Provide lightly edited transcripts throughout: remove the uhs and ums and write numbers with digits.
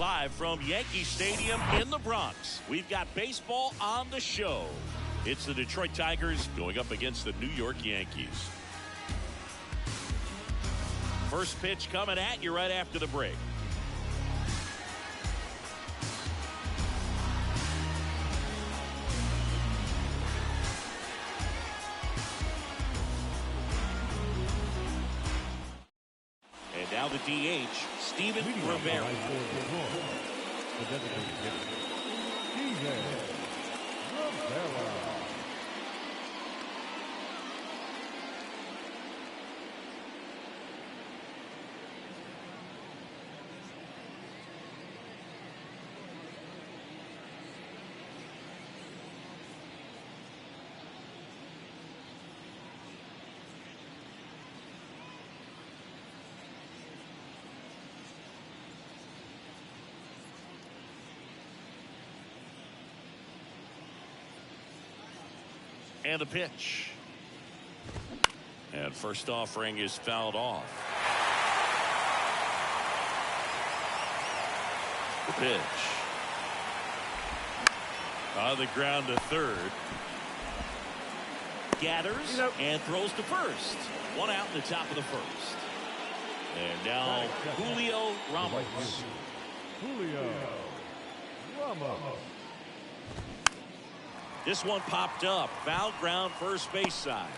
Live from Yankee Stadium in the Bronx, we've got baseball on the show. It's the Detroit Tigers going up against the New York Yankees. First pitch coming at you right after the break. And now the DH, Steven Rivera. And the pitch. And first offering is fouled off. The pitch. On the ground to third. Gathers and throws to first. One out in the top of the first. And now Julio Ramos. This one popped up. Foul ground first base side.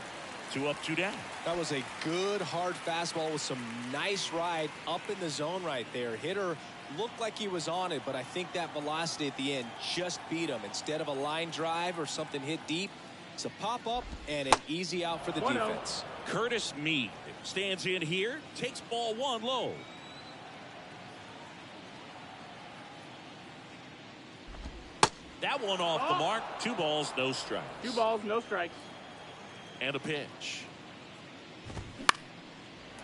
2 up, 2 down. That was a good hard fastball with some nice ride up in the zone right there. Hitter looked like he was on it, but I think that velocity at the end just beat him. Instead of a line drive or something hit deep, it's a pop up and an easy out for the defense. Curtis Mead stands in here, takes ball 1 low. That one off the mark. 2 balls, no strikes. 2 balls, no strikes. And a pitch.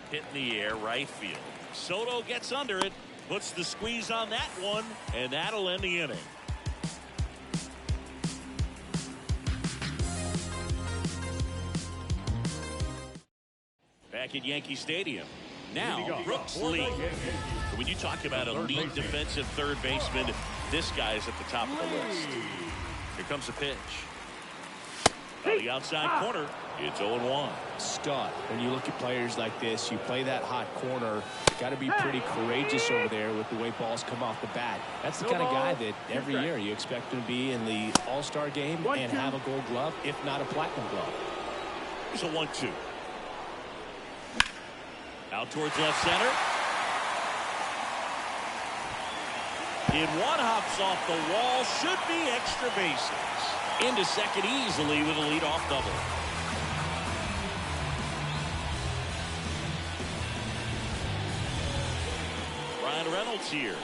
Hit in the air, right field. Soto gets under it, puts the squeeze on that one, and that'll end the inning. Back at Yankee Stadium. Now, Brooks Lee. When you talk about elite defensive third baseman, this guy's at the top of the list. Here comes the pitch. On the outside corner, it's 0-1. Stud. When you look at players like this, you play that hot corner, got to be pretty courageous over there with the way balls come off the bat. That's the kind of guy that every year you expect him to be in the All-Star game and have a Gold Glove, if not a Platinum Glove. Here's a 1-2. Out towards left center. In one, hops off the wall. Should be extra bases. Into second easily with a leadoff double. Ryan Reynolds here.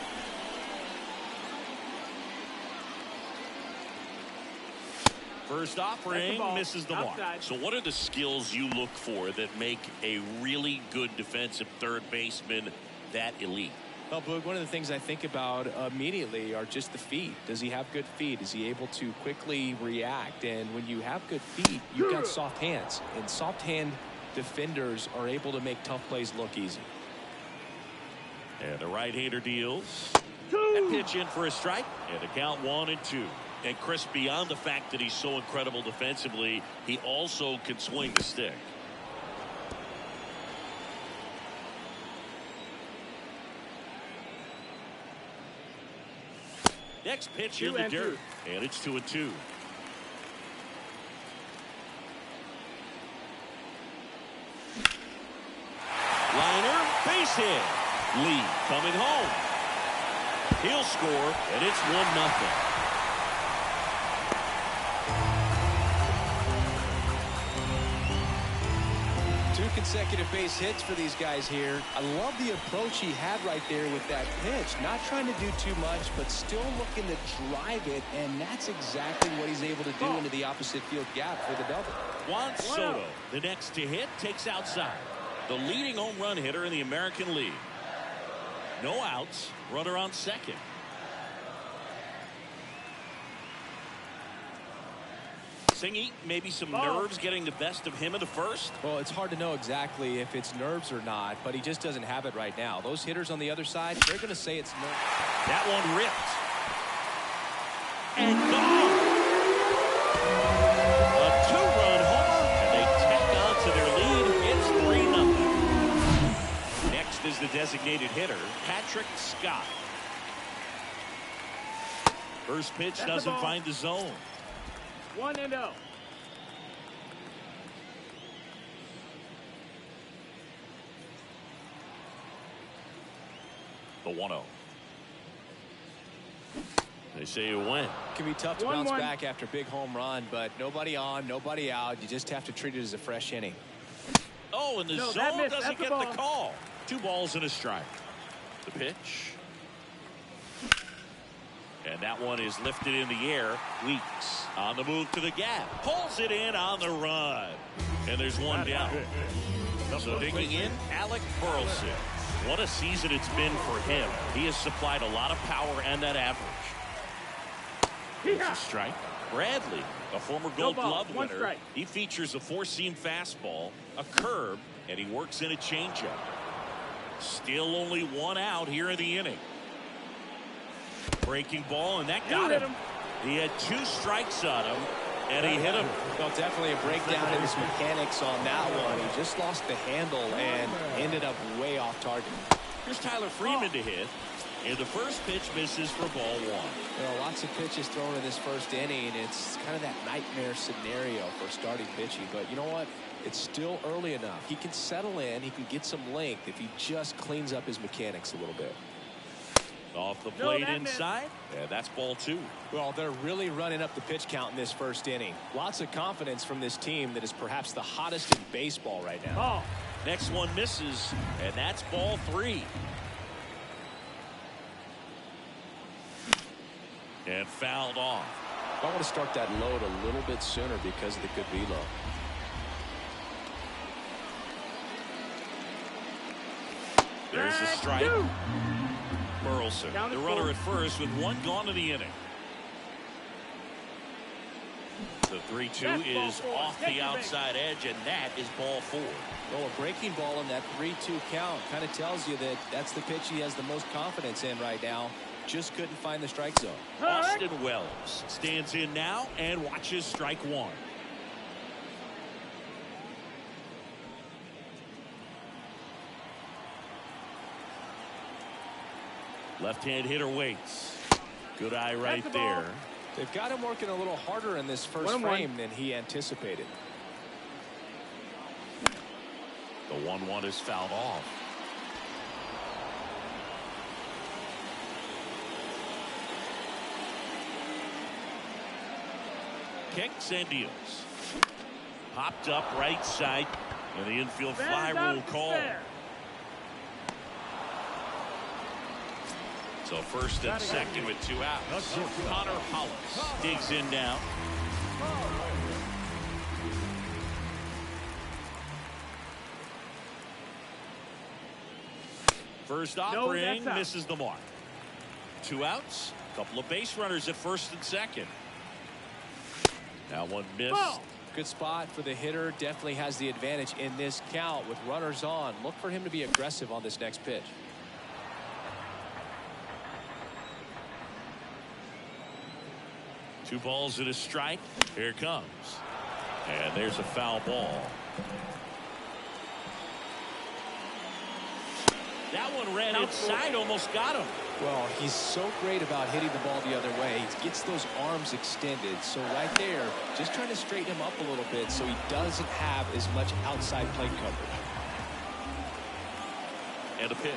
First offering misses the mark. So what are the skills you look for that make a really good defensive third baseman that elite? Well, Boog, one of the things I think about immediately are just the feet. Does he have good feet? Is he able to quickly react? And when you have good feet, you've got soft hands. And soft hand defenders are able to make tough plays look easy. And the right-hander deals. That pitch in for a strike. And a count 1-2. And Chris, beyond the fact that he's so incredible defensively, he also can swing the stick. Next pitch in the dirt. And it's 2-2. Liner, base hit. Lee coming home. He'll score, and it's 1-0. Consecutive base hits for these guys here. I love the approach he had right there with that pitch. Not trying to do too much, but still looking to drive it, and that's exactly what he's able to do into the opposite field gap for the double. Juan Soto, the next to hit, takes outside. The leading home run hitter in the American League. No outs, runner on second. Singy, maybe some nerves getting the best of him in the first? Well, it's hard to know exactly if it's nerves or not, but he just doesn't have it right now. Those hitters on the other side, they're going to say it's nerves. That one ripped. And gone. A two-run homer, and they tack on to their lead. It's 3-0. Next is the designated hitter, Patrick Scott. First pitch doesn't find the zone. 1-0. The 1-0. They say you win. It can be tough to bounce back after a big home run, but nobody on, nobody out. You just have to treat it as a fresh inning. Oh, and the zone doesn't get the call. 2 balls and a strike. The pitch. And that one is lifted in the air. Weeks on the move to the gap. Pulls it in on the run. And there's one down. So digging in, Alec Burleson. What a season it's been for him. He has supplied a lot of power and that average. It's a strike. Bradley, a former Gold Glove winner. He features a 4-seam fastball, a curve, and he works in a changeup. Still only 1 out here in the inning. Breaking ball, and that got him. He had 2 strikes on him, and he hit him. Well, definitely a breakdown in his mechanics on that one. He just lost the handle and ended up way off target. Here's Tyler Freeman to hit. And the first pitch misses for ball 1. Well, lots of pitches thrown in this first inning. It's kind of that nightmare scenario for starting pitching. But you know what? It's still early enough. He can settle in. He can get some length if he just cleans up his mechanics a little bit. Off the plate inside. And that's ball 2. Well, they're really running up the pitch count in this first inning. Lots of confidence from this team that is perhaps the hottest in baseball right now. Next one misses, and that's ball 3. And fouled off. I want to start that load a little bit sooner because of the good velo. There's a strike. Burleson, the runner at first with 1 gone in the inning. The 3-2 is off the outside edge, and that is ball 4. Well, a breaking ball in that 3-2 count kind of tells you that that's the pitch he has the most confidence in right now. Just couldn't find the strike zone. Austin Wells stands in now and watches strike 1. Left-hand hitter waits. Good eye right there. They've got him working a little harder in this first frame than he anticipated. The 1-1 is fouled off. Kicks and deals. Popped up right side, and the infield fly rule call. So first and second with 2 outs. Connor Hollis digs in now. First offering misses the mark. 2 outs. Couple of base runners at first and second. Now one missed. Good spot for the hitter. Definitely has the advantage in this count with runners on. Look for him to be aggressive on this next pitch. Two balls and a strike. Here it comes. And there's a foul ball. That one ran inside, almost got him. Well, he's so great about hitting the ball the other way. He gets those arms extended. So right there, just trying to straighten him up a little bit so he doesn't have as much outside plate coverage. And a pitch.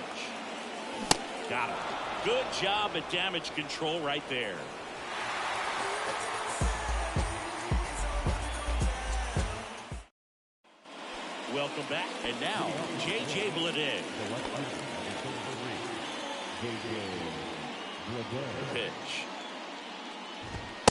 Got him. Good job at damage control right there. Welcome back. And now, J.J. Bleday. Pitch.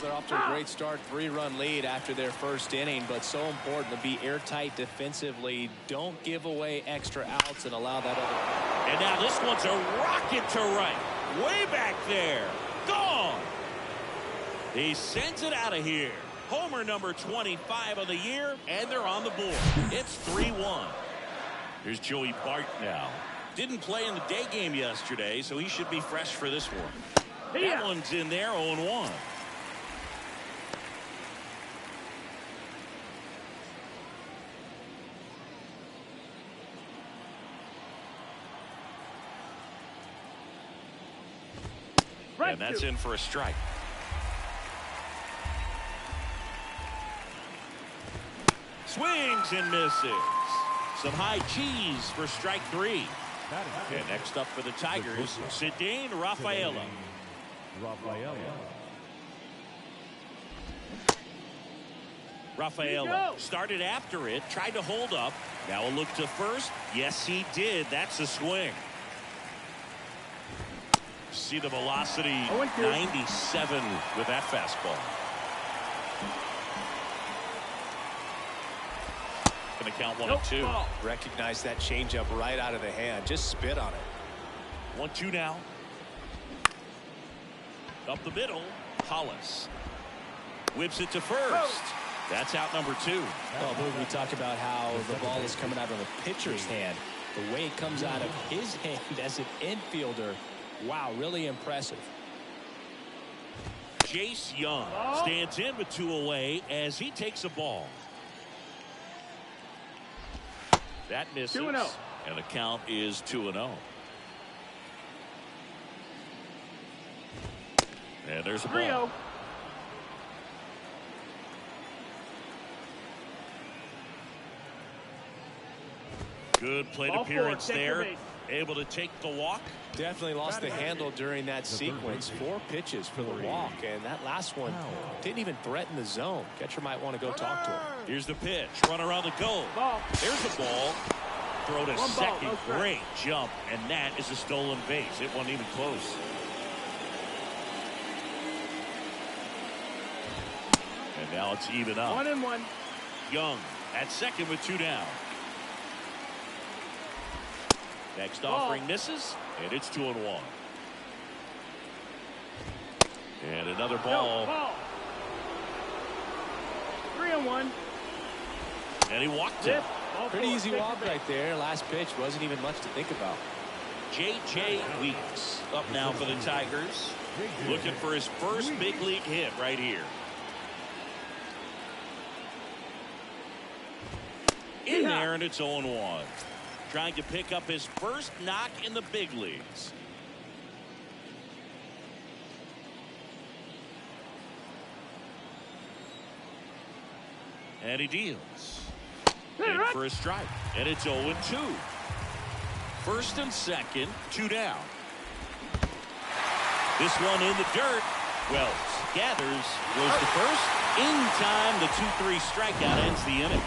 They're off to a great start. 3-run lead after their first inning, but so important to be airtight defensively. Don't give away extra outs and allow that other. And now this one's a rocket to right. Way back there. Gone. He sends it out of here. Homer number 25 of the year, and they're on the board. It's 3-1. Here's Joey Bart now. Didn't play in the day game yesterday, so he should be fresh for this one. That one's in there, 0-1. And that's in for a strike. Swings and misses. Some high cheese for strike 3. And next up for the Tigers, Ceddanne Rafaela. Rafaela started after it, tried to hold up. Now a look to first. Yes, he did. That's a swing. See the velocity, 97 with that fastball. Going to count 1-2. Recognize that changeup right out of the hand. Just spit on it. 1-2 now. Up the middle, Hollis whips it to first. That's out number 2. Well, we talk about how the ball is coming out of the pitcher's hand. The way it comes out of his hand as an infielder. Wow, really impressive. Jace Young stands in with 2 away as he takes a ball. That misses. 2-0. And the count is 2-0. And there's a ball. 3-0. Good plate appearance there. Able to take the walk. Definitely lost the handle during that sequence. 4 pitches for the walk, and that last one didn't even threaten the zone. Catcher might want to go talk to him. Here's the pitch. Runner on the go. There's the ball. Throw to second. Great jump, and that is a stolen base. It wasn't even close. And now it's even up. 1-1. Young at second with 2 down. Next offering misses, and it's 2-1. And another ball. 3-1. And he walked it. Pretty easy walk right there. Last pitch wasn't even much to think about. J.J. Weeks up now for the Tigers. Looking for his first big league hit right here. In there, and it's 0-1. Trying to pick up his first knock in the big leagues. And he deals. In for a strike. And it's 0-2. First and second, 2 down. This one in the dirt. Wells gathers, goes to first. In time, the 2-3 strikeout ends the inning.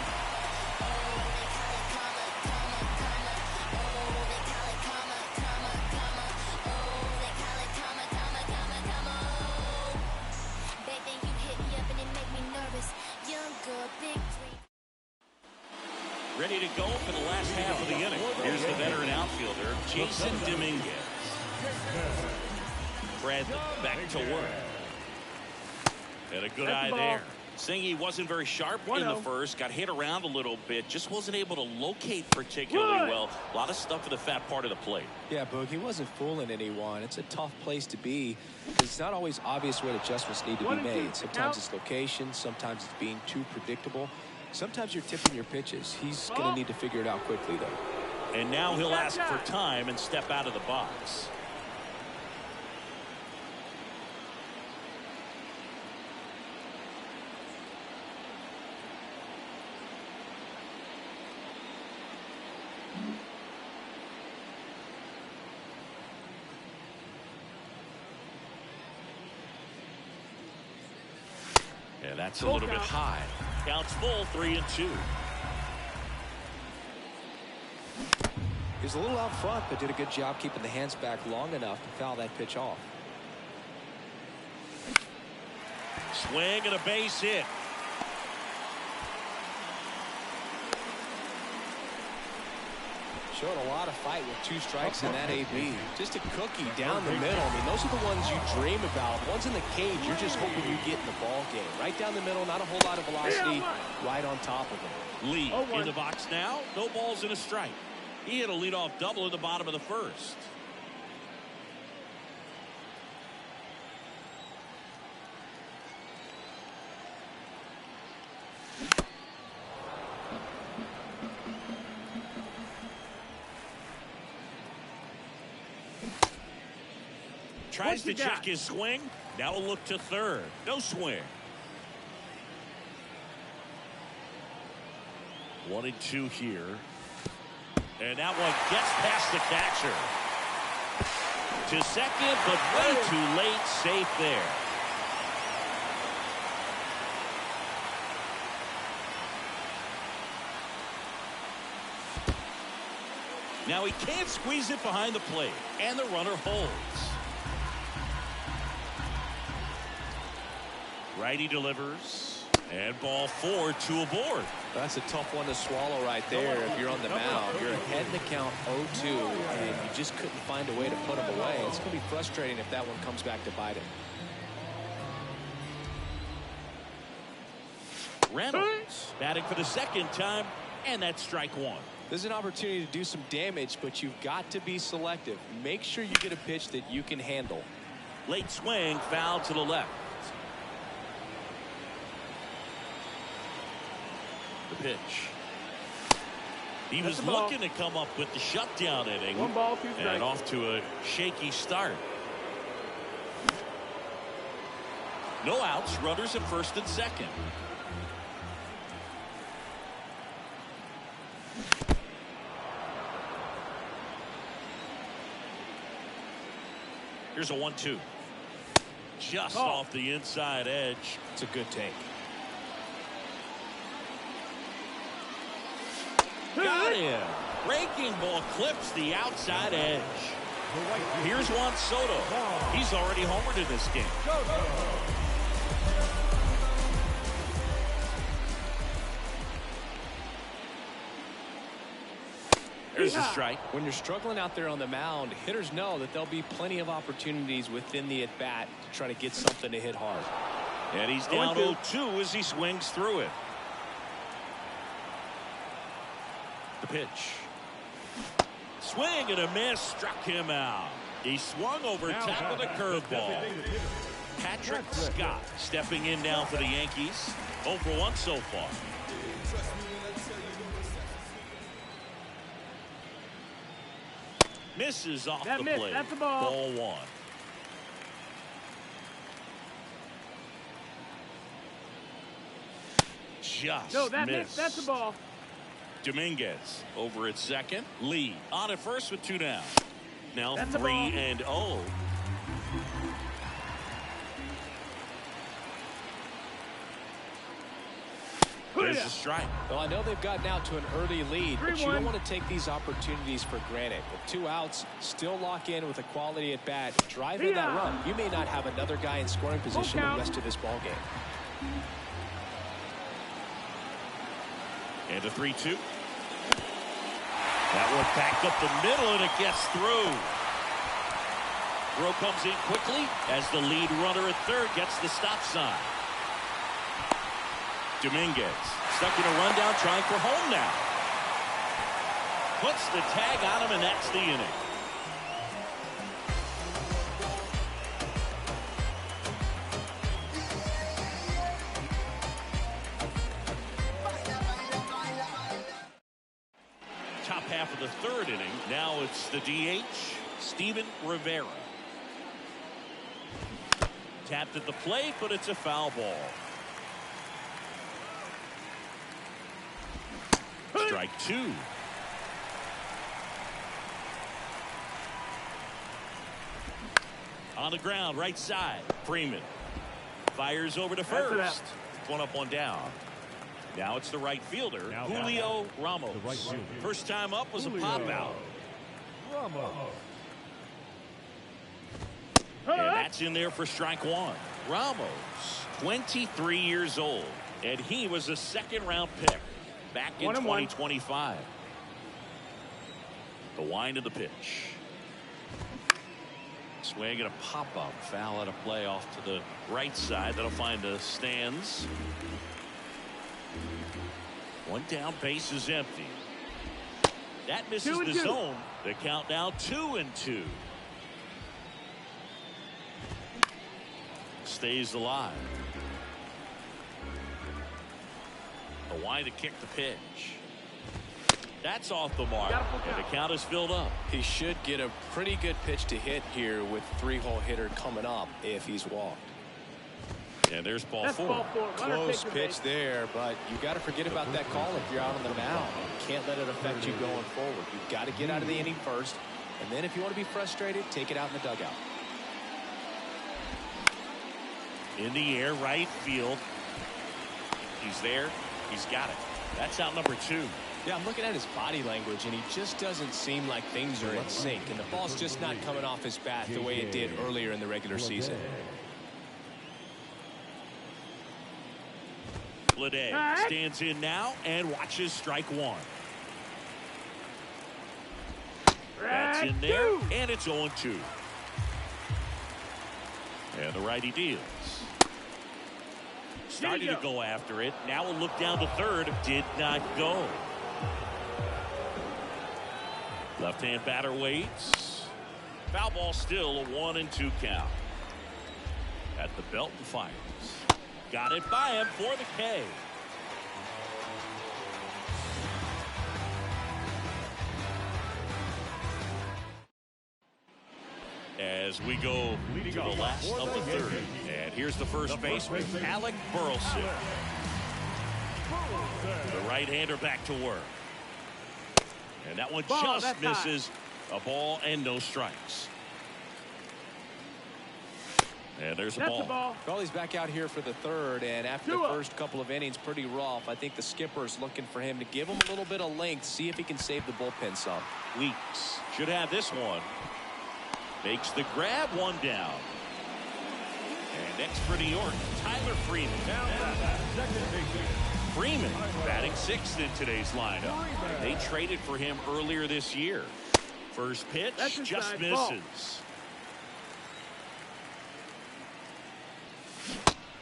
Ready to go for the last half of the inning. Here's the veteran outfielder, Jason Dominguez. Bradley back to work. And a good eye there. Singy wasn't very sharp in the first. Got hit around a little bit. Just wasn't able to locate particularly well. A lot of stuff in the fat part of the plate. Yeah, Boog, he wasn't fooling anyone. It's a tough place to be. It's not always obvious what adjustments need to be made. Sometimes it's location. Sometimes it's being too predictable. Sometimes you're tipping your pitches. He's going to need to figure it out quickly, though. And now he'll ask for time and step out of the box. And that's a little bit high. Counts full, 3-2. He's a little out front, but did a good job keeping the hands back long enough to foul that pitch off. Swing and a base hit. Showed a lot of fight with 2 strikes in that AB. Just a cookie down the middle. I mean, those are the ones you dream about. Ones in the cage, you're just hoping you get in the ball game. Right down the middle, not a whole lot of velocity, right on top of him. Lee in the box now. No balls and a strike. He hit a leadoff double in the bottom of the first. Tries to check his swing. Now a look to third. No swing. 1-2 here. And that one gets past the catcher. To second, but way too late. Safe there. Now he can't squeeze it behind the plate. And the runner holds. Righty delivers. And ball 4, 2 aboard. That's a tough one to swallow right there if you're on the mound. You're ahead in the count 0-2, and you just couldn't find a way to put him away. It's going to be frustrating if that one comes back to bite him. Reynolds batting for the second time, and that's strike 1. There's an opportunity to do some damage, but you've got to be selective. Make sure you get a pitch that you can handle. Late swing, foul to the left. The pitch. He was looking to come up with the shutdown inning. 1 ball, 2 strikes. And off to a shaky start. No outs, runners at first and second. Here's a 1-2. Just off the inside edge. It's a good take. Got him. Breaking ball clips the outside edge. Here's Juan Soto. He's already homered in this game. There's a strike. When you're struggling out there on the mound, hitters know that there'll be plenty of opportunities within the at-bat to try to get something to hit hard. And he's down 0-2 as he swings through it. The pitch. Swing and a miss. Struck him out. He swung over top of the curveball. Patrick Scott stepping in now for the Yankees. 0 for 1 so far. Misses off the plate. That's a ball. Ball 1. Just missed. That's a ball. Dominguez over at second. Lee on at first with 2 down. Now 3-0. There's a strike. Well, I know they've gotten out to an early lead, but you don't want to take these opportunities for granted. With 2 outs, still lock in with a quality at bat. Drive in that run. You may not have another guy in scoring position the rest of this ball game. And a 3-2. That one backed up the middle, and it gets through. Throw comes in quickly as the lead runner at third gets the stop sign. Dominguez stuck in a rundown, trying for home now. Puts the tag on him, and that's the inning. Top half of the third inning. Now it's the DH, Steven Rivera. Tapped at the plate, but it's a foul ball. Strike 2. On the ground, right side. Freeman fires over to first. 1 up, 1 down. Now it's the right fielder, Julio Ramos. First time up was a pop out. And that's in there for strike 1. Ramos, 23 years old, and he was a second-round pick back in 2025. The wind of the pitch. Swing and a pop-up. Foul out of play off to the right side. That'll find the stands. One down, base is empty. That misses the zone. The count now 2-2. Stays alive. The wind to kick the pitch. That's off the mark, and the count is filled up. He should get a pretty good pitch to hit here with three-hole hitter coming up if he's walked. And there's ball four. Close pitch there, but you got to forget about that call if you're out on the mound. You can't let it affect you going forward. You've got to get out of the inning first, and then if you want to be frustrated, take it out in the dugout. In the air, right field. He's there. He's got it. That's out number 2. Yeah, I'm looking at his body language, and he just doesn't seem like things are in sync, and the ball's just not coming off his bat the way it did earlier in the regular season. Bleday stands in now and watches strike one. That's in there, and it's 0-2. And the righty deals. Starting to go after it. Now we'll look down to third. Did not go. Left-hand batter waits. Foul ball still, a 1-2 count. At the belt and fires. Got it by him for the K. As we go to the last of the third. And here's the first baseman, Alec Burleson. The right-hander back to work. And that one just misses. A ball and no strikes. And there's a ball. Well, he's back out here for the third, and after the first couple of innings, pretty rough. I think the skipper's looking for him to give him a little bit of length, see if he can save the bullpen some. Weeks should have this one. Makes the grab, one down. And next for New York, Tyler Freeman. Freeman batting 6th in today's lineup. They traded for him earlier this year. First pitch just misses.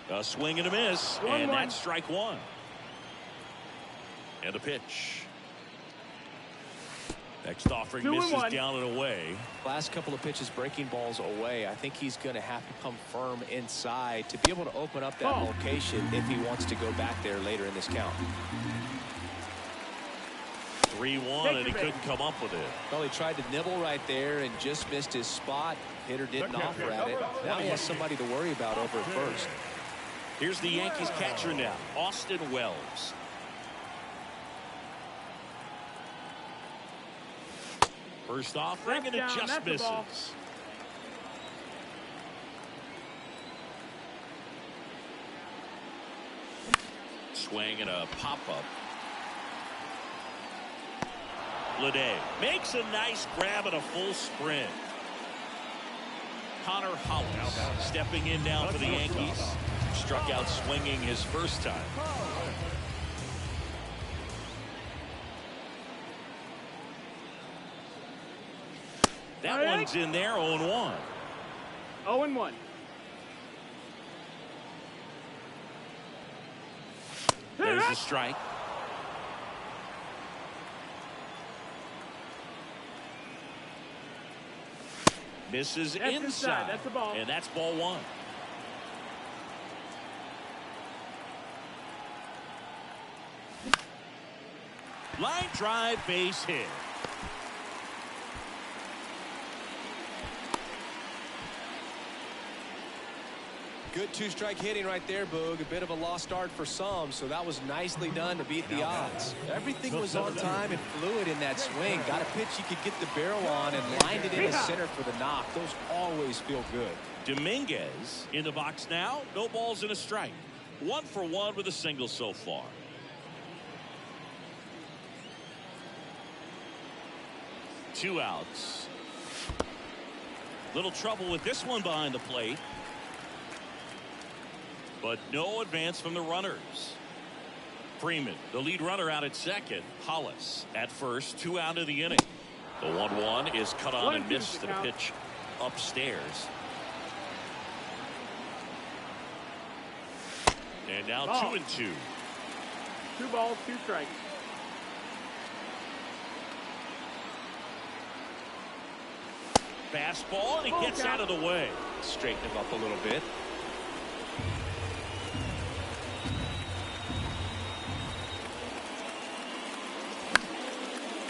A swing and a miss, and that's strike one. And the pitch. Next offering misses down and away. Last couple of pitches breaking balls away. I think he's going to have to come firm inside to be able to open up that location if he wants to go back there later in this count. 3-1, and he couldn't come up with it. Well, he tried to nibble right there and just missed his spot. Hitter didn't offer at it. Now he has somebody to worry about over at first. Here's the Yankees catcher now, Austin Wells. First offering, and it just misses. Swing and a pop-up. Bleday makes a nice grab and a full sprint. Connor Hollis stepping in now for the Yankees. Struck out swinging his first time. That one's in there, 0-1. 0-1. There's a strike. Misses inside. That's the ball. And that's ball one. Line drive, base hit. Good two-strike hitting right there, Boog. A bit of a lost start for some, so that was nicely done to beat the odds. Everything was on time and fluid in that swing. Got a pitch you could get the barrel on and lined it into center for the knock. Those always feel good. Dominguez in the box now. No balls and a strike. 1 for 1 with a single so far. Two outs. Little trouble with this one behind the plate. But no advance from the runners. Freeman, the lead runner, out at second. Hollis at first, 2 out of the inning. The 1-1 is cut on and missed, and a pitch upstairs. And now 2-2. 2 balls, 2 strikes. Fastball, and he gets out of the way. Straighten him up a little bit.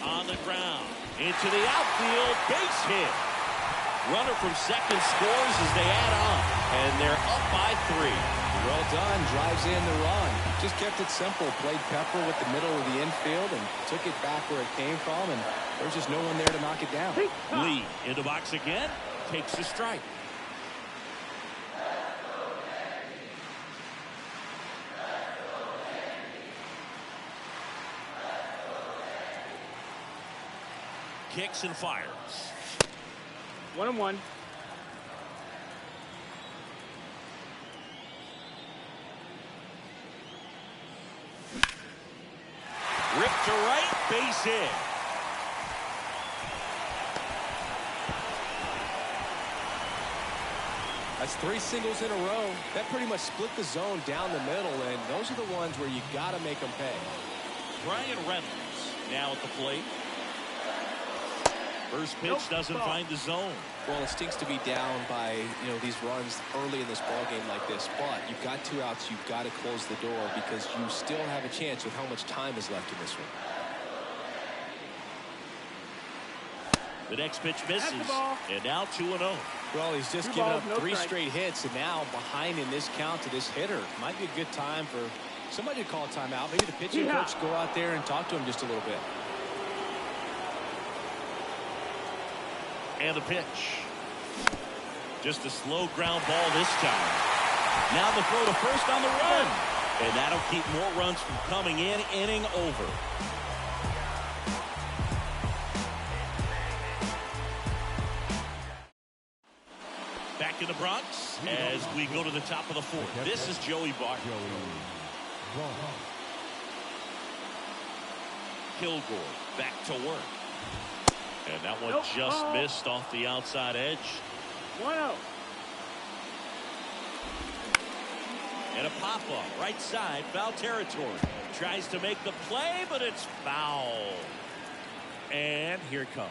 On the ground, into the outfield, base hit. Runner from second scores as they add on, and they're up by 3. Well done, drives in the run. Just kept it simple, played pepper with the middle of the infield and took it back where it came from, and there's just no one there to knock it down. Lee into box again, takes a strike. Kicks and fires. 1-1. Ripped to right, base hit. That's 3 singles in a row. That pretty much split the zone down the middle, and those are the ones where you got to make them pay. Brian Reynolds now at the plate. First pitch doesn't find the zone. Well, it stinks to be down by, these runs early in this ball game like this, but you've got 2 outs. You've got to close the door because you still have a chance with how much time is left in this one. The next pitch misses, and now 2-0. Well, he's just given up 3 straight hits, and now behind in this count to this hitter. Might be a good time for somebody to call a timeout. Maybe the pitching coach go out there and talk to him just a little bit. And the pitch. Just a slow ground ball this time. Now the throw to first on the run. And that'll keep more runs from coming in, inning over. Back in the Bronx as we go to the top of the 4th. This is Joey Bart. Kilgore back to work. And that one just missed off the outside edge. 1-0. And a pop-up, right side, foul territory. Tries to make the play, but it's foul. And here it comes.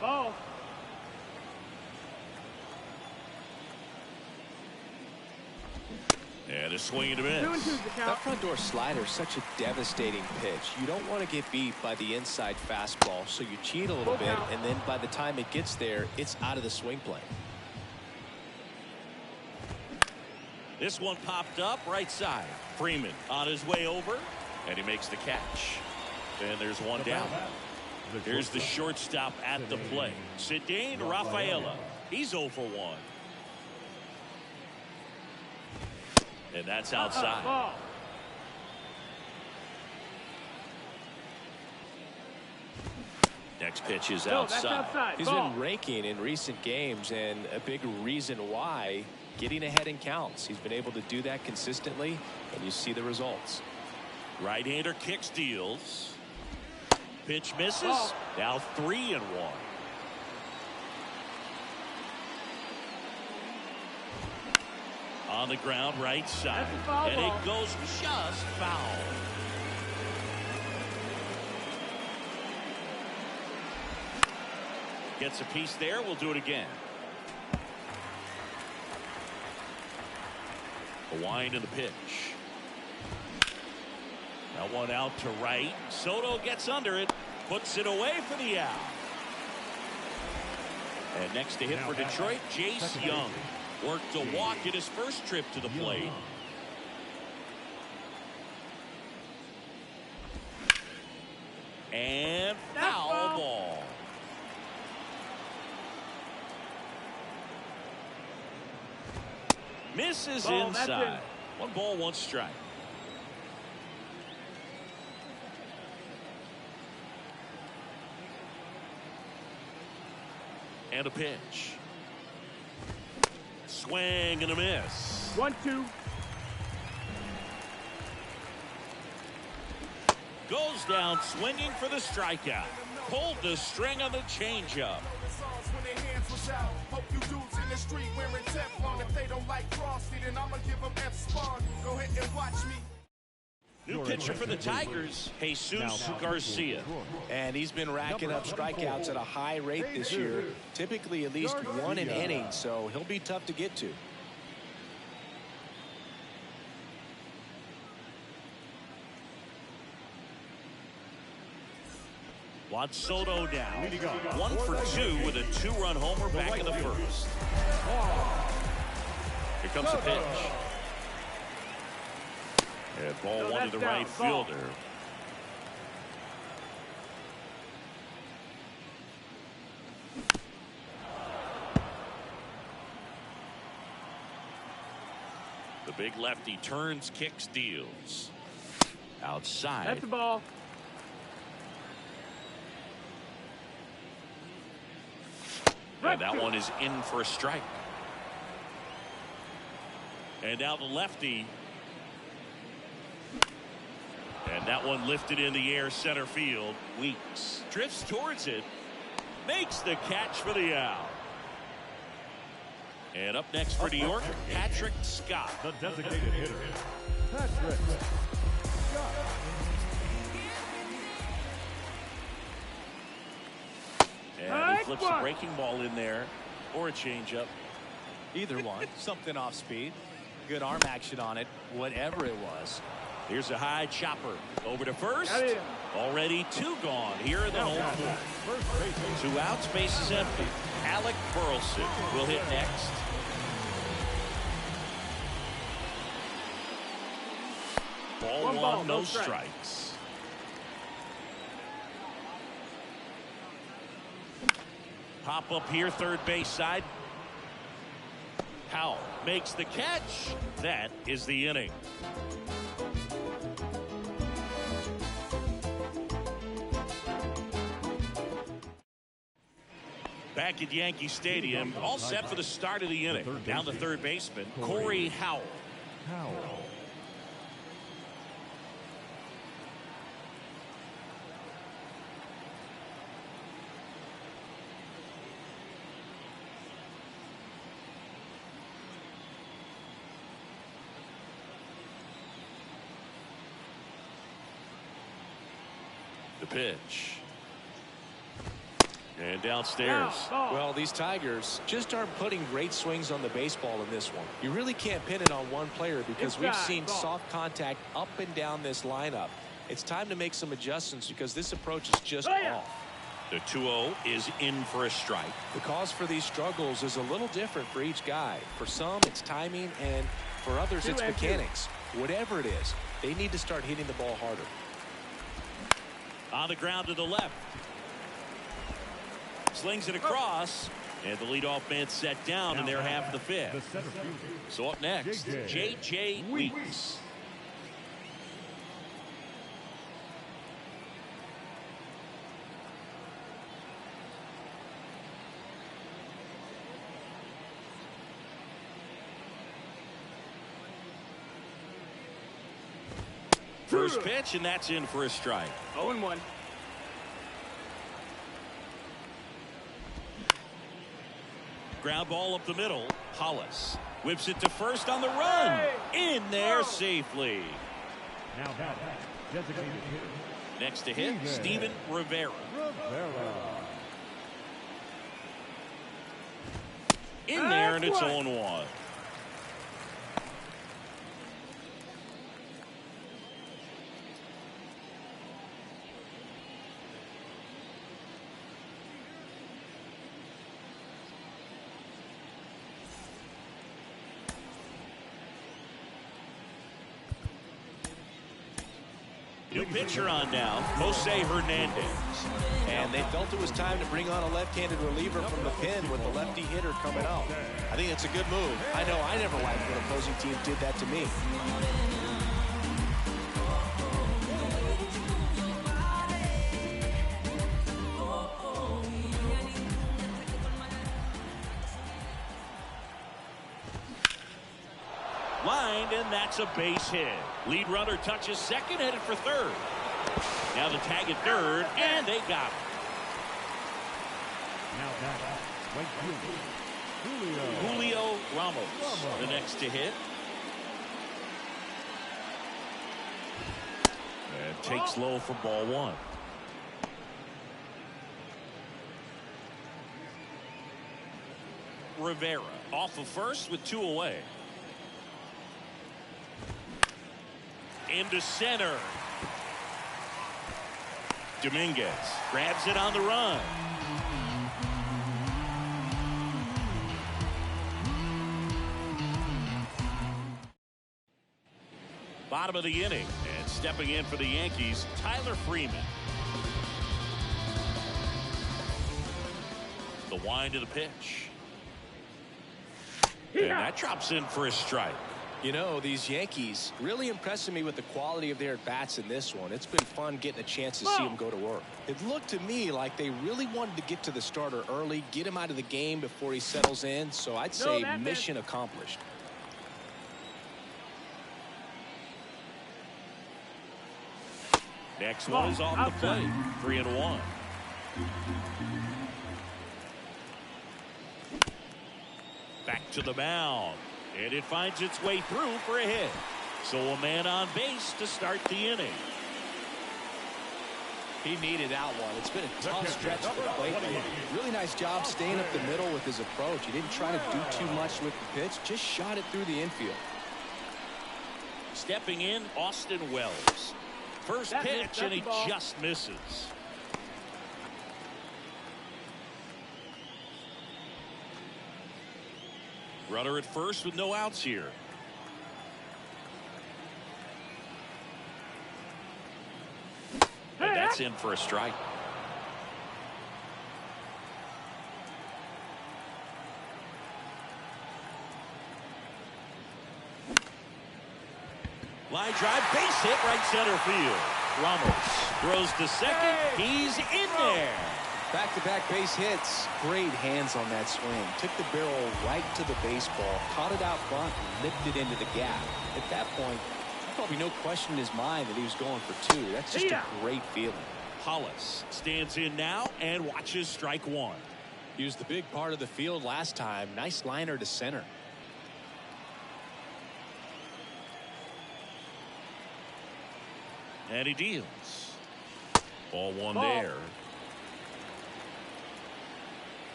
Ball. And a swing and a miss. 2-2's the count. That front door slider is such a devastating pitch. You don't want to get beat by the inside fastball, so you cheat a little bit, and then by the time it gets there, it's out of the swing plane. This one popped up right side. Freeman on his way over, and he makes the catch. And there's one down. Here's the shortstop at the plate. Cedane Rafaela. He's 0 for 1. And that's outside. Next pitch is outside. He's been raking in recent games, and a big reason why, getting ahead in counts. He's been able to do that consistently, and you see the results. Right-hander kicks, deals. Pitch misses. Now 3-1. On the ground, right side. And it goes just foul. Gets a piece there. We'll do it again. The wind and the pitch. That one out to right. Soto gets under it. Puts it away for the out. And next to hit for Detroit, Jace Young. Worked a walk in his first trip to the plate. And foul ball. Misses inside. 1 ball, 1 strike. And a pitch. Swing and a miss. 1-2. Goes down swinging for the strikeout. Pulled the string on the changeup. New pitcher for the Tigers, Jesus Garcia. And he's been racking up strikeouts at a high rate this year. Typically at least one an inning, so he'll be tough to get to. Juan Soto down. 1 for 2 with a 2-run homer back in the first. Here comes the pitch. And ball one to the right fielder. The big lefty turns, kicks, deals. Outside. That's the ball. And that one is in for a strike. And now the lefty. And that one lifted in the air, center field. Weeks drifts towards it. Makes the catch for the out. And up next for New York, Patrick Scott. The designated hitter, Patrick Scott. And he flips a breaking ball in there, or a changeup. Either one. Something off speed. Good arm action on it, whatever it was. Here's a high chopper. Over to first. Already 2 gone here in the home fourth. 2 outs, base is empty. Alec Burleson will hit next. Ball one, no strikes. Pop up here, third base side. Howell makes the catch. That is the inning. Back at Yankee Stadium, all set for the start of the inning. Down the third baseman, Corey Howell. The pitch. And downstairs. Well, these Tigers just aren't putting great swings on the baseball in this one. You really can't pin it on one player because we've seen soft contact up and down this lineup. It's time to make some adjustments because this approach is just off. The 2-0 is in for a strike. The cause for these struggles is a little different for each guy. For some, it's timing, and for others, it's mechanics. Whatever it is, they need to start hitting the ball harder. On the ground to the left. Slings it across, and the leadoff man set down in their half of the fifth. So up next, J.J. Weeks. First pitch, and that's in for a strike. 0-1. Ground ball up the middle. Hollis whips it to first on the run. In there safely. Now that designated hitter. Next to hit, Steven Rivera. In there, and it's 0-1. New pitcher on now, Jose Hernandez. And they felt it was time to bring on a left-handed reliever from the pen with the lefty hitter coming out. I think it's a good move. I know I never liked when opposing teams did that to me. Lined, and that's a base hit. Lead runner touches second, headed for third. Now the tag at third, and they got him. Now back, right fielder, Julio Ramos, the next to hit. And takes low for ball one. Rivera off of first with 2 away. Into center. Dominguez grabs it on the run. Bottom of the inning, and stepping in for the Yankees, Tyler Freeman. The wind of the pitch. And that drops in for a strike. You know, these Yankees really impressing me with the quality of their at-bats in this one. It's been fun getting a chance to see them go to work. It looked to me like they really wanted to get to the starter early, get him out of the game before he settles in. So I'd say mission accomplished. Next one is off the plate. 3-1. Back to the mound. And it finds its way through for a hit. So a man on base to start the inning. He needed that one. It's been a tough stretch for the plate. Really nice job staying up the middle with his approach. He didn't try to do too much with the pitch. Just shot it through the infield. Stepping in, Austin Wells. First pitch, and he just misses. Runner at first with no outs here. And that's in for a strike. Line drive, base hit, right center field. Ramos throws to second. He's in there. Back-to-back base hits. Great hands on that swing. Took the barrel right to the baseball. Caught it out front and lifted into the gap. At that point, probably no question in his mind that he was going for 2. That's just a great feeling. Hollis stands in now and watches strike one. He was the big part of the field last time. Nice liner to center. And he deals. Ball one there.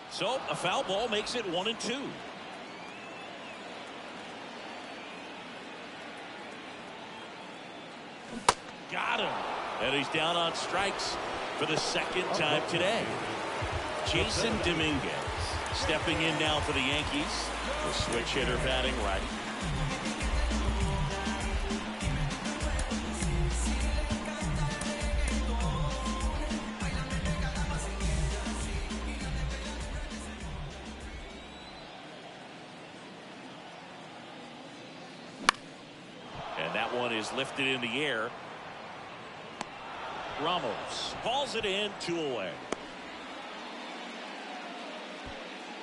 So a foul ball makes it 1-2. Got him. And he's down on strikes for the second time today. Jason Dominguez stepping in now for the Yankees. The switch hitter batting right. And that one is lifted in the air. Ramos hauls it in, 2 away.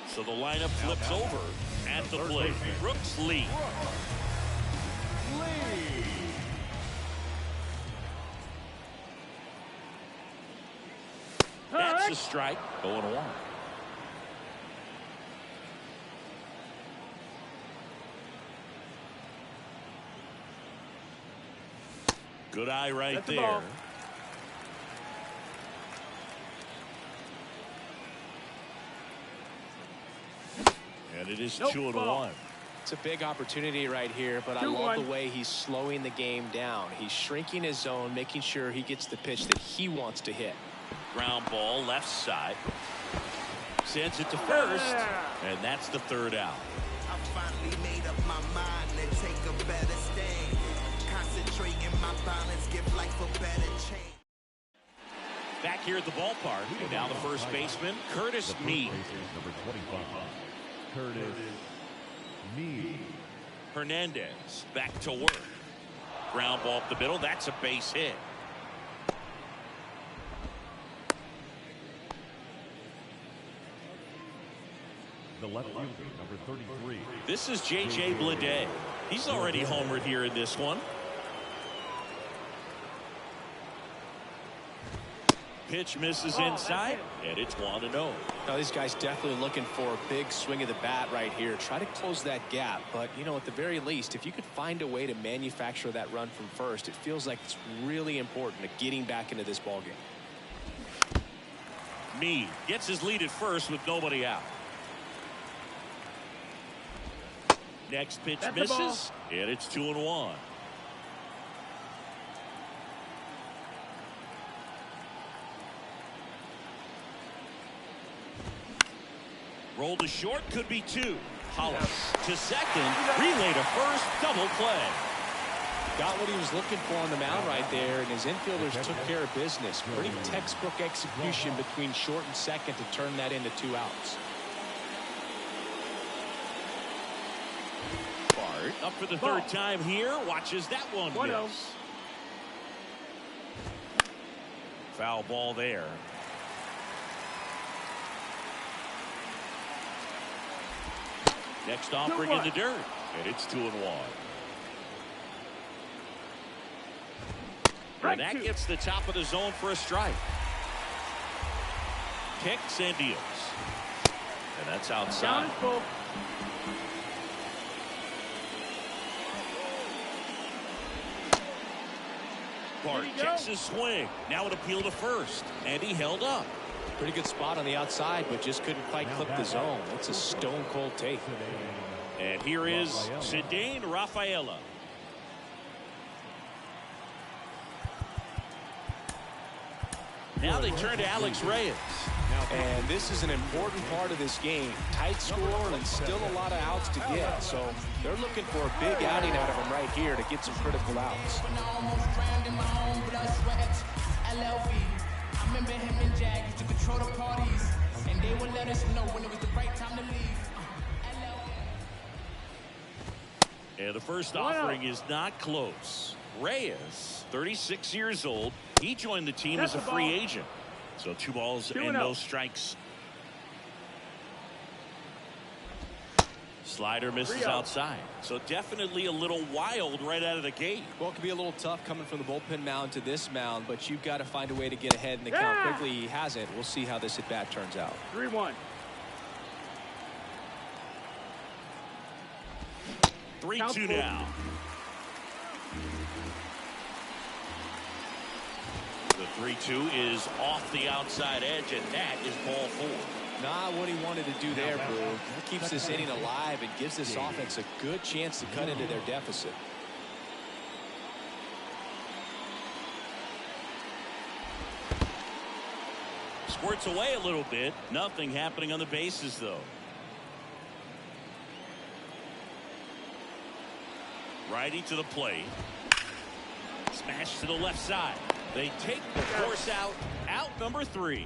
So the lineup flips over at the plate. Brooks Lee. That's a strike. 0-1. Good eye right there. And it is 2-1. It's a big opportunity right here, but I love the way he's slowing the game down. He's shrinking his zone, making sure he gets the pitch that he wants to hit. Ground ball left side. Sends it to first, and that's the third out. I finally made up my mind to take a better stand. Concentrate in my balance, give life a better chance. Back here at the ballpark, and now the first baseman, Curtis Mead. Number 25, Curtis Mead. Hernandez back to work. Ground ball up the middle. That's a base hit. The left fielder, number 33. This is J.J. Bleday. He's already homered here in this one. Pitch misses inside, and it's 1-0. Now, these guys definitely looking for a big swing of the bat right here. Try to close that gap. But, you know, at the very least, if you could find a way to manufacture that run from first, it feels like it's really important to getting back into this ballgame. Meade gets his lead at first with nobody out. Next pitch misses, and it's 2-1. Roll to short, could be 2. Hollis to second, relay to first, double play. Got what he was looking for on the mound right there, and his infielders took care of business. Pretty textbook execution between short and second to turn that into 2 outs. Bart up for the third time here, watches that one miss. Foul ball there. Next offering in the dirt, and it's 2-1. And that gets the top of the zone for a strike. Kicks and deals. And that's outside. Bart kicks his swing. Now an appeal to first, and he held up. Pretty good spot on the outside, but just couldn't quite clip the zone. It's a stone-cold take. And here is Zidane Rafaela. Now they turn to Alex Reyes. And this is an important part of this game. Tight score and still a lot of outs to get. So they're looking for a big outing out of him right here to get some critical outs. I remember him and Jag used to control the parties, and they would let us know when it was the right time to leave. And the first offering is not close. Reyes, 36 years old. He joined the team as a free agent. So 2 balls and no strikes. Slider misses outside. So definitely a little wild right out of the gate. Well, it can be a little tough coming from the bullpen mound to this mound, but you've got to find a way to get ahead in the count quickly. He hasn't. We'll see how this at-bat turns out. 3-1. 3-2 now. The 3-2 is off the outside edge, and that is ball 4. Not what he wanted to do there, Brew. That keeps this inning alive and gives this offense a good chance to cut into their deficit. Squirts away a little bit. Nothing happening on the bases, though. Righty to the plate. Smash to the left side. They take the force out. Out number 3.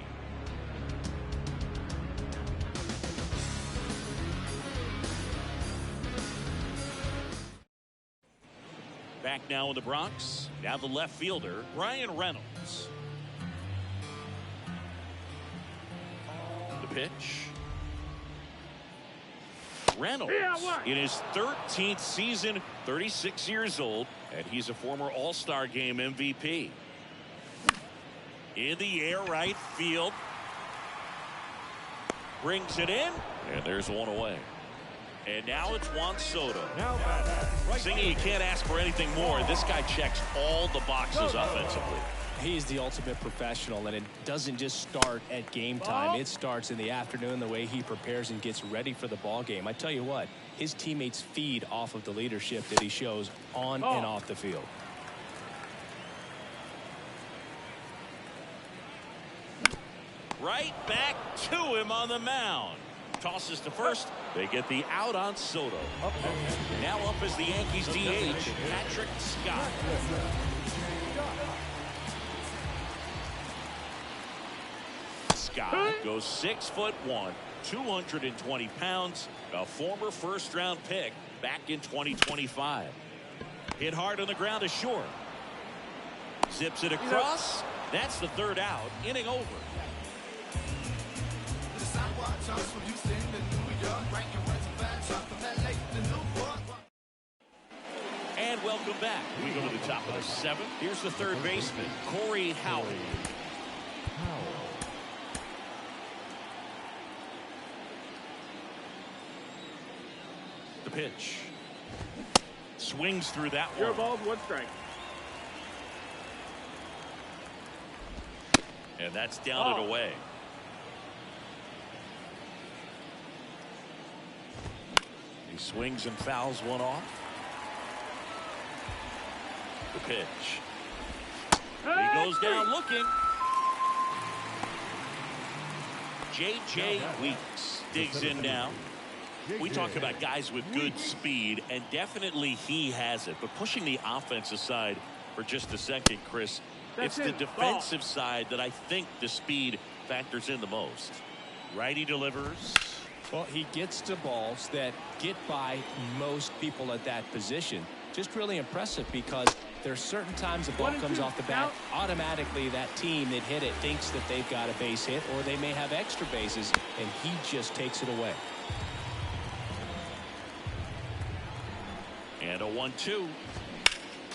Back now in the Bronx. Now the left fielder, Ryan Reynolds. The pitch. Reynolds in his 13th season, 36 years old, and he's a former All-Star Game MVP. In the air, right field. Brings it in, and there's one away. And now it's Juan Soto. Singing, you can't ask for anything more. This guy checks all the boxes offensively. He's the ultimate professional, and it doesn't just start at game time. It starts in the afternoon, the way he prepares and gets ready for the ball game. I tell you what, his teammates feed off of the leadership that he shows on and off the field. Right back to him on the mound. Tosses to first. They get the out on Soto. Now up is the Yankees DH, Patrick Scott. Scott goes 6'1", 220 pounds, a former first-round pick back in 2025. Hit hard on the ground to short. Zips it across. That's the third out. Inning over. Welcome back. We go to the top of the 7th. Here's the third baseman, Corey Howell. The pitch. Swings through that one. 0 balls, 1 strike. And that's down and away. He swings and fouls one off. The pitch. He goes down looking. J.J. Weeks digs in now. We talk about guys with good speed, and definitely he has it. But pushing the offensive side for just a second, Chris, it's the defensive side that I think the speed factors in the most. Righty delivers. Well, he gets to balls that get by most people at that position. Just really impressive because there's certain times the ball comes off the bat, automatically that team that hit it thinks that they've got a base hit, or they may have extra bases, and he just takes it away. And a 1-2.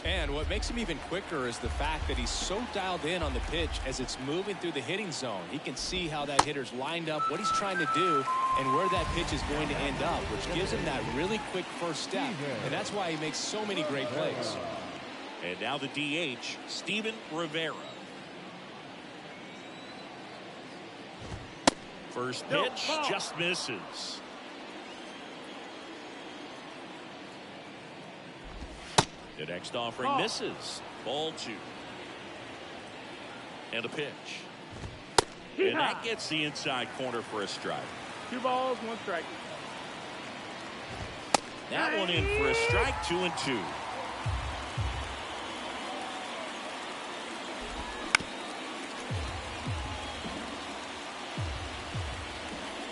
And what makes him even quicker is the fact that he's so dialed in on the pitch as it's moving through the hitting zone. He can see how that hitter's lined up, what he's trying to do, and where that pitch is going to end up, which gives him that really quick first step. And that's why he makes so many great plays. And now the DH, Steven Rivera. First pitch just misses. The next offering misses. Ball 2. And a pitch. And that gets the inside corner for a strike. 2 balls, 1 strike. That one in for a strike. 2-2.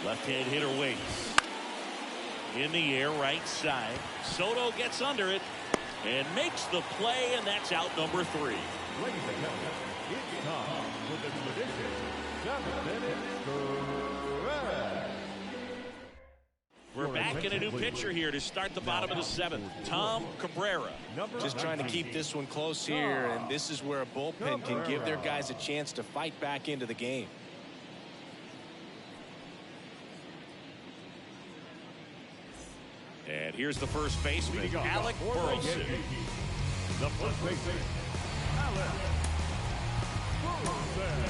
Left-hand hitter waits. In the air, right side. Soto gets under it and makes the play, and that's out number 3. Ladies and gentlemen, it's time for the tradition 7-minute stretch. We're back in a new pitcher here to start the bottom of the 7th. Tom Cabrera. Just trying to keep this one close here, and this is where a bullpen can give their guys a chance to fight back into the game. And here's the first baseman, Alec Burleson. The first baseman, Alec Burleson.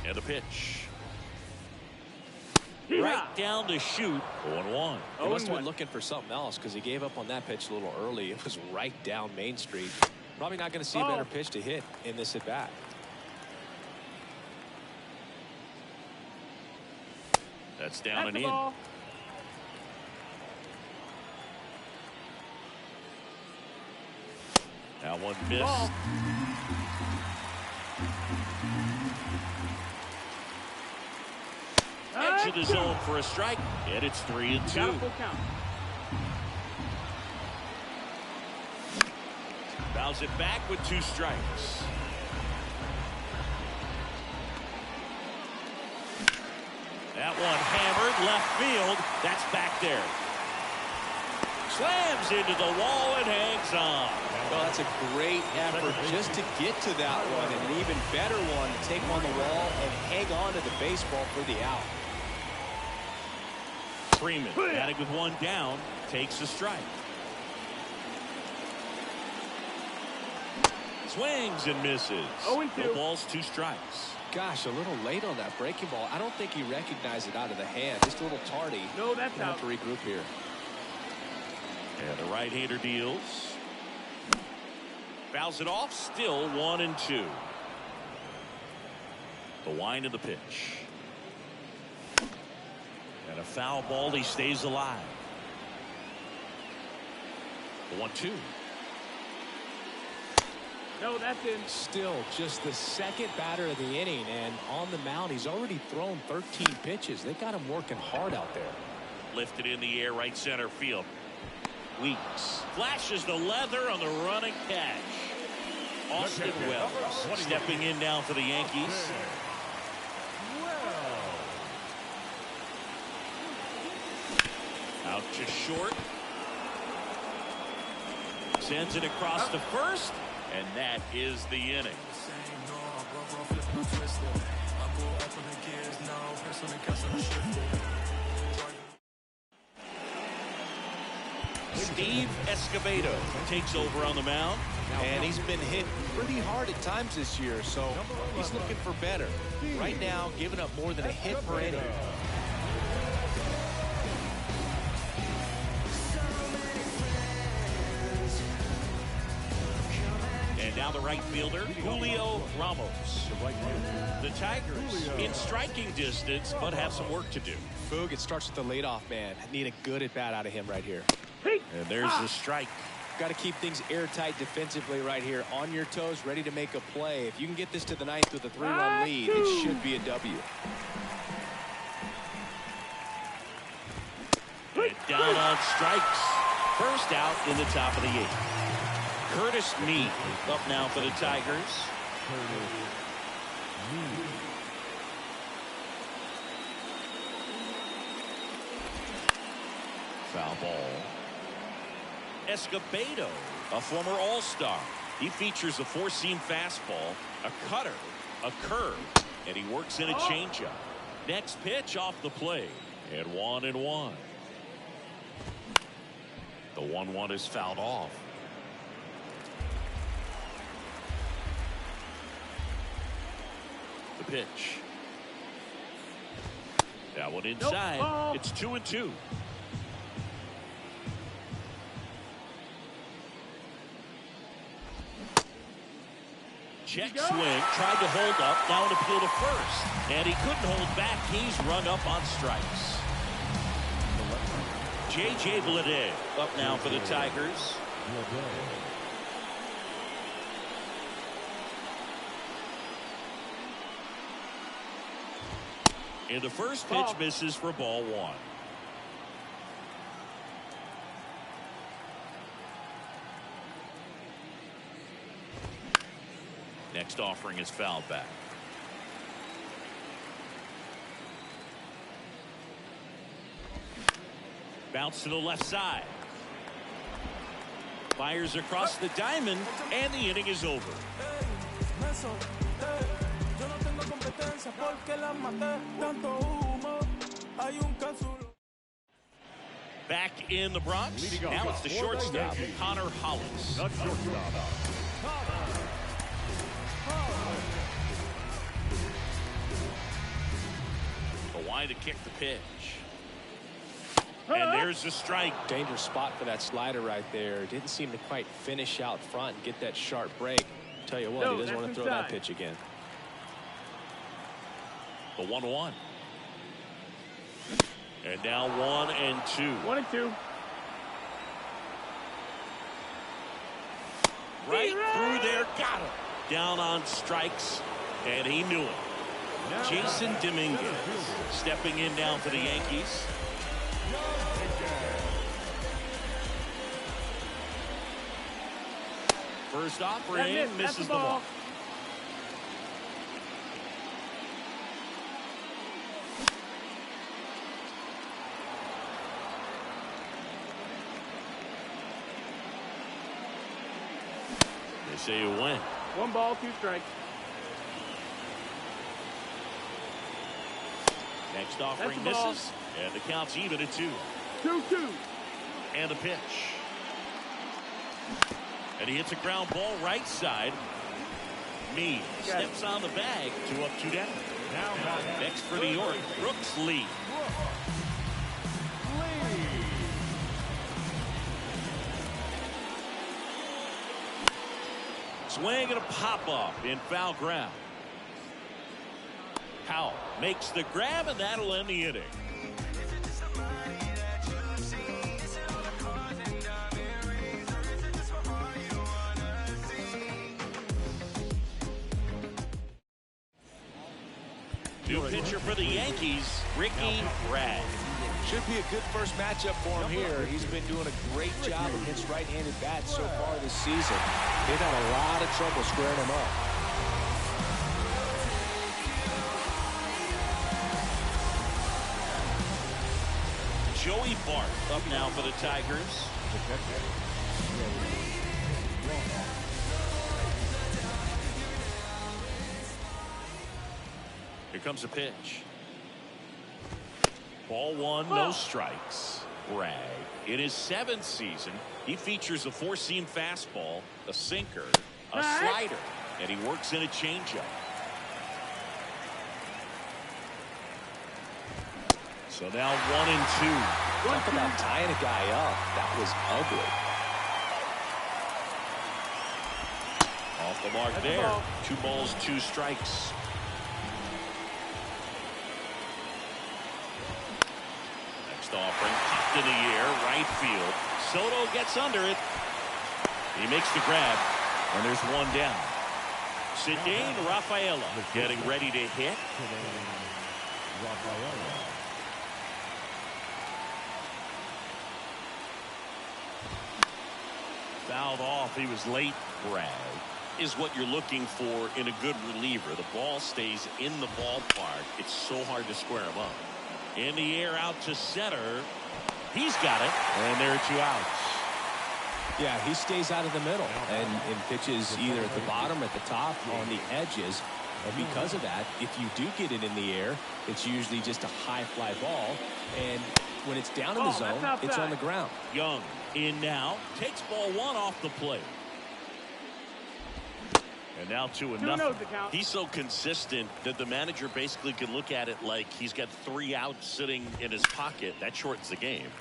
And the pitch. Right down to shoot. 0-1. He must have been looking for something else because he gave up on that pitch a little early. It was right down Main Street. Probably not going to see a better pitch to hit in this at bat. That's down and in. That one missed. Edge of the zone for a strike, and it's 3-2. Fouls it back with 2 strikes. That one hammered left field. That's back there. Slams into the wall and hangs on. Well, that's a great effort just to get to that one, and an even better one to take on the wall and hang on to the baseball for the out. Freeman, batting with 1 down, takes a strike. Swings and misses. 0-2. No balls, 2 strikes. Gosh, a little late on that breaking ball. I don't think he recognized it out of the hand. Just a little tardy. No, that's out. Have to regroup here. And the right-hander deals. Fouls it off. Still 1-2. The wind of the pitch. And a foul ball. He stays alive. The 1-2. No, that's in. Still just the second batter of the inning, and on the mound he's already thrown 13 pitches. They got him working hard out there. Lifted in the air, right center field. Weeks flashes the leather on the running catch. Austin Wells stepping in now for the Yankees. Out to short. Sends it across to first, and that is the inning. Steve Escobedo takes over on the mound. And he's been hit pretty hard at times this year, so he's looking for better. Right now, giving up more than a hit per inning. And now the right fielder, Julio Ramos. The Tigers in striking distance, but have some work to do. Foog, it starts with the leadoff man. Need a good at-bat out of him right here. And there's the strike. Got to keep things airtight defensively right here. On your toes, ready to make a play. If you can get this to the ninth with a 3-run lead, it should be a W. And down on strikes. First out in the top of the eighth. Curtis Mead up now for the Tigers. Foul ball. Escobedo, a former All-Star. He features a four-seam fastball, a cutter, a curve, and he works in a changeup. Next pitch off the plate, and 1-1. The 1-1 is fouled off. The pitch. That one inside. Nope. It's 2-2. Check swing, tried to hold up, now an appeal to first. And he couldn't hold back. He's rung up on strikes. J.J. Bleday up now for the Tigers. And the first pitch misses for ball one. Next offering is fouled back. Bounce to the left side. Fires across the diamond, and the inning is over. Back in the Bronx. Now it's the shortstop, Connor Hollis. The line to kick the pitch. And there's the strike. Dangerous spot for that slider right there. Didn't seem to quite finish out front and get that sharp break. Tell you what, he doesn't want to throw that pitch again. The 1-1. And now 1-2. 1-2. Right through there, got him. Down on strikes, and he knew it. Jason Dominguez stepping in now for the Yankees. First offering, misses the ball. They say you win. 1 ball, 2 strikes. Next offering misses, and the count's even at 2. 2-2. And a pitch. And he hits a ground ball right side. Mead steps on the bag, 2 up, 2 down. Next for New York, Brooks Lee. Swing and a pop-off in foul ground. Powell makes the grab, and that'll end the inning. New pitcher for the Yankees, Ricky Bragg. Should be a good first matchup for him here. He's been doing a great job against right-handed bats so far this season. They've had a lot of trouble squaring him up. Joey Bart up now for the Tigers. Here comes a pitch. Ball one, no strikes. Bragg. In his 7th season, he features a 4-seam fastball, a sinker, a slider, and he works in a changeup. So now 1-2. Talk about tying a guy up. That was ugly. Off the mark there. 2 balls, 2 strikes. Next offering, popped in the air, right field. Soto gets under it. He makes the grab, and there's 1 down. Cedane Rafaela getting ready to hit. Fouled off. He was late. Bragg is what you're looking for in a good reliever. The ball stays in the ballpark. It's so hard to square him up. In the air out to center. He's got it. And there are 2 outs. Yeah, he stays out of the middle and pitches either at the bottom or at the top on the edges. And because of that, if you do get it in the air, it's usually just a high fly ball. And when it's down in the zone, it's on the ground. Young in now, takes ball 1 off the plate. And now 2-0. He's so consistent that the manager basically can look at it like he's got 3 outs sitting in his pocket. That shortens the game.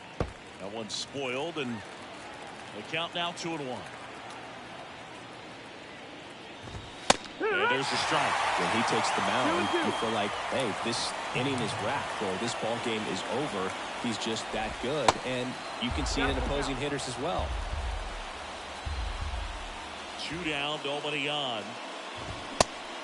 That one's spoiled, and the count now 2-1. And there's the strike. When he takes the mound, you feel like, hey, this inning is wrapped, or this ball game is over. He's just that good, and you can see it in opposing hitters as well. 2 down, nobody on.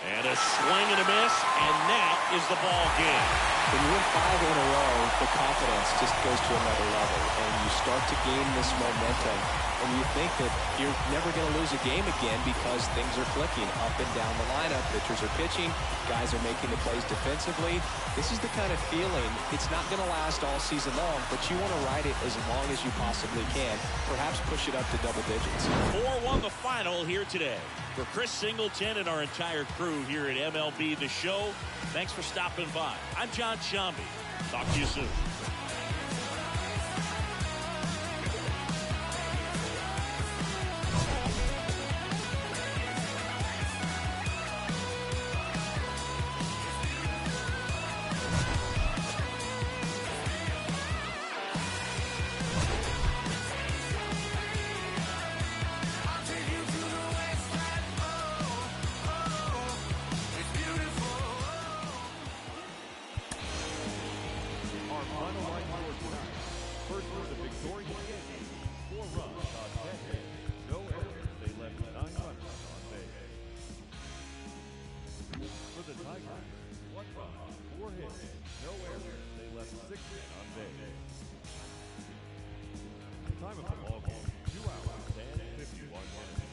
And a swing and a miss, and that is the ball game. When you win 5 in a row, the confidence just goes to another level, and you start to gain this momentum, and you think that you're never going to lose a game again because things are clicking up and down the lineup. Pitchers are pitching, guys are making the plays defensively. This is the kind of feeling, it's not going to last all season long, but you want to ride it as long as you possibly can. Perhaps push it up to double digits. 4-1 the final here today. For Chris Singleton and our entire crew here at MLB The Show, thanks for stopping by. I'm John Shambi. Talk to you soon. Time of the ball game, 2 hours and 51 minutes.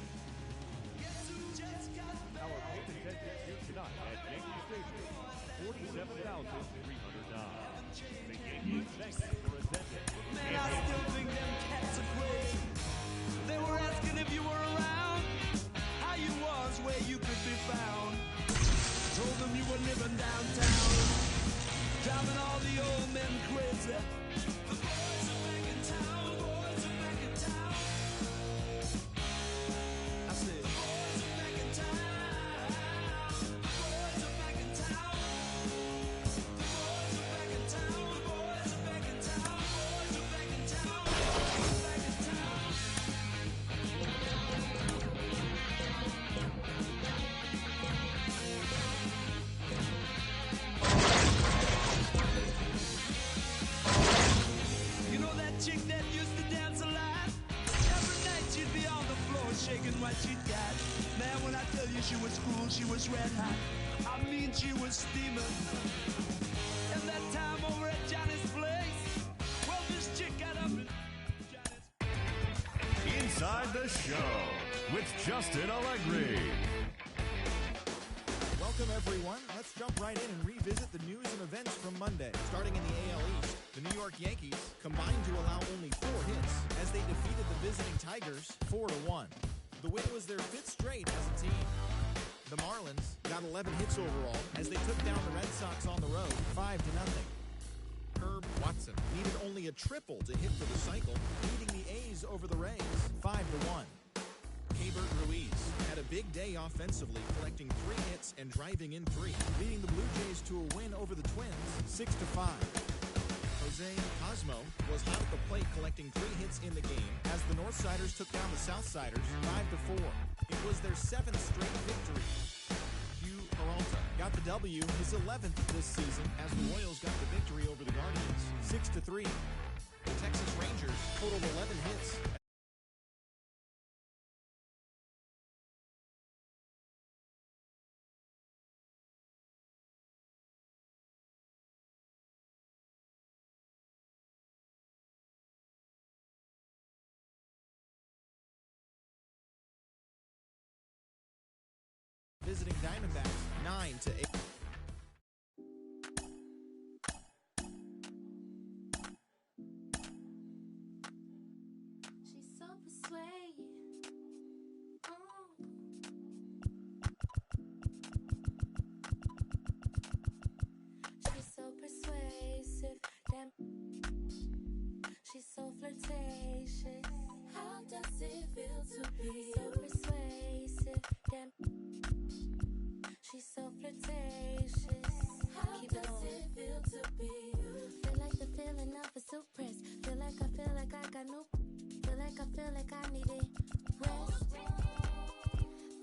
Our main attendance here tonight at Yankee Stadium, 47,309. The Yankees thank you for attending. Man, I still think them cats are crazy. They were asking if you were around, how you was, where you could be found. Told them you were living downtown, driving all the old men crazy. The boys are back in town, boys are back in town. I said, the boys are back in town, the boys are back in town. The boys are back in town, the boys are back in town, boys are back in town, boys are back in town. You know that chick that used to dance a lot? Every night she'd be on the floor shaking what she'd got. Man, when I tell you she was cool, she was red hot. I mean, she was steaming. And that time over at Johnny's place, the show with Justin Allegri. Welcome, everyone. Let's jump right in and revisit the news and events from Monday. Starting in the AL East, the New York Yankees combined to allow only 4 hits as they defeated the visiting Tigers 4-1. The win was their 5th straight as a team. The Marlins got 11 hits overall as they took down the Red Sox on the road 5-0. Herb Watson needed only a triple to hit for the cycle, leading the A's over the Rays 5-1. Keibert Ruiz had a big day offensively, collecting 3 hits and driving in 3, leading the Blue Jays to a win over the Twins 6-5. Jose Cosmo was hot at the plate, collecting 3 hits in the game as the Northsiders took down the Southsiders 5-4. It was their 7th straight victory. Hugh Peralta got the W, his 11th this season, as the Royals got the victory over the Guardians 6-3. The Texas Rangers totaled 11 hits. Visiting Diamondbacks 9-8. She's so persuasive. She's so persuasive. Damn. She's so flirtatious. How does it feel to be so persuasive? Damn. She's so flirtatious. How Keep does it feel to be? Feel like the feeling of a suppress. Feel like I got no. Feel like I needed rest.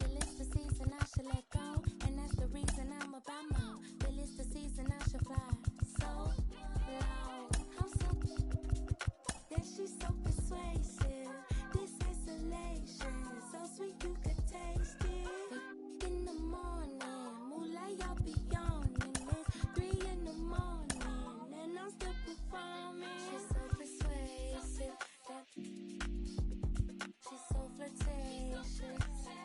Feel it's the season I should let go, and that's the reason I'm about more. Feel it's the season I should fly so low. I'm so. Yeah, she's so persuasive. This isolation is so sweet you could taste it. In the morning, moonlight, I'll be yawning. It's 3 in the morning, and I'm still performing. She's so persuasive. She's so flirtatious.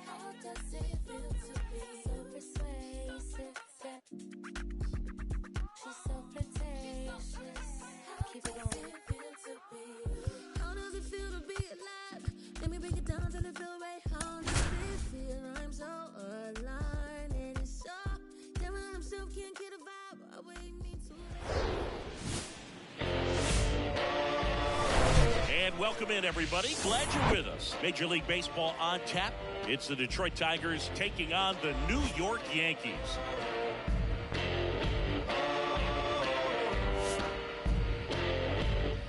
How does it feel to be so persuasive? She's so flirtatious. Keep it on. How does it feel to be alive? Let me break it down till it feel right. How does it feel? I'm so aligned and it's so. Damn, I myself can't get a vibe. I wait me too late. And welcome in, everybody. Glad you're with us. Major League Baseball on tap. It's the Detroit Tigers taking on the New York Yankees.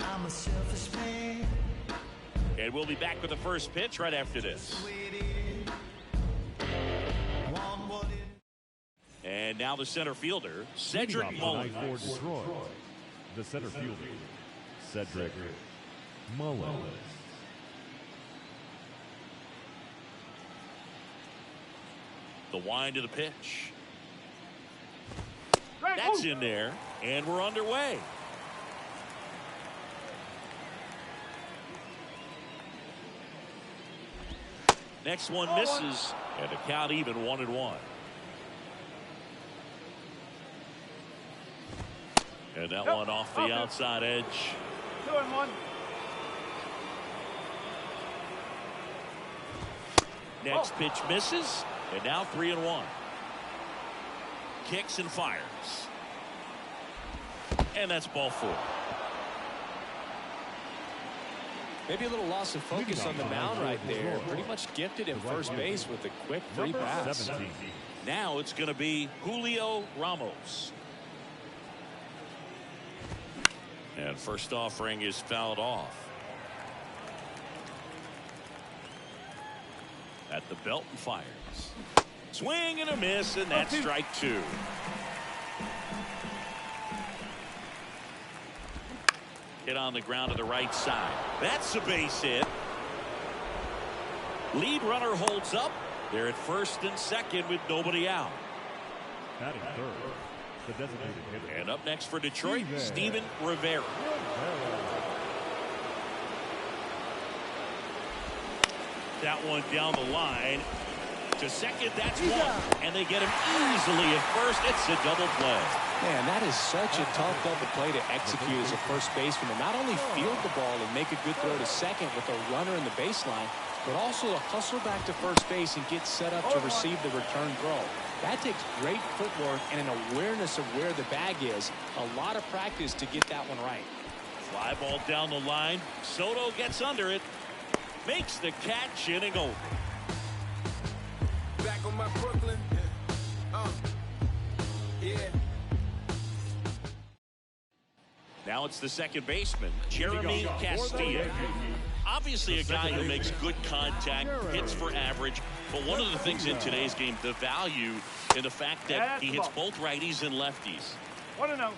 I'm a selfish man. And we'll be back with the first pitch right after this. And now the center fielder, Cedric Mullins. For Detroit, the center fielder, Cedric Mullins. The wind of the pitch. That's in there, and we're underway. Next one misses, and the count even 1-1. And that one off the outside edge. 2-1. Next pitch misses, and now 3-1. Kicks and fires. And that's ball 4. Maybe a little loss of focus on the mound right there. Pretty much gifted at first base with a quick free pass. 17. Now it's going to be Julio Ramos. And first offering is fouled off. At the belt and fires. Swing and a miss, and that's strike 2. Hit on the ground to the right side. That's a base hit. Lead runner holds up. They're at first and second with nobody out. Batting third, the designated hitter. And up next for Detroit, Steven Rivera. that one down the line. To second, that's one. And they get him easily at first. It's a double play. Man, that is such a tough double play to execute as a first baseman. To not only field the ball and make a good throw to second with a runner in the baseline, but also to hustle back to first base and get set up to receive the return throw. That takes great footwork and an awareness of where the bag is. A lot of practice to get that one right. Fly ball down the line. Soto gets under it. Makes the catch, inning over. Back on my Brooklyn. Yeah. Now it's the second baseman, Jeremy Castillo. Obviously a guy who makes good contact, hits for average, but one of the things in today's game, the value in the fact that he hits both righties and lefties. 1-0.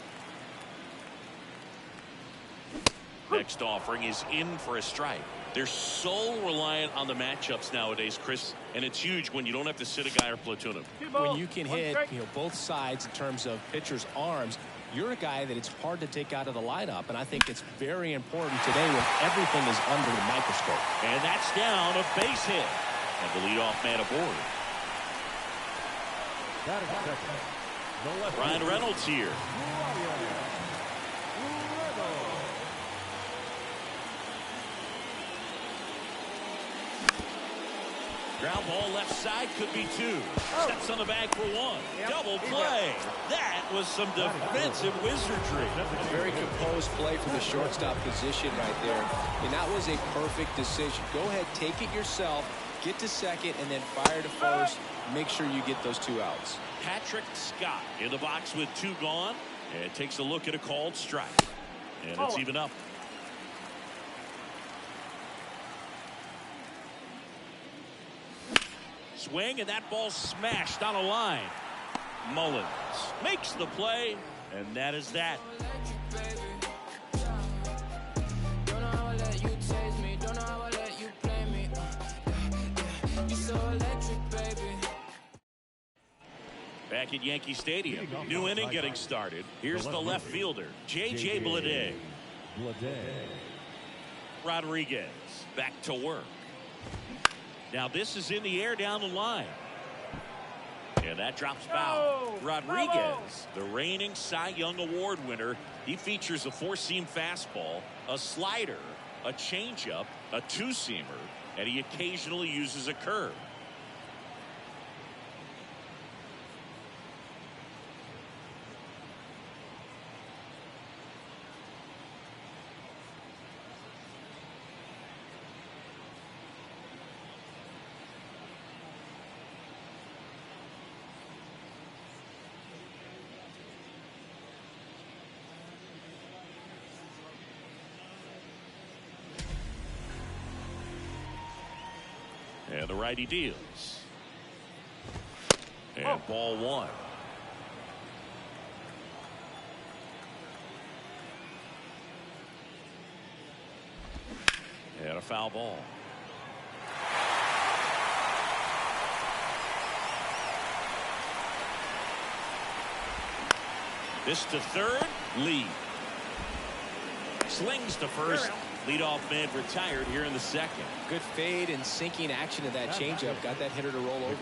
Next offering is in for a strike. They're so reliant on the matchups nowadays, Chris, and it's huge when you don't have to sit a guy or platoon him. When you can hit both sides in terms of pitchers' arms, you're a guy that it's hard to take out of the lineup, and I think it's very important today when everything is under the microscope. And that's down, a base hit. And the leadoff man aboard. Ryan Reynolds here. Ground ball left side, could be two. Steps on the bag for one. Double play. That was some defensive wizardry. Very composed play from the shortstop position right there. And that was a perfect decision. Go ahead, take it yourself, get to second, and then fire to first. Make sure you get those two outs. Patrick Scott in the box with two gone. And takes a look at a called strike. And it's even up. Swing, and that ball smashed on a line. Mullins makes the play, and that is that. Back at Yankee Stadium, new inning getting started. Here's the left fielder, J.J. Bleday. Rodriguez back to work. Now this is in the air down the line. And that drops foul. Rodriguez, the reigning Cy Young Award winner, he features a four-seam fastball, a slider, a changeup, a two-seamer, and he occasionally uses a curve. And the righty deals. And ball one. And a foul ball. This to third. Lee slings to first. Leadoff man retired here in the second. Good fade and sinking action of that changeup. Got that hitter to roll over.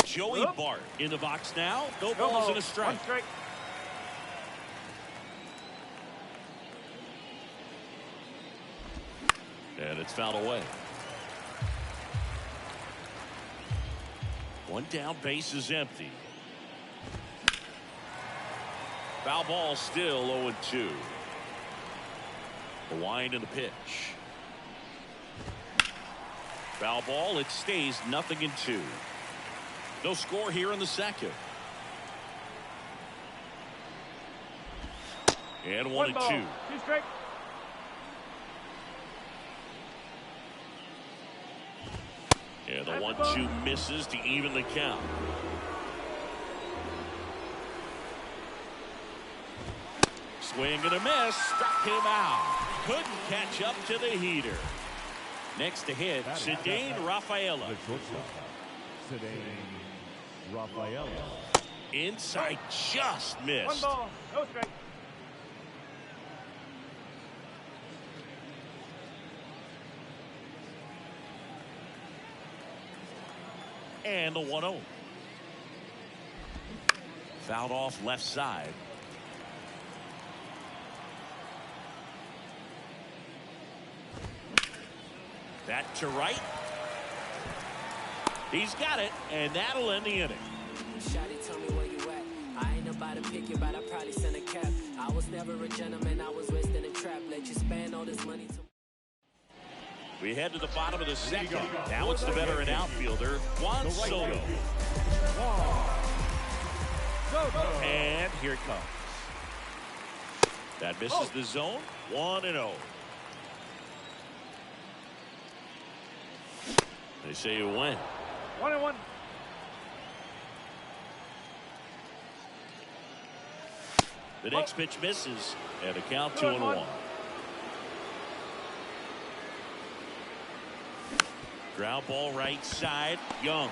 Joey Bart in the box now. No balls and a strike. And it's fouled away. One down, base is empty. Foul ball, still 0-2. The wind and the pitch. Foul ball, it stays 0-2. No score here in the second. And 1-2. 2 strike. And the 1-2 misses to even the count. Swing and a miss. Struck him out. Couldn't catch up to the heater. Next to hit, Cedane Rafaela. Cedane Rafaela. Inside, just missed. One ball, no strike. And the 1-0. Fouled off left side. That to right. He's got it, and that'll end the inning. Shawty, tell me where you at. I ain't about to pick you, but I probably send a cap. I was never a gentleman, I was raised in a trap. Let you spend all this money to... We head to the bottom of the second. Now it's the veteran outfielder, Juan Soto. And here it comes. That misses the zone. 1-0. They say you win. 1-1. The next pitch misses, and a count 2-1. Ground ball right side. Young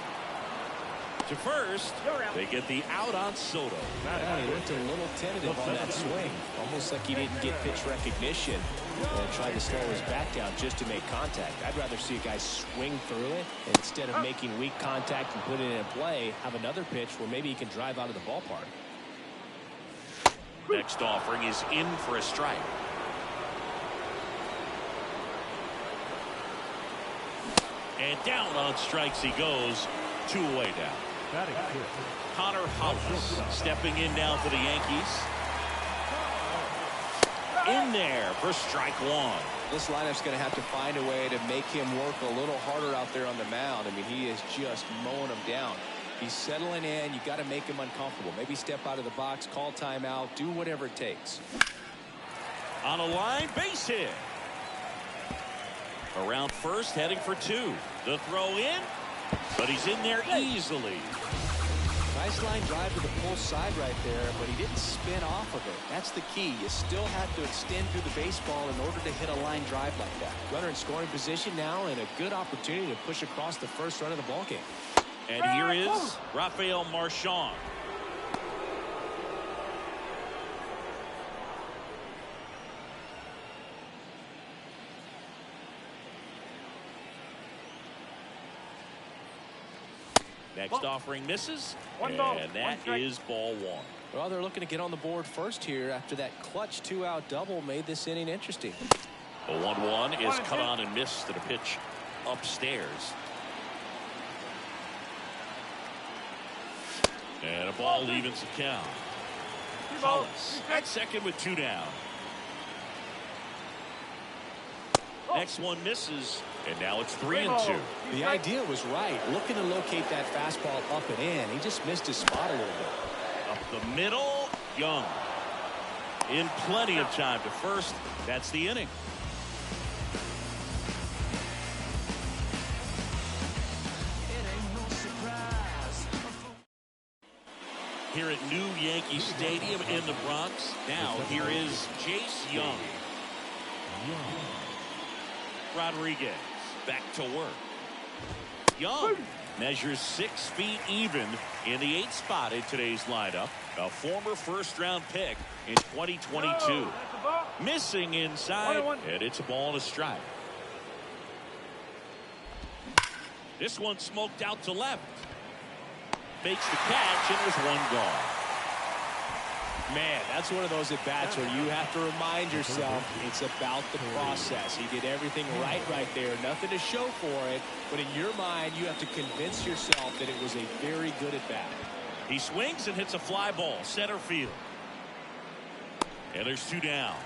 to first. They get the out on Soto. Yeah, he looked a little tentative on that swing, almost like he didn't get pitch recognition and tried to slow his bat down just to make contact. I'd rather see a guy swing through it and instead of making weak contact and put it in play, have another pitch where maybe he can drive out of the ballpark. Next offering is in for a strike. And down on strikes he goes. 2 away down. Connor Hollis stepping in now for the Yankees. In there for strike 1. This lineup's going to have to find a way to make him work a little harder out there on the mound. I mean, he is just mowing them down. He's settling in. You got to make him uncomfortable. Maybe step out of the box, call timeout, do whatever it takes. On a line, base hit. Around first, heading for 2. The throw in, but he's in there easily. Nice line drive to the pull side right there, but he didn't spin off of it. That's the key. You still have to extend through the baseball in order to hit a line drive like that. Runner in scoring position now, and a good opportunity to push across the first run of the ballgame. And here is Rafael Marchand. Next offering misses, and that is ball 1. Well, they're looking to get on the board first here after that clutch 2-out double made this inning interesting. The 1-1 is cut on and missed to the pitch upstairs. And a ball evens the count. Hollis at second with 2 down. Next one misses, and now it's 3-2. The idea was right, looking to locate that fastball up and in. He just missed his spot a little bit. Up the middle, Young. In plenty of time to first. That's the inning. Here at New Yankee Stadium in the Bronx. Now here is Jace Young. Rodriguez back to work. Young measures 6 feet even in the 8th spot in today's lineup. A former first-round pick in 2022. Missing inside, and it's a ball and a strike. This one smoked out to left. Makes the catch, and there's 1 gone. Man, that's one of those at-bats where you have to remind yourself it's about the process. He did everything right there. Nothing to show for it. But in your mind, you have to convince yourself that it was a very good at-bat. He swings and hits a fly ball. Center field. And there's 2 down.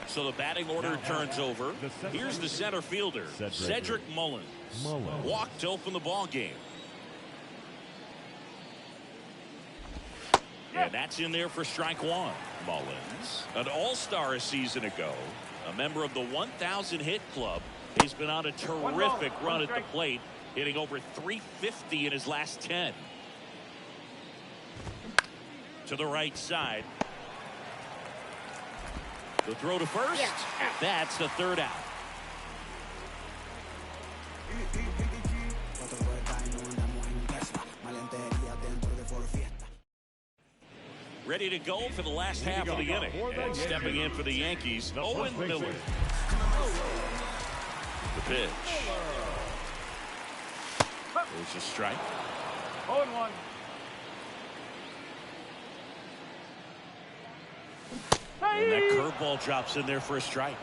So the batting order turns over. Here's the center fielder, Cedric Mullins. Walked to open the ball game. And that's in there for strike 1. Mullins, an all-star a season ago, a member of the 1,000 hit club. He's been on a terrific run at the plate, hitting over 350 in his last 10. To the right side. The throw to first. That's the 3rd out. ready to go for the last half of the inning. And stepping in for the Yankees, Owen Miller. The pitch. There's a strike. 0-1. And that curveball drops in there for a strike.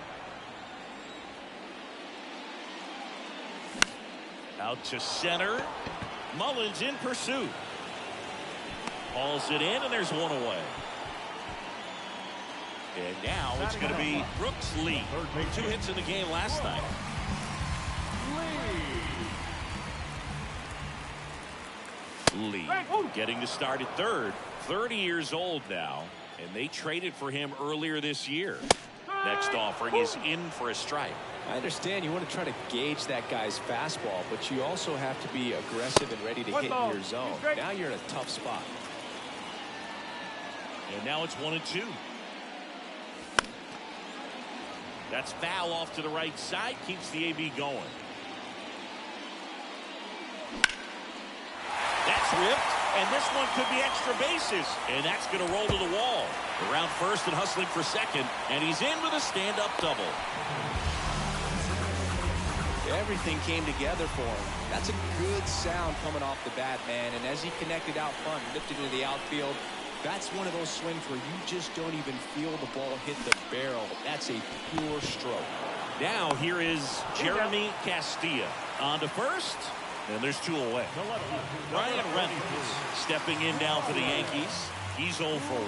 Out to center. Mullins in pursuit. Hauls it in, and there's one away. And now it's going to be Brooks Lee. 2 hits in the game last night. Lee getting to start at third. 30 years old now, and they traded for him earlier this year. Next offering is in for a strike. I understand you want to try to gauge that guy's fastball, but you also have to be aggressive and ready to hit in your zone. Now you're in a tough spot. And now it's 1-2. That's foul off to the right side. Keeps the AB going. That's ripped. And this one could be extra bases. And that's going to roll to the wall. Around first and hustling for second. And he's in with a stand-up double. Everything came together for him. That's a good sound coming off the bat, man. And as he connected out front, lifted into the outfield, that's one of those swings where you just don't even feel the ball hit the barrel. That's a pure stroke. Now here is Jeremy Castilla on to first. And there's 2 away. Ryan Reynolds stepping in now for the Yankees. He's 0 for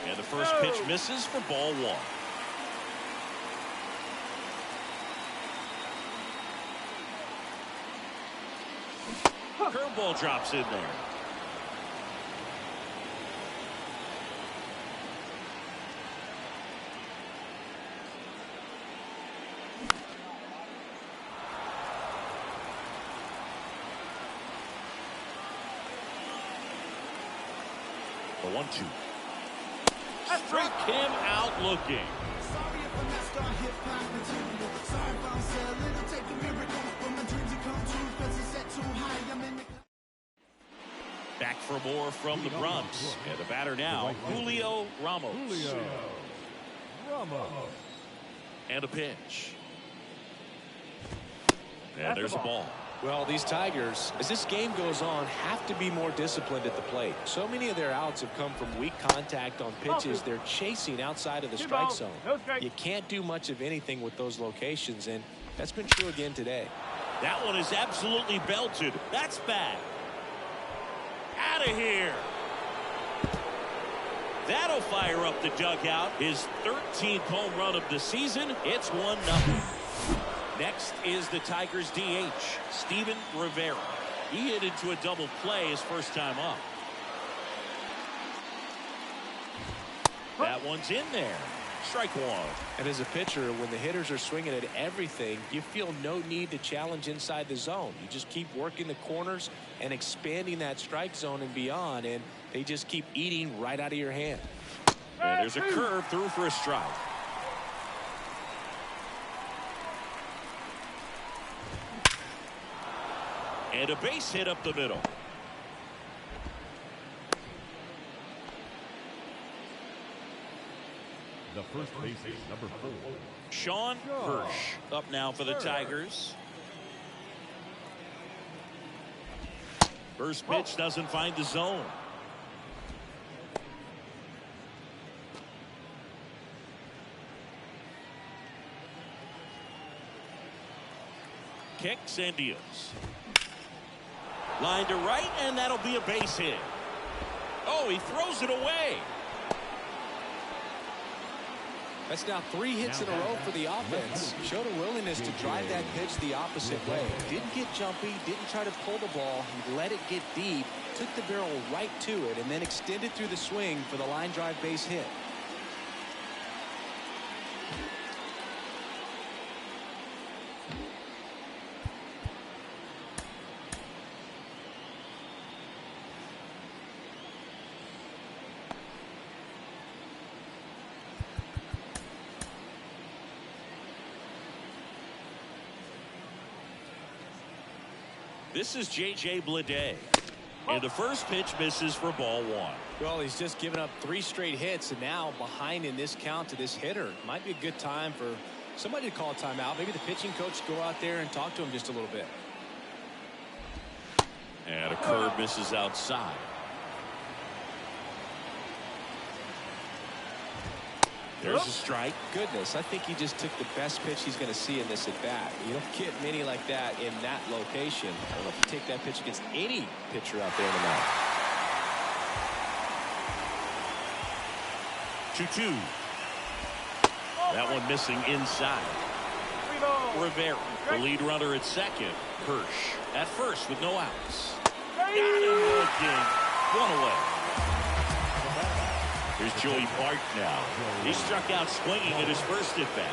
1. And the first pitch misses for ball 1. Curveball drops in there. The 1-2. Struck him out looking. Sorry if I messed up hip-hop material. Sorry if I'm selling. I'll take a miracle when my dreams come true, 'cause it's set too high. I'm in the... Back for more from the Bronx. And the batter now, Julio Ramos. And a pitch. And there's a ball. Well, these Tigers, as this game goes on, have to be more disciplined at the plate. So many of their outs have come from weak contact on pitches they're chasing outside of the strike zone. You can't do much of anything with those locations, and that's been true again today. That one is absolutely belted. That's bad. Out of here. That'll fire up the dugout. His 13th home run of the season. It's 1-0. Next is the Tigers DH, Steven Rivera. He hit into a double play his first time up. That one's in there. Strike 1. And as a pitcher, when the hitters are swinging at everything, you feel no need to challenge inside the zone. You just keep working the corners and expanding that strike zone and beyond, and they just keep eating right out of your hand. And there's a curve through for a strike. And a base hit up the middle. The first baseman, number 4. Sean Hirsch up now for the Tigers. First pitch doesn't find the zone. Kicks and deals. Line to right, and that'll be a base hit. Oh, he throws it away. That's now 3 hits in a row for the offense. Showed a willingness to drive that pitch the opposite way. Didn't get jumpy, didn't try to pull the ball. He let it get deep, took the barrel right to it, and then extended through the swing for the line drive base hit. This is J.J. Bleday. And the first pitch misses for ball one. Well, he's just given up 3 straight hits, and now behind in this count to this hitter. Might be a good time for somebody to call a timeout. Maybe the pitching coach go out there and talk to him just a little bit. And a curve misses outside. There's a strike. Goodness, I think he just took the best pitch he's going to see in this at bat. You don't get many like that in that location. I don't know if you take that pitch against any pitcher out there tonight. 2-2. That one missing inside. Rivera, the lead runner at second. Hirsch at first with no outs. Got him looking. 1 away. Here's Joey Bart now. He struck out swinging at his first at bat.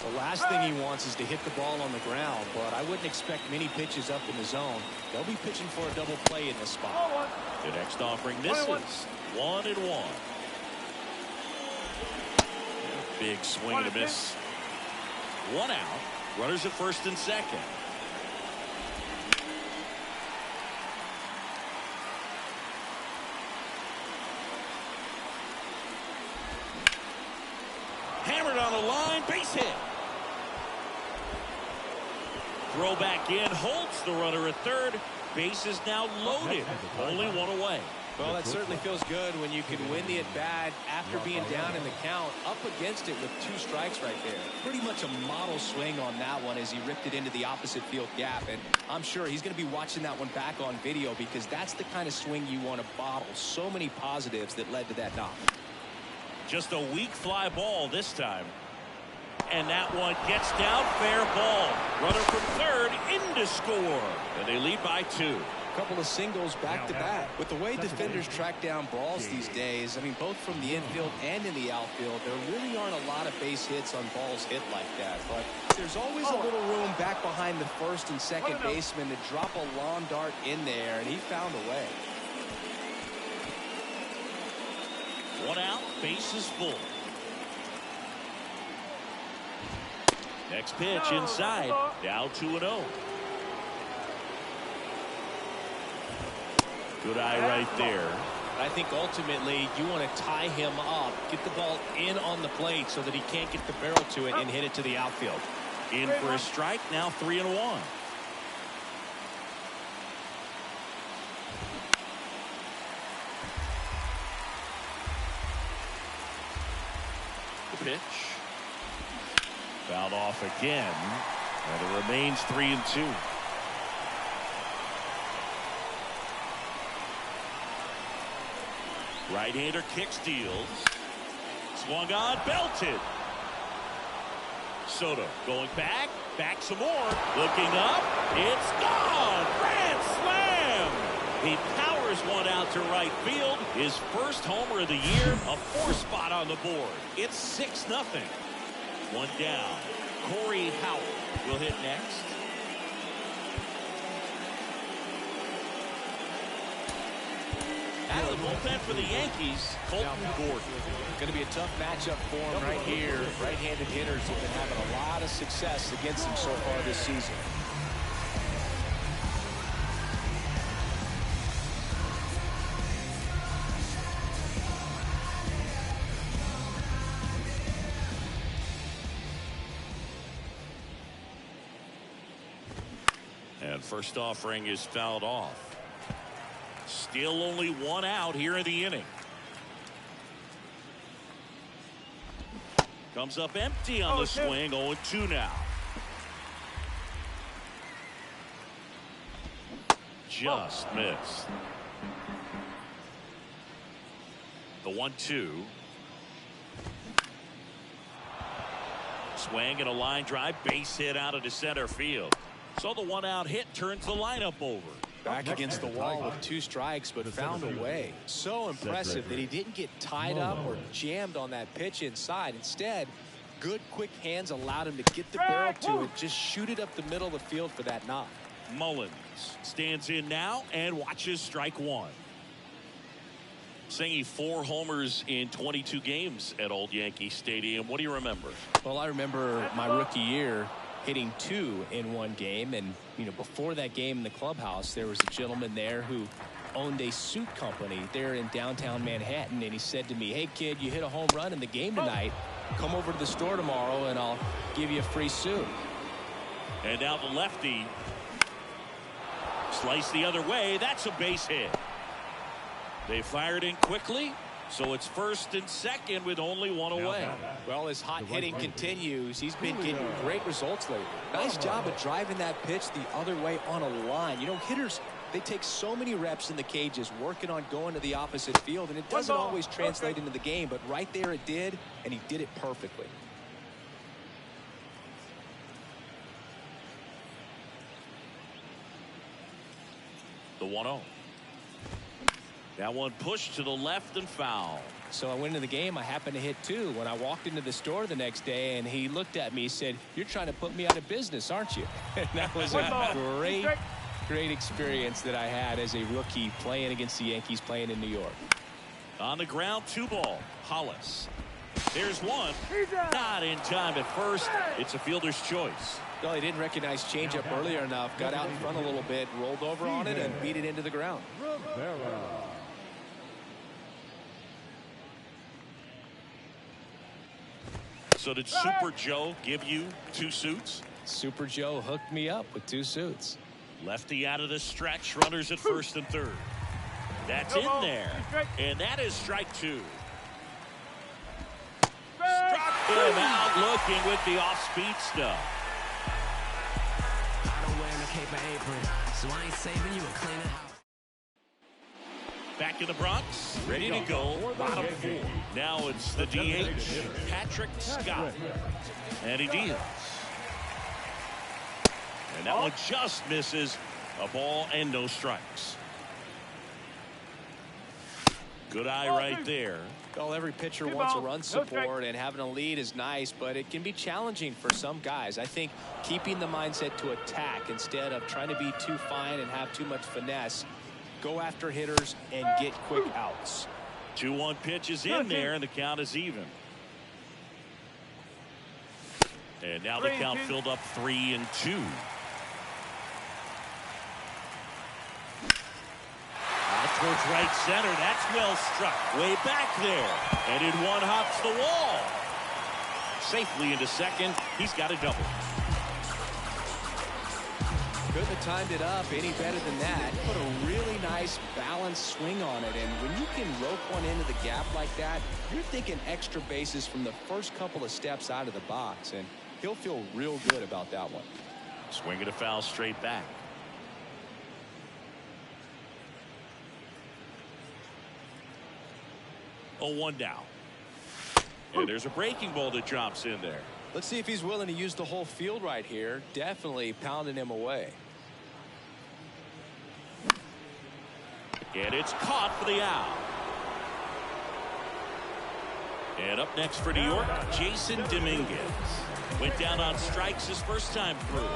The last thing he wants is to hit the ball on the ground, but I wouldn't expect many pitches up in the zone. They'll be pitching for a double play in this spot. The next offering misses. 1-1. Big swing and a miss. 1 out. Runners at first and second. Hammered on the line, base hit. Throw back in, holds the runner at third. Base is now loaded. Only 1 away. Well, that certainly feels good when you can win the at-bat after being down in the count, up against it with 2 strikes right there. Pretty much a model swing on that one as he ripped it into the opposite field gap. And I'm sure he's going to be watching that one back on video because that's the kind of swing you want to bottle. So many positives that led to that knock. Just a weak fly ball this time. And that one gets down, fair ball. Runner from third in to score. And they lead by 2. Couple of singles back to back. With the way defenders track down balls these days, I mean, both from the infield and in the outfield, there really aren't a lot of base hits on balls hit like that. But there's always a little room back behind the first and second baseman to drop a lawn dart in there, and he found a way. 1 out, base is full. Next pitch inside, down 2-0. Good eye right there. I think ultimately you want to tie him up, get the ball in on the plate so that he can't get the barrel to it and hit it to the outfield. In for a strike, now 3-1. The pitch. Fouled off again, and it remains 3-2. Right-hander kick steals. Swung on, belted. Soto going back some more. Looking up, it's gone. Grand slam. He powers one out to right field. His first homer of the year, a 4-spot on the board. It's 6-0. 1 down. Corey Howell will hit next. Out of the bullpen for the Yankees, Colton Gordon. Going to be a tough matchup for him right here. Right-handed hitters have been having a lot of success against him so far this season. And first offering is fouled off. Still only 1 out here in the inning. Comes up empty on the swing. 0-2 now. Just missed. The 1-2. Swing and a line drive. Base hit out into center field. So the 1-out hit turns the lineup over. Back against the wall with 2 strikes, but found a way. So impressive that he didn't get tied up or jammed on that pitch inside. Instead, good quick hands allowed him to get the barrel to it, just shoot it up the middle of the field for that knock. Mullins stands in now and watches strike 1. Saying 4 homers in 22 games at Old Yankee Stadium. What do you remember? Well, I remember my rookie year hitting 2 in one game. And, you know, before that game in the clubhouse, there was a gentleman there who owned a suit company there in downtown Manhattan. And he said to me, hey, kid, you hit a home run in the game tonight. Come over to the store tomorrow and I'll give you a free suit. And now the lefty. Slice the other way. That's a base hit. They fired in quickly, so it's first and second with only 1 away. Well, as hot hitting continues, he's been getting great results lately. Nice job of driving that pitch the other way on a line. You know, hitters, they take so many reps in the cages working on going to the opposite field, and it doesn't always translate into the game, but right there it did, and he did it perfectly. The 1-0. That one pushed to the left and foul. So I went into the game. I happened to hit 2 when I walked into the store the next day, and he looked at me and said, you're trying to put me out of business, aren't you? And that was a great experience that I had as a rookie playing against the Yankees, playing in New York. On the ground, 2 ball. Hollis. There's one. Not in time at first. It's a fielder's choice. Well, he didn't recognize changeup earlier enough. Got out in front a little bit, rolled over on it, and beat it into the ground. So did Super Joe give you 2 suits? Super Joe hooked me up with 2 suits. Lefty out of the stretch. Runners at first and third. That's in there. And that is strike 2. Struck him out looking with the off-speed stuff. I don't wear no cape or apron, so I ain't saving you a cleaning house. Back in the Bronx, ready to go. Bottom 4. Now it's the DH, Patrick Scott. And he deals. And that one just misses. A ball and no strikes. Good eye right there. Well, every pitcher wants a run support, and having a lead is nice, but it can be challenging for some guys. I think keeping the mindset to attack instead of trying to be too fine and have too much finesse. Go after hitters and get quick outs. 2-1 pitch is in there, and the count is even. And now the count filled up 3-2. Out towards right center. That's well struck. Way back there. And in one hops the wall. Safely into second. He's got a double. Couldn't have timed it up any better than that. Put a really nice balanced swing on it, and when you can rope one into the gap like that, you're thinking extra bases from the first couple of steps out of the box, and he'll feel real good about that one. Swing and a foul straight back. Oh, 1 down. And there's a breaking ball that drops in there. Let's see if he's willing to use the whole field right here. Definitely pounding him away. And it's caught for the out. And up next for New York, Jason Dominguez. Went down on strikes his first time through.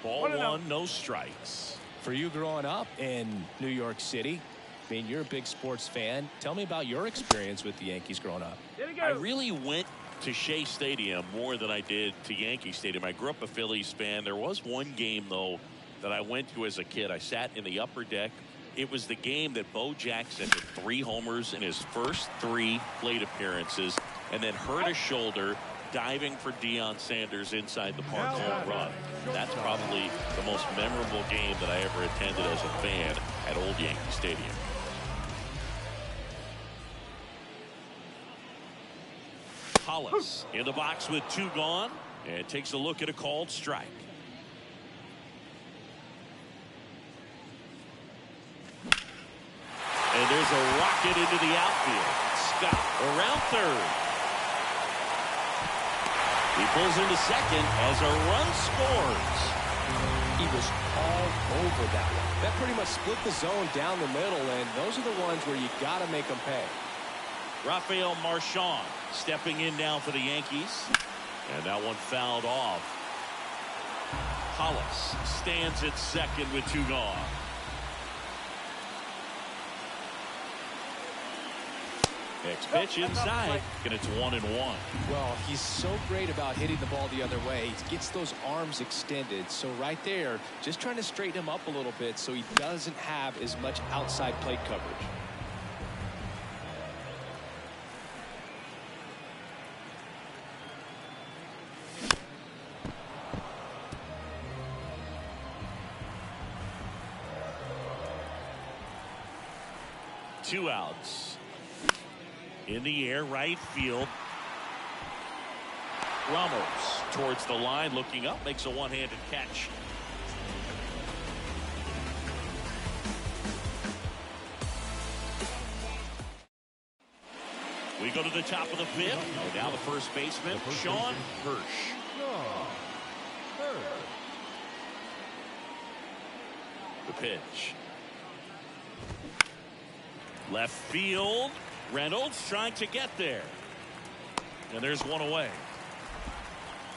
Ball 1, no strikes. For you growing up in New York City, I mean, you're a big sports fan. Tell me about your experience with the Yankees growing up. I really went to Shea Stadium more than I did to Yankee Stadium. I grew up a Phillies fan. There was one game, though, that I went to as a kid. I sat in the upper deck. It was the game that Bo Jackson hit 3 homers in his first 3 plate appearances and then hurt his shoulder diving for Deion Sanders inside the park home run. That's probably the most memorable game that I ever attended as a fan at Old Yankee Stadium. Hollis in the box with 2 gone and takes a look at a called strike. And there's a rocket into the outfield. Scott around third. He pulls into second as a run scores. He was all over that one. That pretty much split the zone down the middle, and those are the ones where you got to make them pay. Rafael Marchand stepping in now for the Yankees. And that one fouled off. Hollis stands at second with 2 gone. Next pitch inside, and it's 1-1. Well, he's so great about hitting the ball the other way. He gets those arms extended. So right there, just trying to straighten him up a little bit so he doesn't have as much outside plate coverage. Two outs. In the air, right field. Ramos towards the line, looking up, makes a one-handed catch. We go to the top of the 5th. And now the first baseman, Sean Hirsch. The pitch. Left field. Reynolds trying to get there. And there's one away.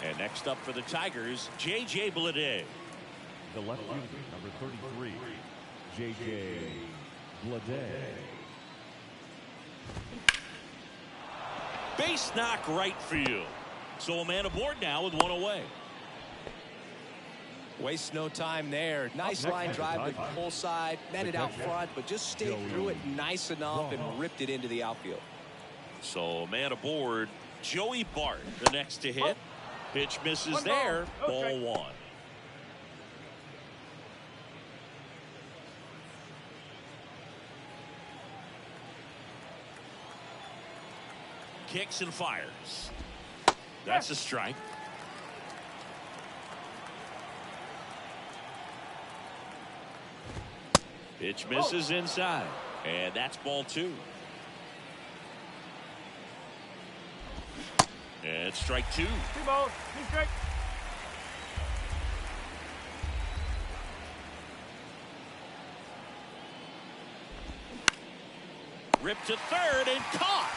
And next up for the Tigers, J.J. Bleday. The left fielder, number 33, J.J. Bleday. Base knock right field. So a man aboard now with one away. Waste no time there. Nice line drive to the pull side, met it out front, but just stayed through it nice enough and ripped it into the outfield. So man aboard, Joey Bart, the next to hit. Pitch misses there, ball 1. Kicks and fires. That's a strike. Pitch misses inside, and that's ball 2. And strike 2. 2 balls, 2 strikes. Ripped to third and caught.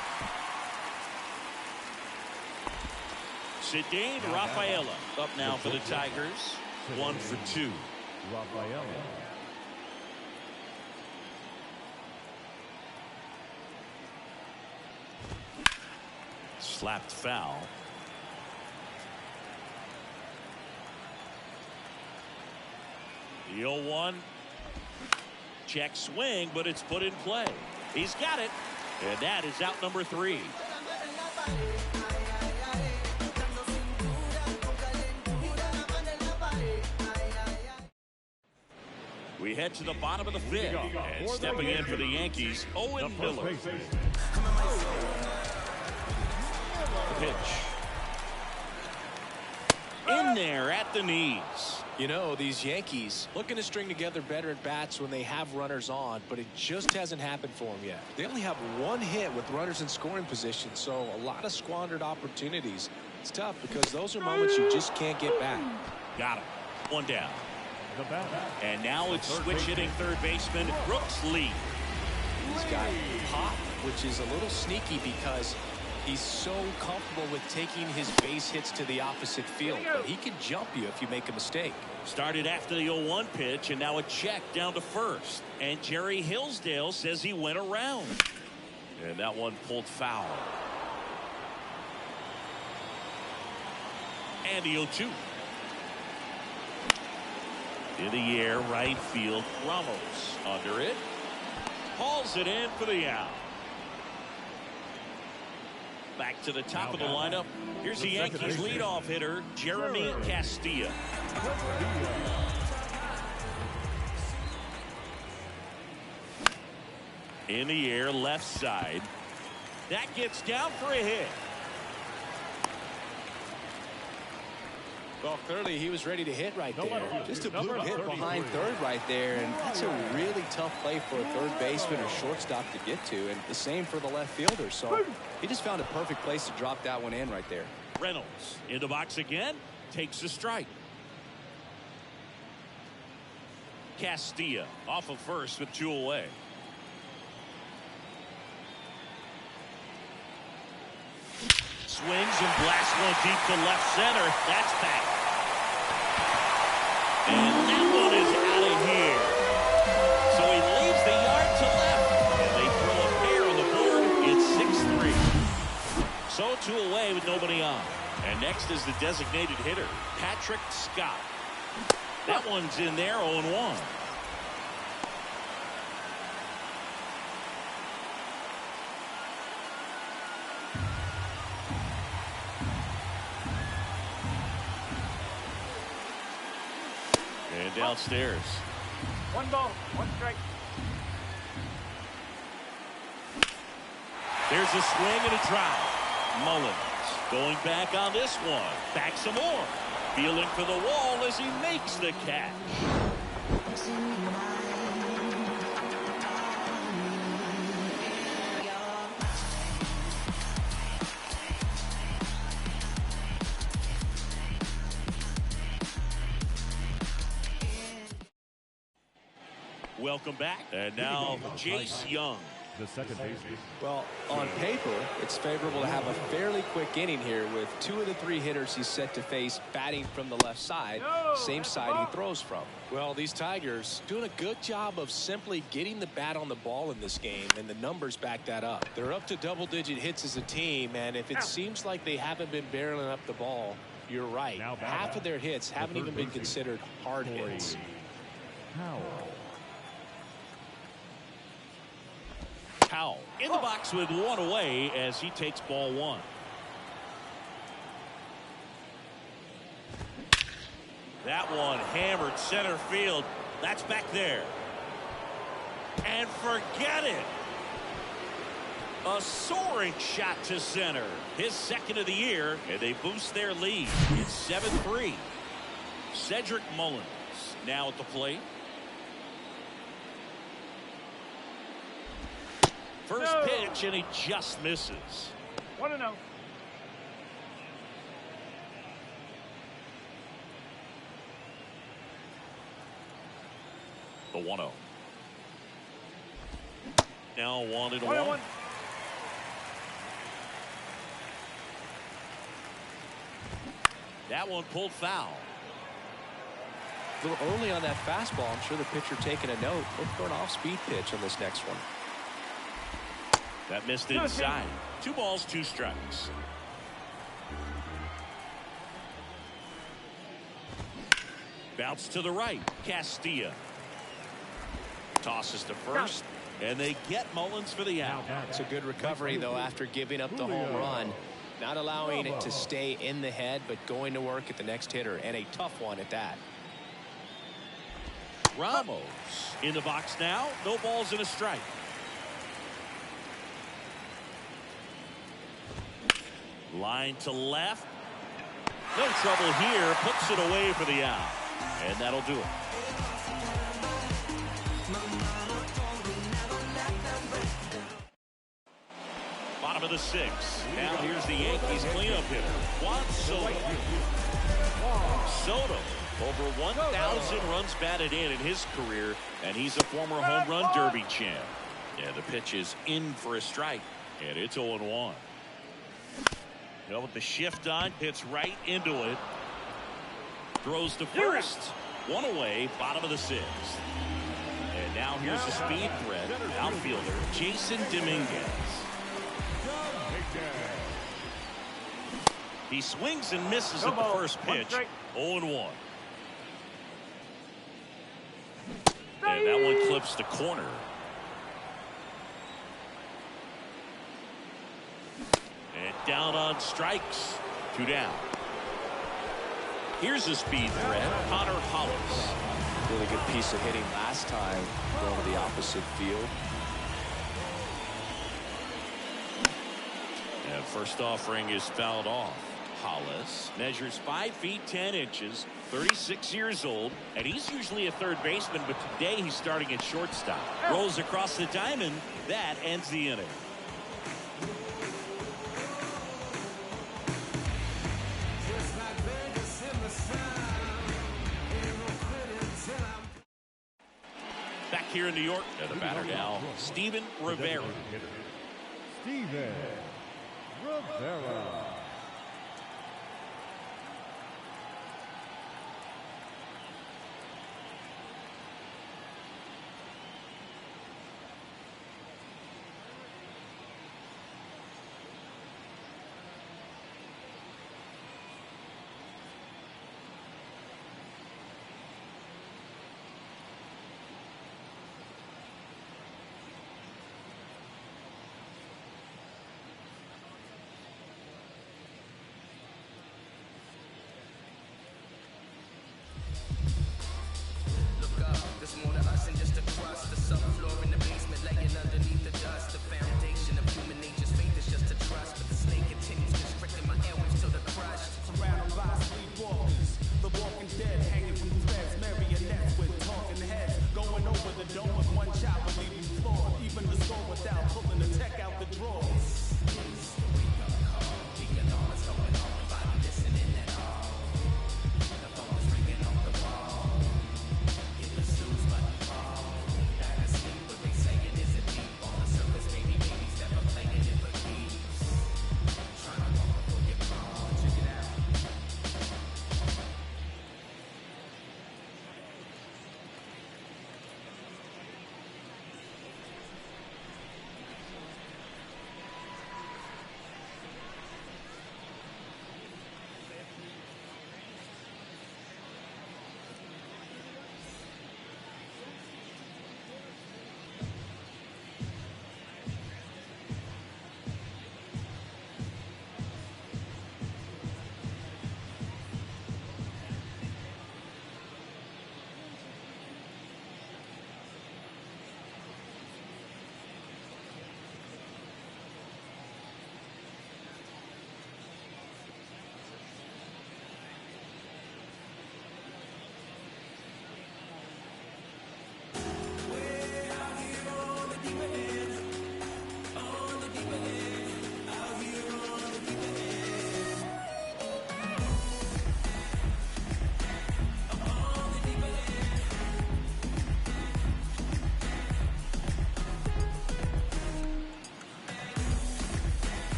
Cedane Rafaela up now for the Tigers. 1 for 2. Rafaela. Slapped foul. The 0-1. Check swing, but it's put in play. He's got it. And that is out number 3. We head to the bottom of the 5th. And stepping in for the Yankees, Owen Miller. Pitch. In there at the knees. You know, these Yankees looking to string together better at bats when they have runners on, but it just hasn't happened for them yet. They only have 1 hit with runners in scoring position, so a lot of squandered opportunities. It's tough because those are moments you just can't get back. Got him. 1 down. And now it's switch hitting third baseman Brooks Lee. He's got pop, which is a little sneaky because he's so comfortable with taking his base hits to the opposite field. But he can jump you if you make a mistake. Started after the 0-1 pitch, and now a check down to first. And Jerry Hillsdale says he went around. And that one pulled foul. And the 0-2. In the air, right field, Ramos under it. Hauls it in for the out. Back to the top of the lineup. Here's the Yankees leadoff hitter, Jeremy Castilla. In the air, left side. That gets down for a hit. Well, clearly he was ready to hit right there. Just a blue hit behind third right there, and that's a really tough play for a third baseman or shortstop to get to, and the same for the left fielder. So he just found a perfect place to drop that one in right there. Reynolds in the box again, takes a strike. Castilla off of first with 2 away. Swings and blasts one deep to left center. That's back. And that one is out of here. So he leaves the yard to left. And they throw a pair on the board. It's 6-3. So 2 away with nobody on. And next is the designated hitter, Patrick Scott. That one's in there, 0-1. And downstairs. 1 ball, 1 strike. There's a swing and a drive. Mullins going back on this one. Back some more. Feeling for the wall as he makes the catch. Welcome back. And now Jace Young, the second baseman. Well, on paper, it's favorable to have a fairly quick inning here with 2 of the 3 hitters he's set to face batting from the left side, same side he throws from. Well, these Tigers doing a good job of simply getting the bat on the ball in this game, and the numbers back that up. They're up to double-digit hits as a team, and if it seems like they haven't been barreling up the ball, you're right. Half of their hits haven't even been considered hard hits. Powell in the box with 1 away as he takes ball 1. That one hammered center field. That's back there. And forget it. A soaring shot to center. His second of the year, and they boost their lead. It's 7-3. Cedric Mullins now at the plate. First pitch, and he just misses. 1-0. The 1-0. Now 1-1. 1-1. That one pulled foul. A little early on that fastball. I'm sure the pitcher taking a note. Look for an off-speed pitch on this next one. That missed inside. 2 balls, 2 strikes. Bounce to the right. Castilla tosses to first, and they get Mullins for the out. It's a good recovery, though, after giving up the home run. Not allowing it to stay in the head, but going to work at the next hitter, and a tough one at that. Ramos in the box now. No balls and a strike. Line to left. No trouble here. Puts it away for the out. And that'll do it. Bottom of the 6th. Now here's the Yankees cleanup hitter, Juan Soto. Soto, over 1,000 runs batted in his career, and he's a former home run derby champ. Yeah, the pitch is in for a strike, and it's 0-1. You know, with the shift on, hits right into it. Throws to first. 1 away, bottom of the 6th. And now here's the speed threat, outfielder Jason Dominguez. He swings and misses at the first pitch. 0-1. And that one clips the corner. And down on strikes. 2 down. Here's a speed threat, Connor Hollis. Really good piece of hitting last time, going to the opposite field. And first offering is fouled off. Hollis measures 5 feet 10 inches, 36 years old, and he's usually a third baseman, but today he's starting at shortstop. Rolls across the diamond. That ends the inning. Back here in New York, and the batter now, Steven Rivera. Steven Rivera.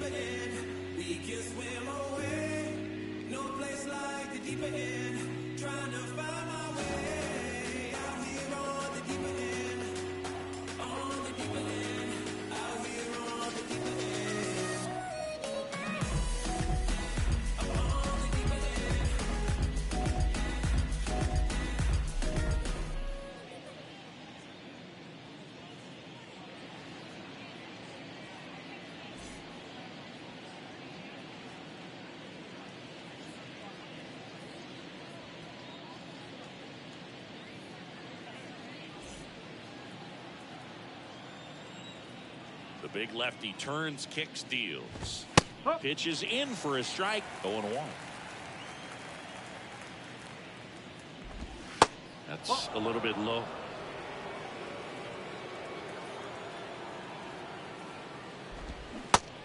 deeper end. We can swim away. No place like the deeper end. Trying to find my way. Out here on the deeper end. On the deeper end. Out here on the deeper end. On the deeper end. The big lefty turns, kicks, deals. Pitches in for a strike. 0-1. That's a little bit low.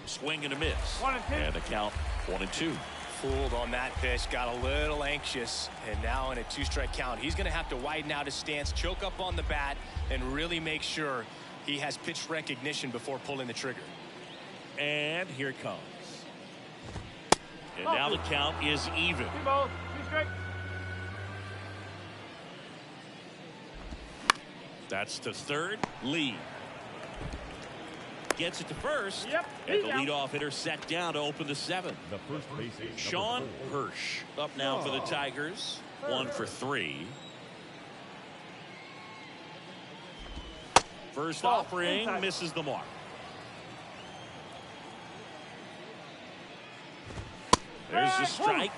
Swing and a miss. 1-2. And the count 1-2. Fooled on that pitch, got a little anxious, and now in a 2-strike count, he's going to have to widen out his stance, choke up on the bat, and really make sure he has pitch recognition before pulling the trigger. And here it comes. And now the count is even. 2 balls, 2 strikes. That's to third. Lee gets it to first. Yep, And the he's out. leadoff hitter set down to open the 7th. The first baseman, Sean number 4. Hirsch up now for the Tigers. 1 for 3. First Ball, offering inside. misses the mark. There's the strike.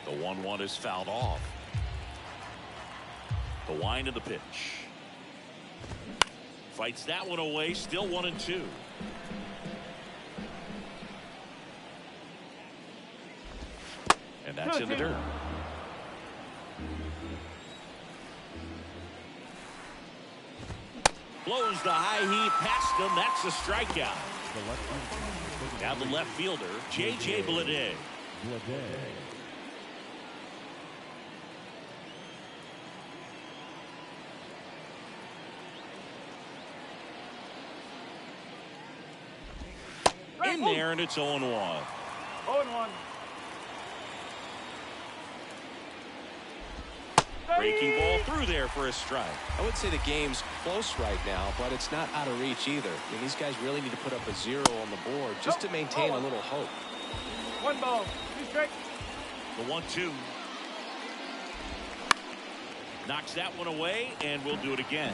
The 1-1 is fouled off. The wind of the pitch. Fights that one away. Still 1-2. And that's in the dirt. Blows the high heat past him. That's a strikeout. Now the left fielder, J.J. Bleday. In there, and it's 0-1. 0-1. Breaking ball through there for a strike. I would say the game's close right now, but it's not out of reach either. I mean, these guys really need to put up a 0 on the board just to maintain a little hope. 1 ball, 2 strikes. The 1-2. Knocks that one away, and we'll do it again.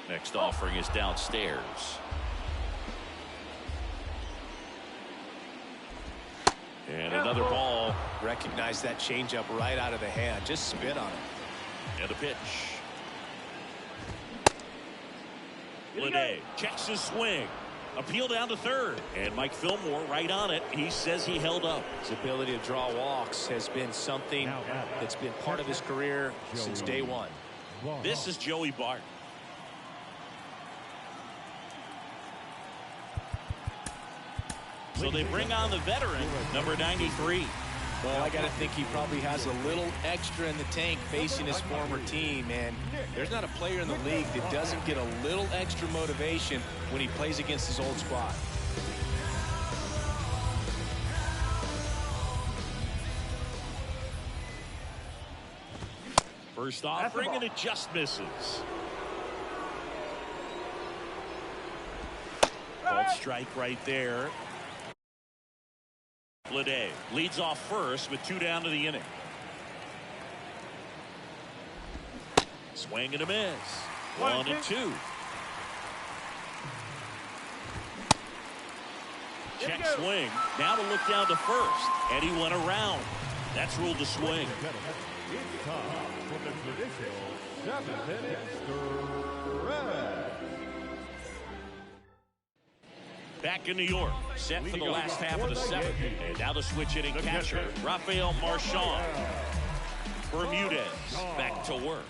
Next offering is downstairs. And another ball. Recognize that changeup right out of the hand. Just spit on it. And a pitch. Bleday checks his swing. Appeal down to third. And Mike Fillmore right on it. He says he held up. His ability to draw walks has been something that's been part of his career since day one. This is Joey Bart. So they bring on the veteran, number 93. Well, I got to think he probably has a little extra in the tank facing his former team, and there's not a player in the league that doesn't get a little extra motivation when he plays against his old squad. First offering, and it just misses. Called strike right there. Bleday leads off first with 2 down to the inning. Swing and a miss. 1-2. Check swing. Now to look down to first. And he went around. That's ruled the swing. It's time for the traditional 7-inning stretch. Back in New York, set for the last half of the 7th. And now the switch hitting catcher, Rafael Marchand. Bermudez back to work.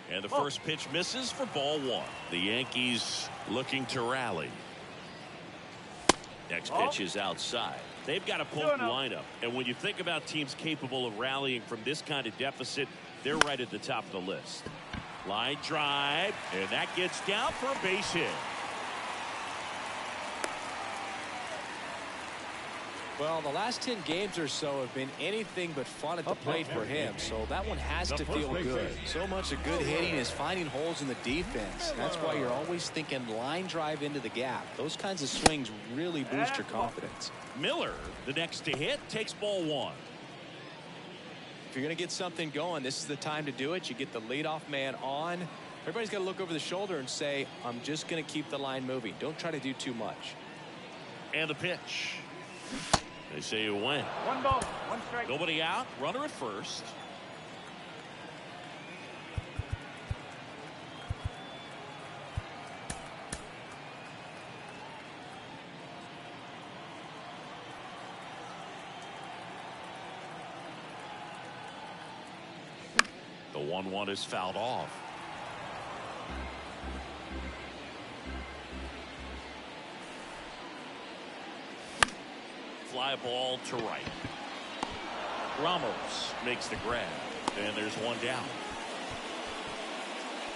And the first pitch misses for ball 1. The Yankees looking to rally. Next pitch is outside. They've got a potent lineup. And when you think about teams capable of rallying from this kind of deficit, they're right at the top of the list. Line drive, and that gets down for a base hit. Well, the last 10 games or so have been anything but fun at the plate for him, so that one has to feel good. So much of good hitting is finding holes in the defense. That's why you're always thinking line drive into the gap. Those kinds of swings really boost your confidence. Miller, the next to hit, takes ball one. If you're going to get something going, this is the time to do it. You get the leadoff man on. Everybody's got to look over the shoulder and say, I'm just going to keep the line moving. Don't try to do too much. And the pitch. They say you win. 1 ball, 1 strike. Nobody out. Runner at first. The 1-1 is fouled off. Fly ball to right. Ramos makes the grab, and there's one down.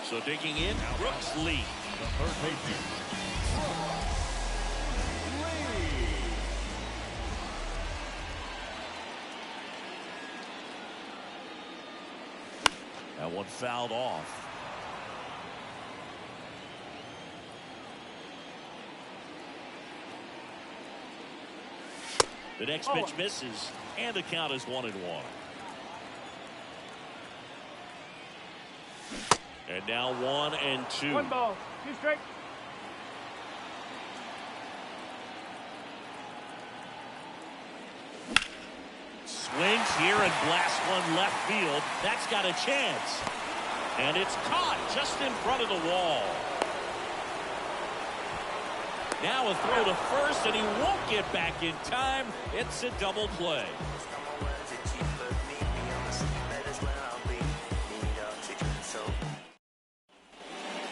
So digging in, Brooks lead. The third baseman, That one fouled off. The next pitch misses, and the count is 1-1. And now 1-2. 1 ball, 2 strikes. Swings here and blasts one left field. That's got a chance. And it's caught just in front of the wall. Now a throw to first, and he won't get back in time. It's a double play.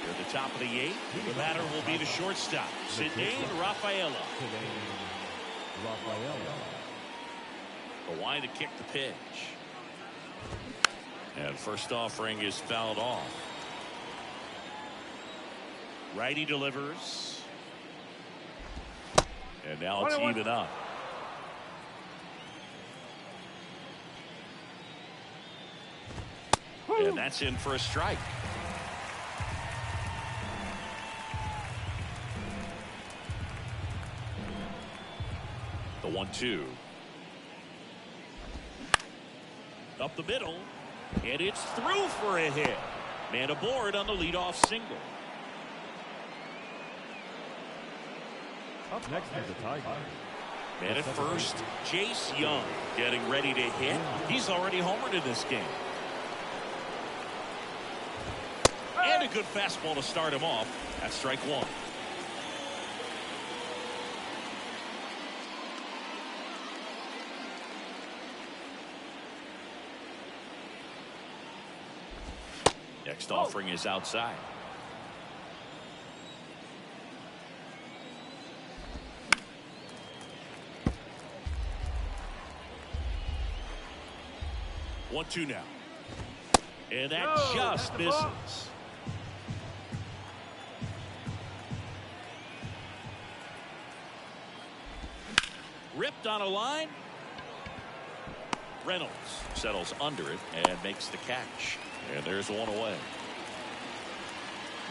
Near the top of the 8th, the batter will be the shortstop, Sidney Rafaela. The line to kick the pitch. And first offering is fouled off. Righty delivers. And now it's even up. And that's in for a strike. The 1-2. Up the middle. And it's through for a hit. Man aboard on the leadoff single. up next is the Tigers. Man at first, Jace Young getting ready to hit. He's already homered in this game. And a good fastball to start him off. That's strike one. Next offering is outside. 1-2 now. And that just misses. Ripped on a line. Reynolds settles under it and makes the catch. And there's one away.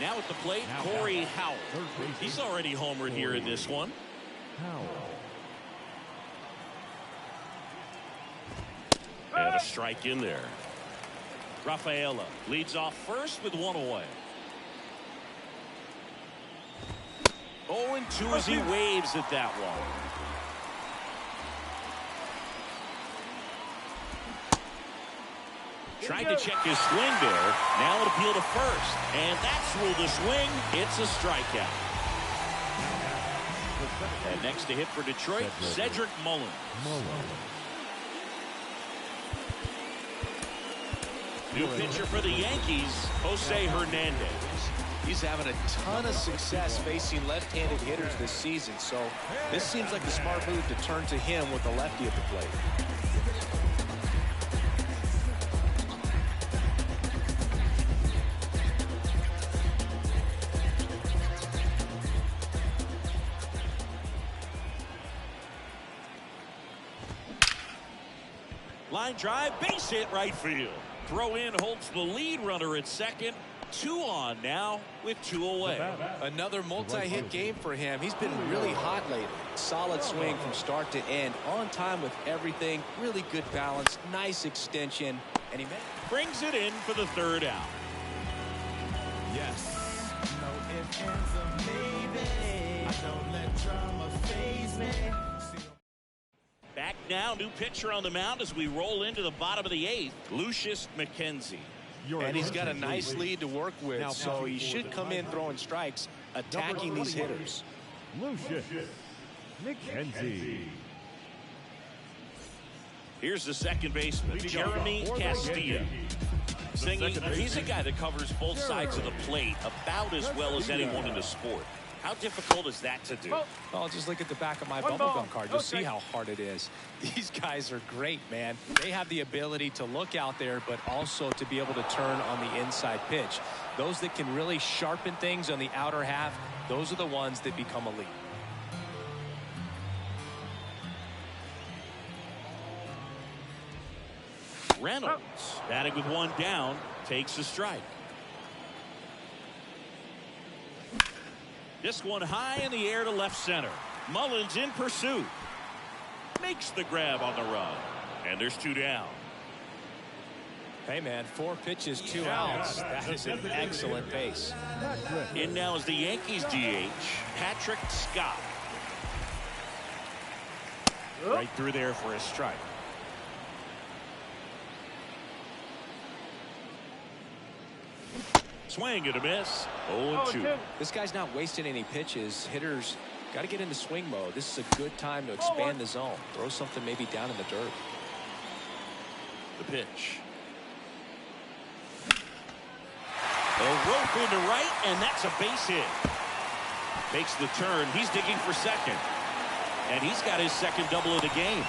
Now at the plate, Corey Howell. He's already homered here in this one. And a strike in there. Rafaela leads off first with one away. 0-2 as he waves at that one. Tried to check his swing there. Now an appeal to first. And that's ruled a swing. It's a strikeout. And next to hit for Detroit, Cedric Mullins. New pitcher for the Yankees, Jose Hernandez. He's having a ton of success facing left-handed hitters this season, so this seems like a smart move to turn to him with a lefty at the plate. Line drive, base hit right field. Throw in holds the lead runner at second. 2 on now with 2 away. Another multi-hit game for him. He's been really hot lately. Solid swing from start to end. On time with everything. Really good balance. Nice extension. And he brings it in for the 3rd out. Yes. No ifs, ands, or maybe. I don't let drama faze me. Back now, new pitcher on the mound as we roll into the bottom of the 8th. Lucius McKenzie. And he's got a nice lead to work with, so he should come in throwing strikes, attacking these hitters. Lucius McKenzie. Here's the second baseman, Jeremy Castillo. He's a guy that covers both sides of the plate about as well as anyone in the sport. How difficult is that to do? Well, just look at the back of my bubblegum card. You'll see how hard it is. These guys are great, man. They have the ability to look out there, but also to be able to turn on the inside pitch. Those that can really sharpen things on the outer half, those are the ones that become elite. Reynolds, batting with 1 down, takes a strike. This one high in the air to left center. Mullins in pursuit. Makes the grab on the run. And there's 2 down. Hey, man, 4 pitches, 2 outs. That is an excellent base. In now is the Yankees DH, Patrick Scott. Right through there for a strike. Swing and a miss. 0-2. This guy's not wasting any pitches. Hitters got to get into swing mode. This is a good time to expand the zone. Throw something maybe down in the dirt. The pitch. A rope into right, and that's a base hit. Makes the turn. He's digging for second. And he's got his second double of the game.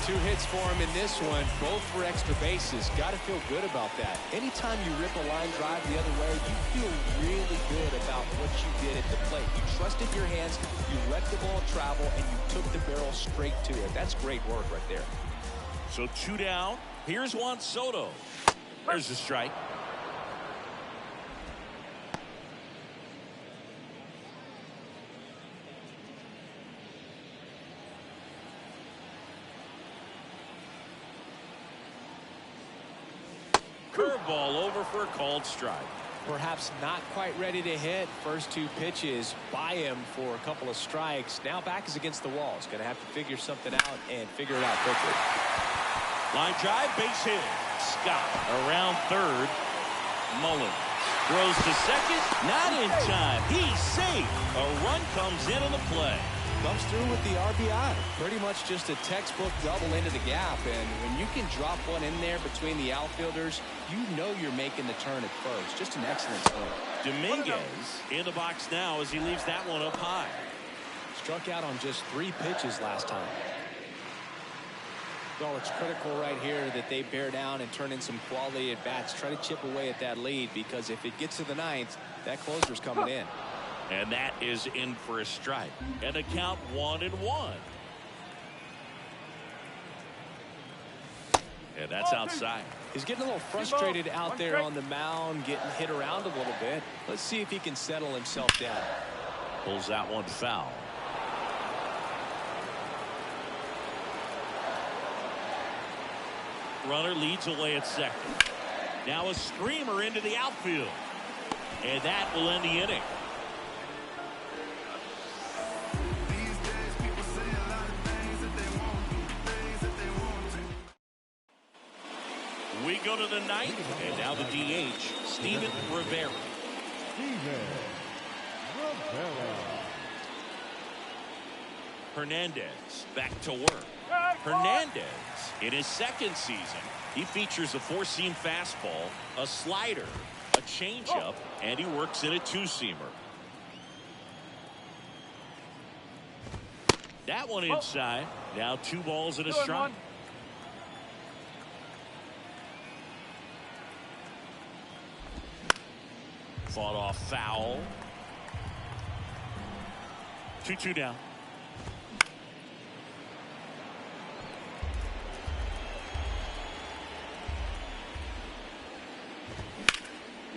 2 hits for him in this one, both for extra bases. Got to feel good about that. Anytime you rip a line drive the other way, you feel really good about what you did at the plate. You trusted your hands, you let the ball travel, and you took the barrel straight to it. That's great work right there. So 2 down. Here's Juan Soto. There's the strike. Curveball over for a called strike. Perhaps not quite ready to hit. First 2 pitches by him for a couple of strikes. Now back is against the wall. He's going to have to figure something out and figure it out quickly. Line drive, base hit. Scott around third. Mullins throws to second. Not in time. He's safe. A run comes in on the play. Comes through with the RBI. Pretty much just a textbook double into the gap. And when you can drop one in there between the outfielders, you know you're making the turn at first. Just an excellent turn. Dominguez in the box now as he leaves that one up high. Struck out on just 3 pitches last time. Well, it's critical right here that they bear down and turn in some quality at bats. Try to chip away at that lead, because if it gets to the 9th, that closer's coming in. And that is in for a strike. And a count 1-1. And that's outside. He's getting a little frustrated out there on the mound, getting hit around a little bit. Let's see if he can settle himself down. Pulls that one foul. Runner leads away at second. Now a screamer into the outfield. And that will end the inning. We go to the 9th, and now the DH, Steven Rivera. Hernandez back to work. Hernandez in his second season, he features a four-seam fastball, a slider, a changeup, and he works in a two-seamer. That one inside. Now 2 balls and a strike. Fought off foul. 2-2 down.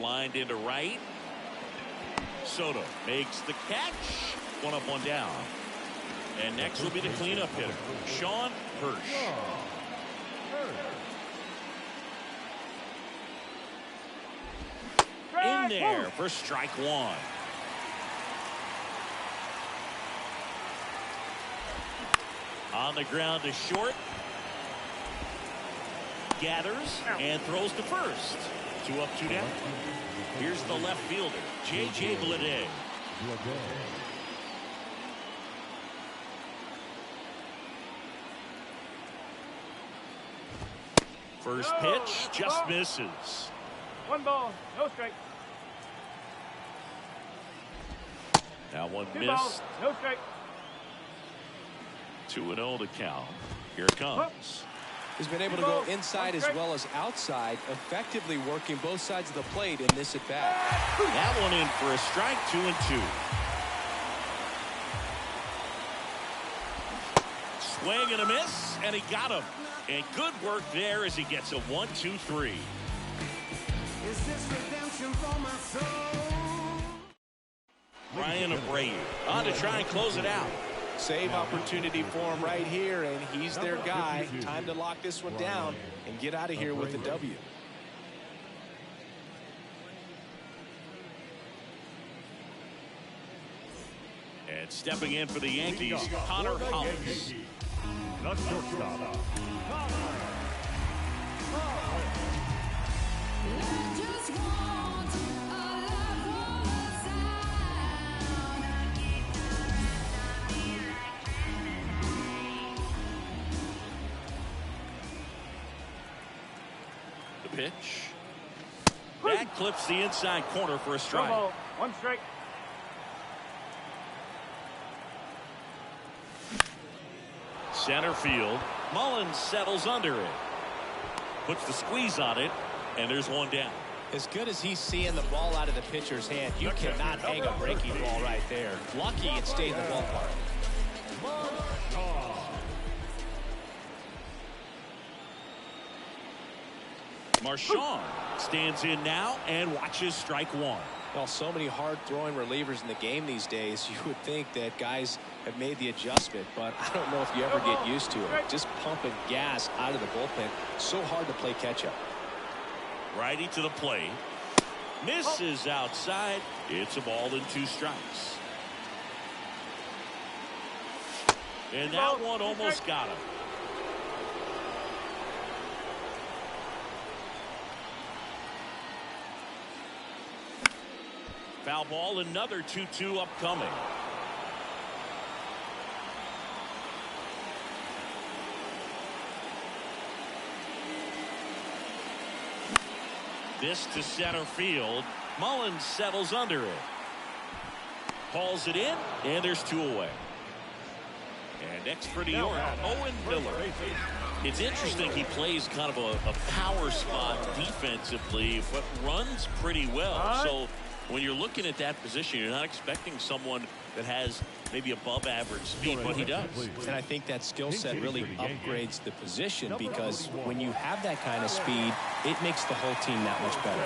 Lined into right. Soto makes the catch. 1 up, 1 down. And next will be the cleanup hitter, Sean Hirsch. In there for strike 1. On the ground to short. Gathers and throws to first. 2 up, 2 down. Here's the left fielder, J.J. Bleday. First pitch just misses. 1 ball, no strike. Now 1 2 missed. balls, no strike. 2-0 to count. Here it comes. He's been able to go inside as well as outside, effectively working both sides of the plate in this at bat. That one in for a strike. 2-2. Swing and a miss, and he got him. And good work there as he gets a 1-2-3. Is this redemption for my soul? Ryan Abreu on to try and close it out. Save opportunity for him right here, and he's their guy. Time to lock this one down and get out of here with the W. And stepping in for the Yankees, Connor Hollis. The shortstop, The pitch. That clips the inside corner for a strike. 1 strike. Center field. Mullins settles under it. Puts the squeeze on it, and there's 1 down. As good as he's seeing the ball out of the pitcher's hand, you cannot hang a breaking ball right there. Lucky it stayed in the ballpark. Marchand stands in now and watches strike 1. Well, so many hard-throwing relievers in the game these days, you would think that guys have made the adjustment, but I don't know if you ever get used to it. Just pumping gas out of the bullpen, so hard to play catch-up. Righty to the plate. Misses outside. It's a ball and 2 strikes. And that one almost got him. Foul ball, another 2-2 upcoming. This to center field. Mullins settles under it. Hauls it in, and there's 2 away. And next for New York, Owen Miller. It's interesting, he plays kind of a power spot defensively, but runs pretty well. So when you're looking at that position, you're not expecting someone that has maybe above average speed, but he does. And I think that skill set really upgrades the position, because when you have that kind of speed, it makes the whole team that much better.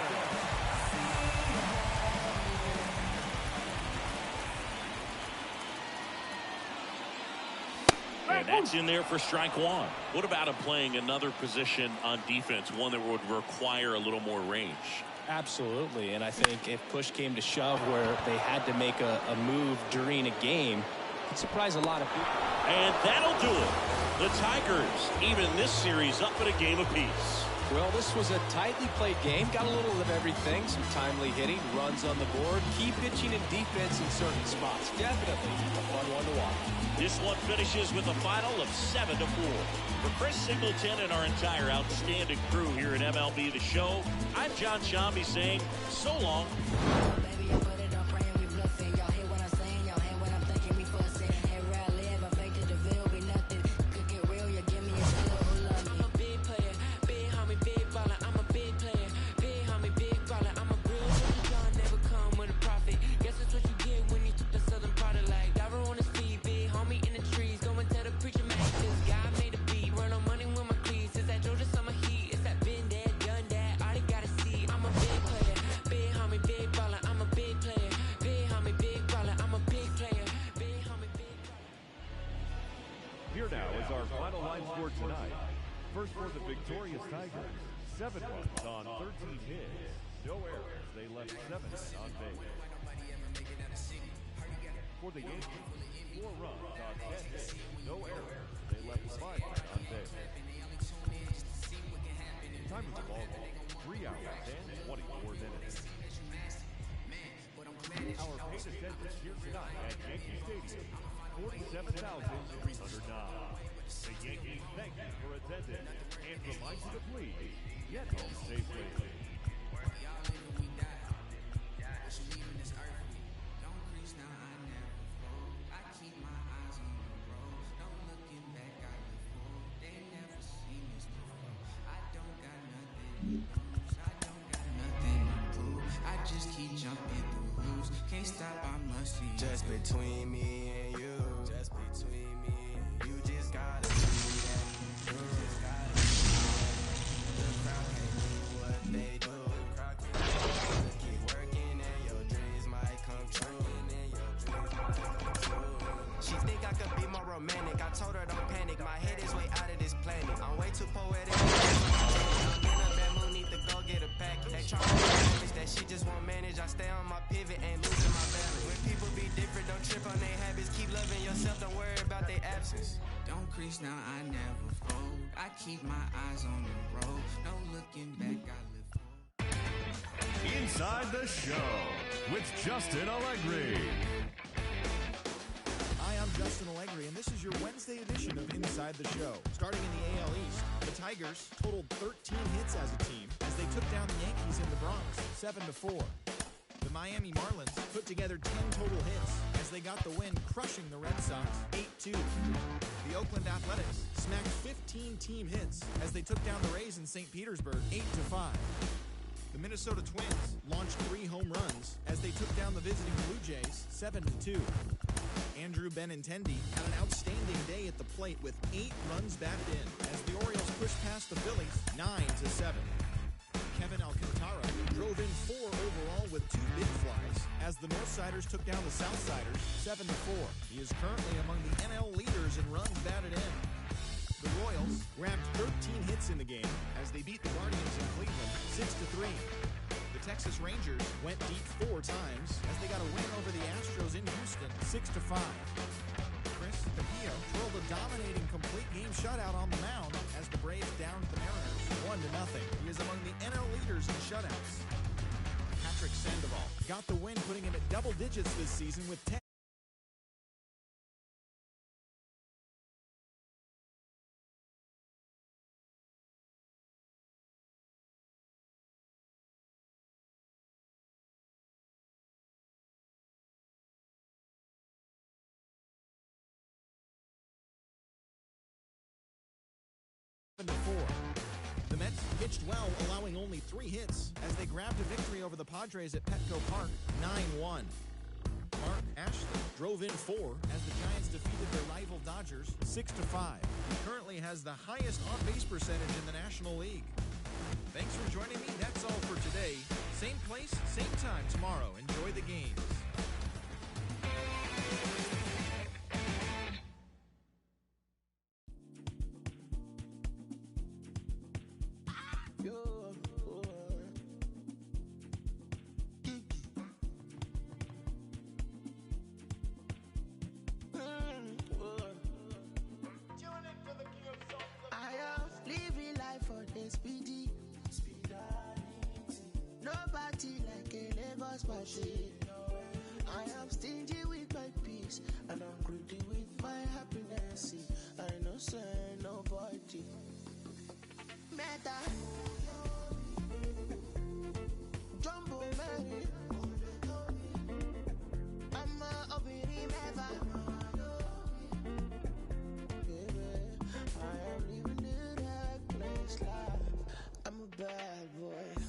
And that's in there for strike 1. What about him playing another position on defense, one that would require a little more range? Absolutely, and I think if push came to shove where they had to make a move during a game, it'd surprise a lot of people. And that'll do it. The Tigers even this series up at a game apiece. Well, this was a tightly played game. Got a little of everything. Some timely hitting, runs on the board, key pitching and defense in certain spots. Definitely a fun one to watch. This one finishes with a final of 7-4. For Chris Singleton and our entire outstanding crew here at MLB The Show, I'm John Shambi saying so long. Here now is our final line score tonight. First for the victorious Tigers, 7 runs on 13 hits. No errors. They left 7 on base. For the Yankees, 4 runs on 10 hits. No errors. They left 5 on base. Time of the ball game, 3 hours and 24 minutes. Our paid attendance here tonight at Yankee Stadium, 47,309. The Yankees thank you for attending and remind you to please get home safely. I just keep jumping through hoops. Can't stop, I must see. Just between me and you. Just between me and you. Just gotta be that. You just gotta be that. The crowd can't do what they do. The crowd can't do what they keep working and your dreams might come true. She think I could be more romantic. I told her don't panic. My head is way out of this planet. I'm way too poetic. I'm in a bad mood, need to go get a pack. They try to manage that she just won't manage. I stay on my pivot, ain't losing my balance. When people be different, don't trip on their habits. Keep loving yourself, don't worry about their absence. Don't crease now, I never fold. I keep my eyes on the road. No looking back, I live for. Inside the Show with Justin Allegri. Hi, I'm Justin Allegri, and this is your Wednesday edition of Inside the Show. Starting in the AL East, the Tigers totaled 13 hits as a team as they took down the Yankees in the Bronx, 7-4. The Miami Marlins put together 10 total hits as they got the win, crushing the Red Sox 8-2. The Oakland Athletics smacked 15 team hits as they took down the Rays in St. Petersburg 8-5. The Minnesota Twins launched 3 home runs as they took down the visiting Blue Jays 7-2. Andrew Benintendi had an outstanding day at the plate with 8 runs batted in as the Orioles pushed past the Phillies 9-7. Kevin Alcantara drove in 4 overall with 2 big flies as the Northsiders took down the Southsiders 7-4. He is currently among the NL leaders in runs batted in. The Royals grabbed 13 hits in the game as they beat the Guardians in Cleveland 6-3. The Texas Rangers went deep 4 times as they got a win over the Astros in Houston 6-5. Chris Capillo drilled a dominating complete game shutout on the mound as the Braves downed the Mariners 1-0. He is among the NL leaders in shutouts. Patrick Sandoval got the win, putting him at double digits this season with 10. The Mets pitched well, allowing only 3 hits as they grabbed a victory over the Padres at Petco Park 9-1. Mark Ashley drove in 4 as the Giants defeated their rival Dodgers 6-5. He currently has the highest on-base percentage in the National League. Thanks for joining me. That's all for today. Same place, same time tomorrow. Enjoy the games. I am living life for this PD. party like a Lagos party. I am stingy with my peace, and I'm greedy with my happiness. I know say nobody Meta Jumbo Mary I'm a obiri meva. Baby, I am living in that place life. I'm a bad boy.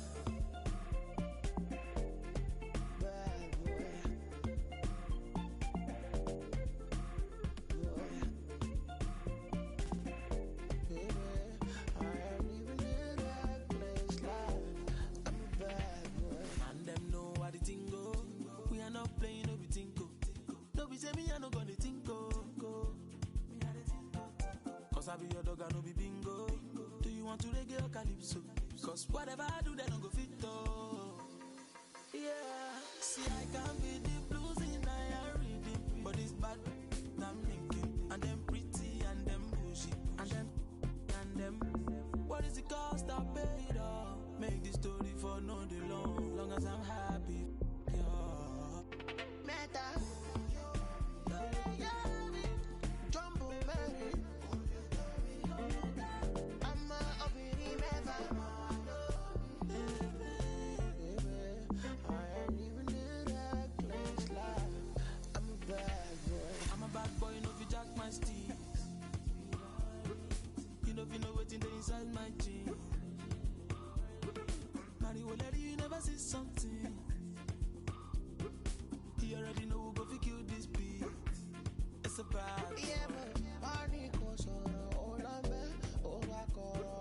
I be your dog, I no be bingo. Do you want to reggae or calypso? Cause whatever I do, they don't go fit though. Yeah, see I can be the blues in I rhythm, but it's bad. I'm thinking, and them pretty, and them bougie, and them. What is the cost I paid off? Make this story for no day long as I'm happy. Yeah. Meta. Inside my jeans, Mario Lady, you never see something. You already know who go fi kill this beat. It's a bad yeah, but party goes on all on me, oh back on.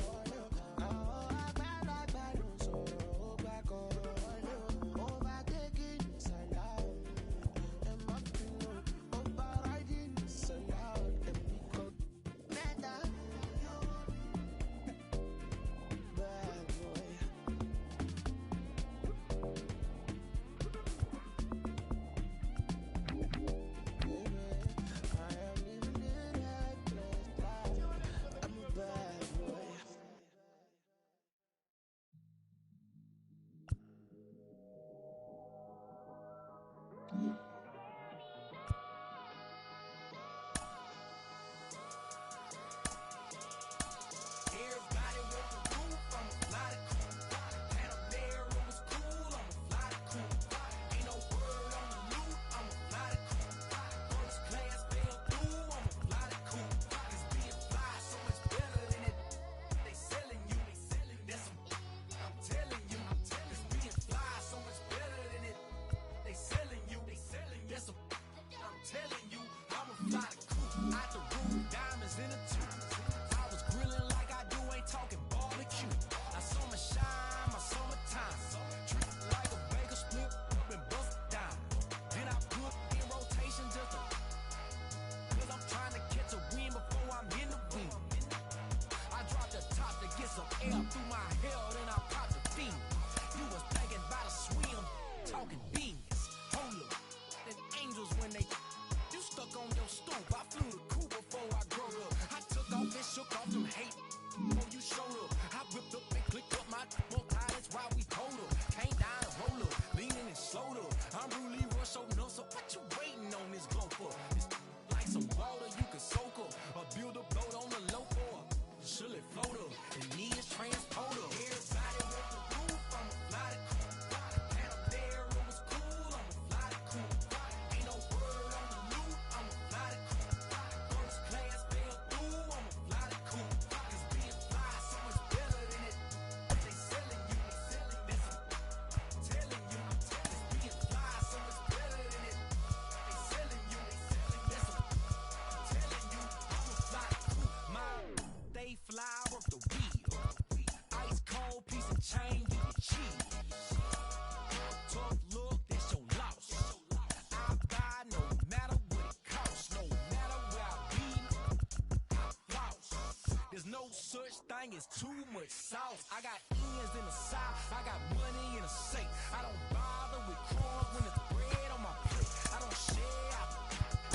It's too much sauce. I got ends in the south. I got money in the safe. I don't bother with crumbs when it's bread on my plate. I don't share.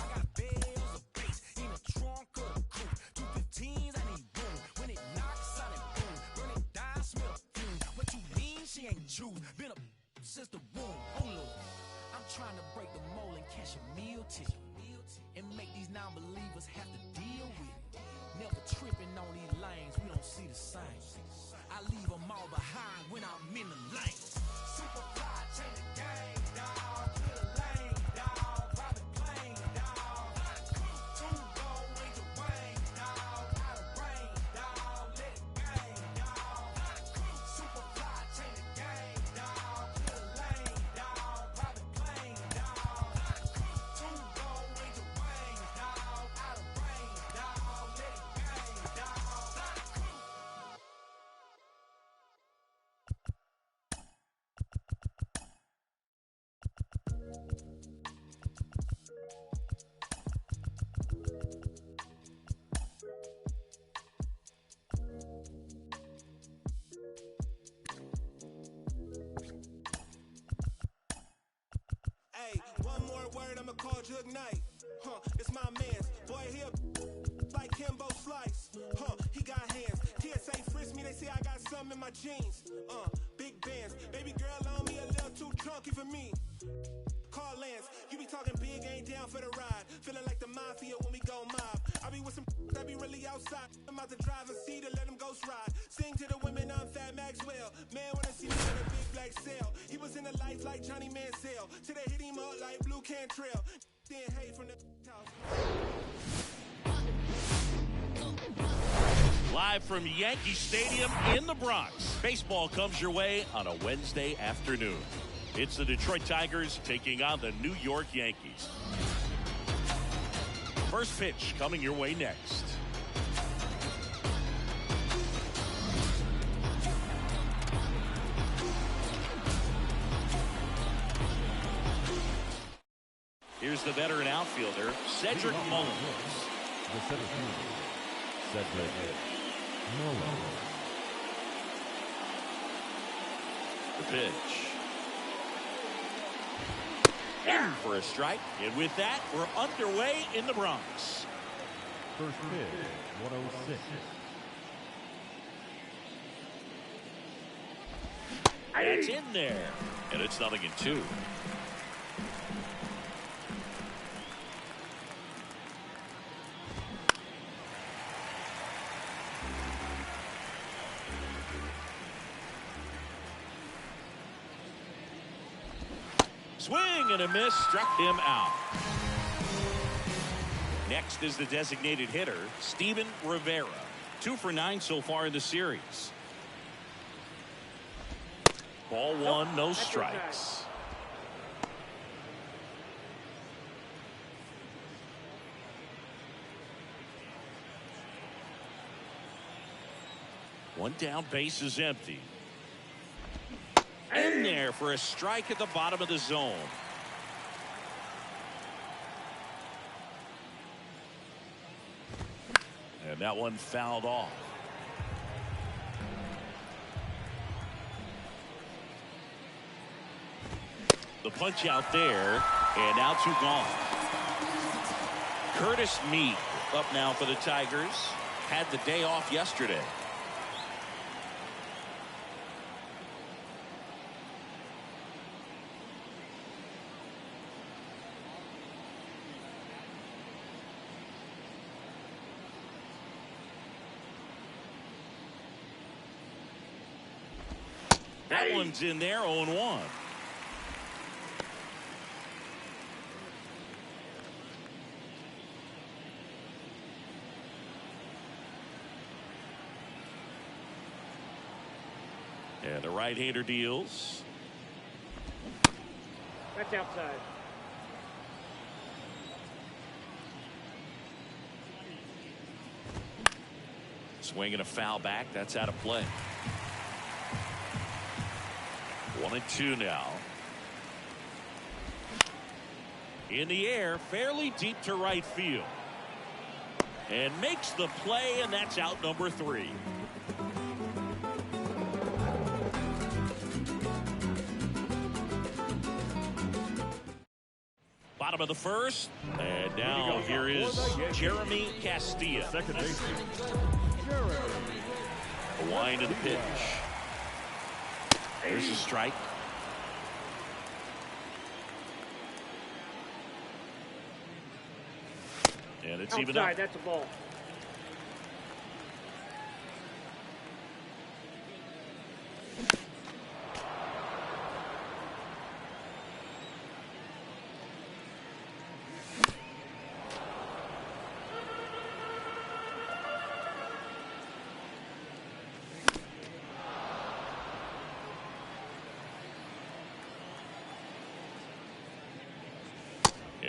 I got bells of bass in the trunk of the coupe. 215s, I need room. When it knocks, I need boom. Burn it down, smell fume. What you mean she ain't choose? Been a trying to break the mold and catch a meal ticket and make these non-believers have to deal with it. Never tripping on these lanes, we don't see the same. I leave them all behind when I'm in the lane. Superfly, change the game, dawg. Clear the lane, dawg. Private plane, dawg. Two gold rings of rain, dawg. Out of rain, dawg. Let it gang, dawg. Superfly, change the game, dawg. Clear the lane, dawg. Private plane, dawg. Two gold rings of rain, dawg. Out of rain, dawg. Let it gang, dawg. Hey, one more word, I'ma call Jug Knight. It's my man's. Boy, he a like Kimbo Slice. He got hands. TSA frisk me, they say I got something in my jeans. Big bands. Baby girl on me a little too chunky for me. Call Lance, you be talking big, ain't down for the ride. Feeling like the mafia when we go mob. I be with some that be really outside. I'm out the driver's seat to let them ghost ride. Sing to the women, I'm Fat Maxwell. Man, wanna see me in a big black sail. He was in the life like Johnny Mansell. Till they hit him up like Blue Cantrell. Then hey from the house. Live from Yankee Stadium in the Bronx, baseball comes your way on a Wednesday afternoon. It's the Detroit Tigers taking on the New York Yankees. First pitch coming your way next. Here's the veteran outfielder, Cedric Mullins. The center fielder, Cedric Mullins. The pitch. In for a strike. And with that, we're underway in the Bronx. First pitch, 106. That's in there. And it's 0-2. Swing and a miss, struck him out. Next is the designated hitter, Steven Rivera. 2 for 9 so far in the series. Ball 1, no strikes. One down, base is empty. In there for a strike at the bottom of the zone. And that one fouled off. The punch out there, and now 2 gone. Curtis Mead up now for the Tigers. Had the day off yesterday. That one's in there, 0-1. And the right-hander deals. That's outside. Swinging a foul back. That's out of play. 1-2 now. In the air, fairly deep to right field. And makes the play, and that's out number 3. Bottom of the first, and now here is Jeremy Castilla. Second baseman, A wind of the pitch. There's a strike. And it's even up. Outside, that's a ball.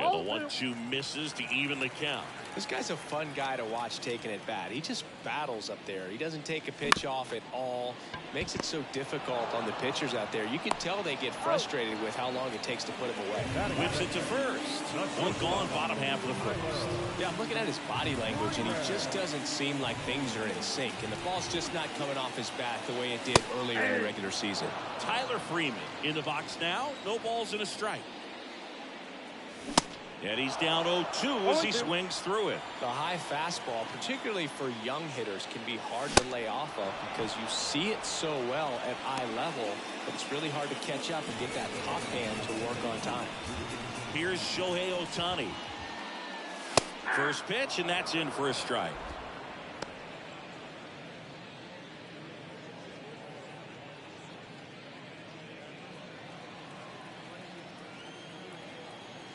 And the 1-2 misses to even the count. This guy's a fun guy to watch taking at bat. He just battles up there. He doesn't take a pitch off at all. Makes it so difficult on the pitchers out there. You can tell they get frustrated with how long it takes to put him away. Whips it to first. One gone, bottom half of the first. Yeah, I'm looking at his body language, and he just doesn't seem like things are in sync. And the ball's just not coming off his bat the way it did earlier in the regular season. Tyler Freeman in the box now. No balls and a strike. And he's down 0-2 as he swings through it. The high fastball, particularly for young hitters, can be hard to lay off of because you see it so well at eye level, but it's really hard to catch up and get that top hand to work on time. Here's Shohei Ohtani. First pitch, and that's in for a strike.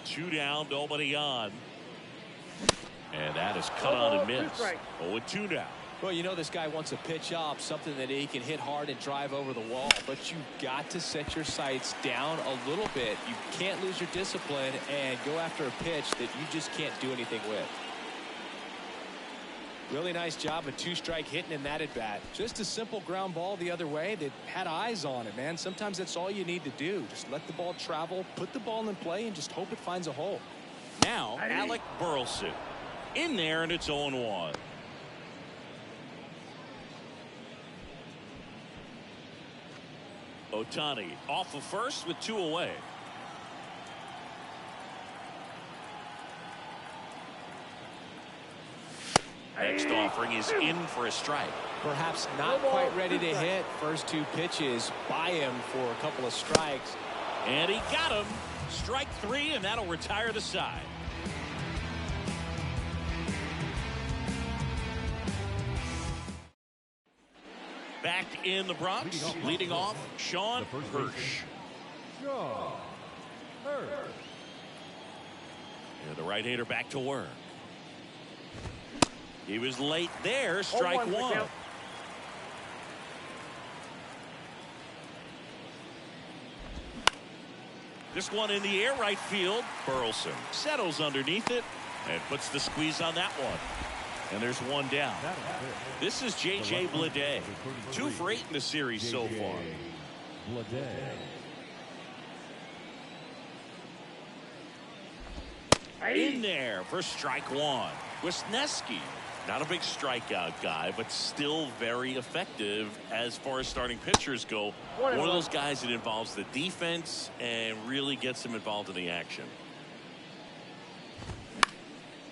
Two down, nobody on. And that is cut on and missed. 0-2 now. Well, you know this guy wants a pitch up, something that he can hit hard and drive over the wall. But you've got to set your sights down a little bit. You can't lose your discipline and go after a pitch that you just can't do anything with. Really nice job of two-strike hitting in that at bat. Just a simple ground ball the other way that had eyes on it, man. Sometimes that's all you need to do. Just let the ball travel, put the ball in play, and just hope it finds a hole. Now, Alec Burleson in there, and it's 0-1. Ohtani off of first with 2 away. Next offering is in for a strike. Perhaps not quite ready to hit. First 2 pitches by him for a couple of strikes. And he got him. Strike 3, and that'll retire the side. Back in the Bronx, leading off, Sean Hirsch. And the right-hander back to work. He was late there, strike 1. This one in the air, right field. Burleson settles underneath it and puts the squeeze on that one. And there's 1 down. This is J.J. Bleday. 2 for 8 in the series so far. In there for strike 1. Wisniewski, not a big strikeout guy, but still very effective as far as starting pitchers go. One of those guys that involves the defense and really gets them involved in the action.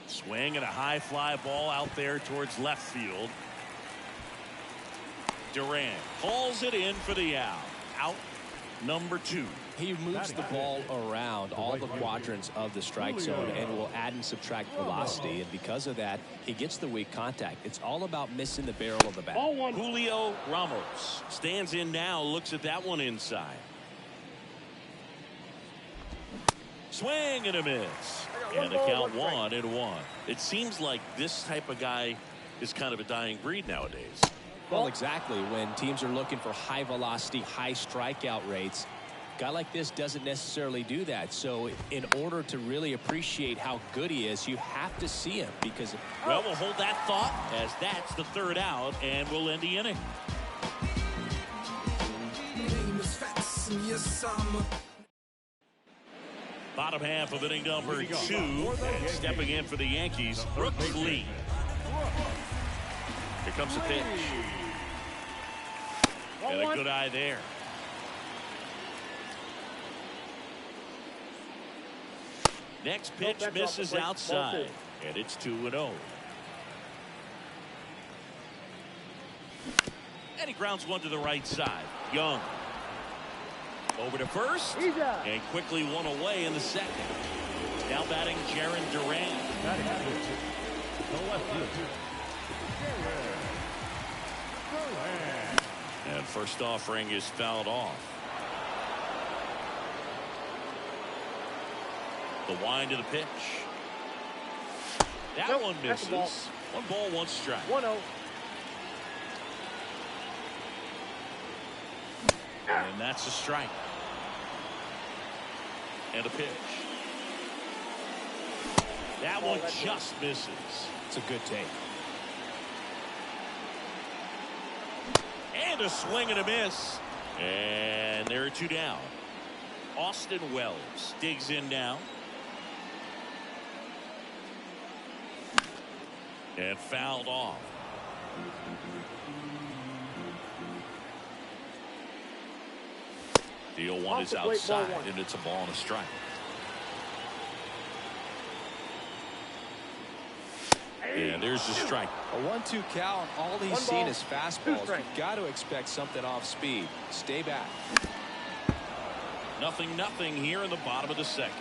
Swing and a high fly ball out there towards left field. Durant hauls it in for the out. Out number 2. He moves the ball around all the quadrants of the strike zone and will add and subtract velocity. And because of that, he gets the weak contact. It's all about missing the barrel of the bat. Julio Ramos stands in now, looks at that one inside. Swing and a miss. And the count 1-1. It seems like this type of guy is kind of a dying breed nowadays. Well, exactly. When teams are looking for high velocity, high strikeout rates, a guy like this doesn't necessarily do that. So in order to really appreciate how good he is, you have to see him because. Well, we'll hold that thought as that's the 3rd out, and we'll end the inning. Bottom half of inning number 2, and stepping in for the Yankees, Brooks Lee. Here comes the pitch. And a good eye there. Next pitch misses outside, and it's 2-0. And he grounds one to the right side. Young. Over to first, and quickly 1 away in the 2nd. Now batting Jaron Durant. And first offering is fouled off. The wind to the pitch. That one misses. 1 ball, 1 strike. 1-0. And that's a strike. And a pitch. That one just misses. It's a good take. And a swing and a miss. And there are 2 down. Austin Wells digs in now. And fouled off. The 0-1 is outside, and it's a ball and a strike. And there's the strike. A 1-2 count. All he's seen is fastballs. You've got to expect something off speed. Stay back. 0-0 here in the bottom of the second.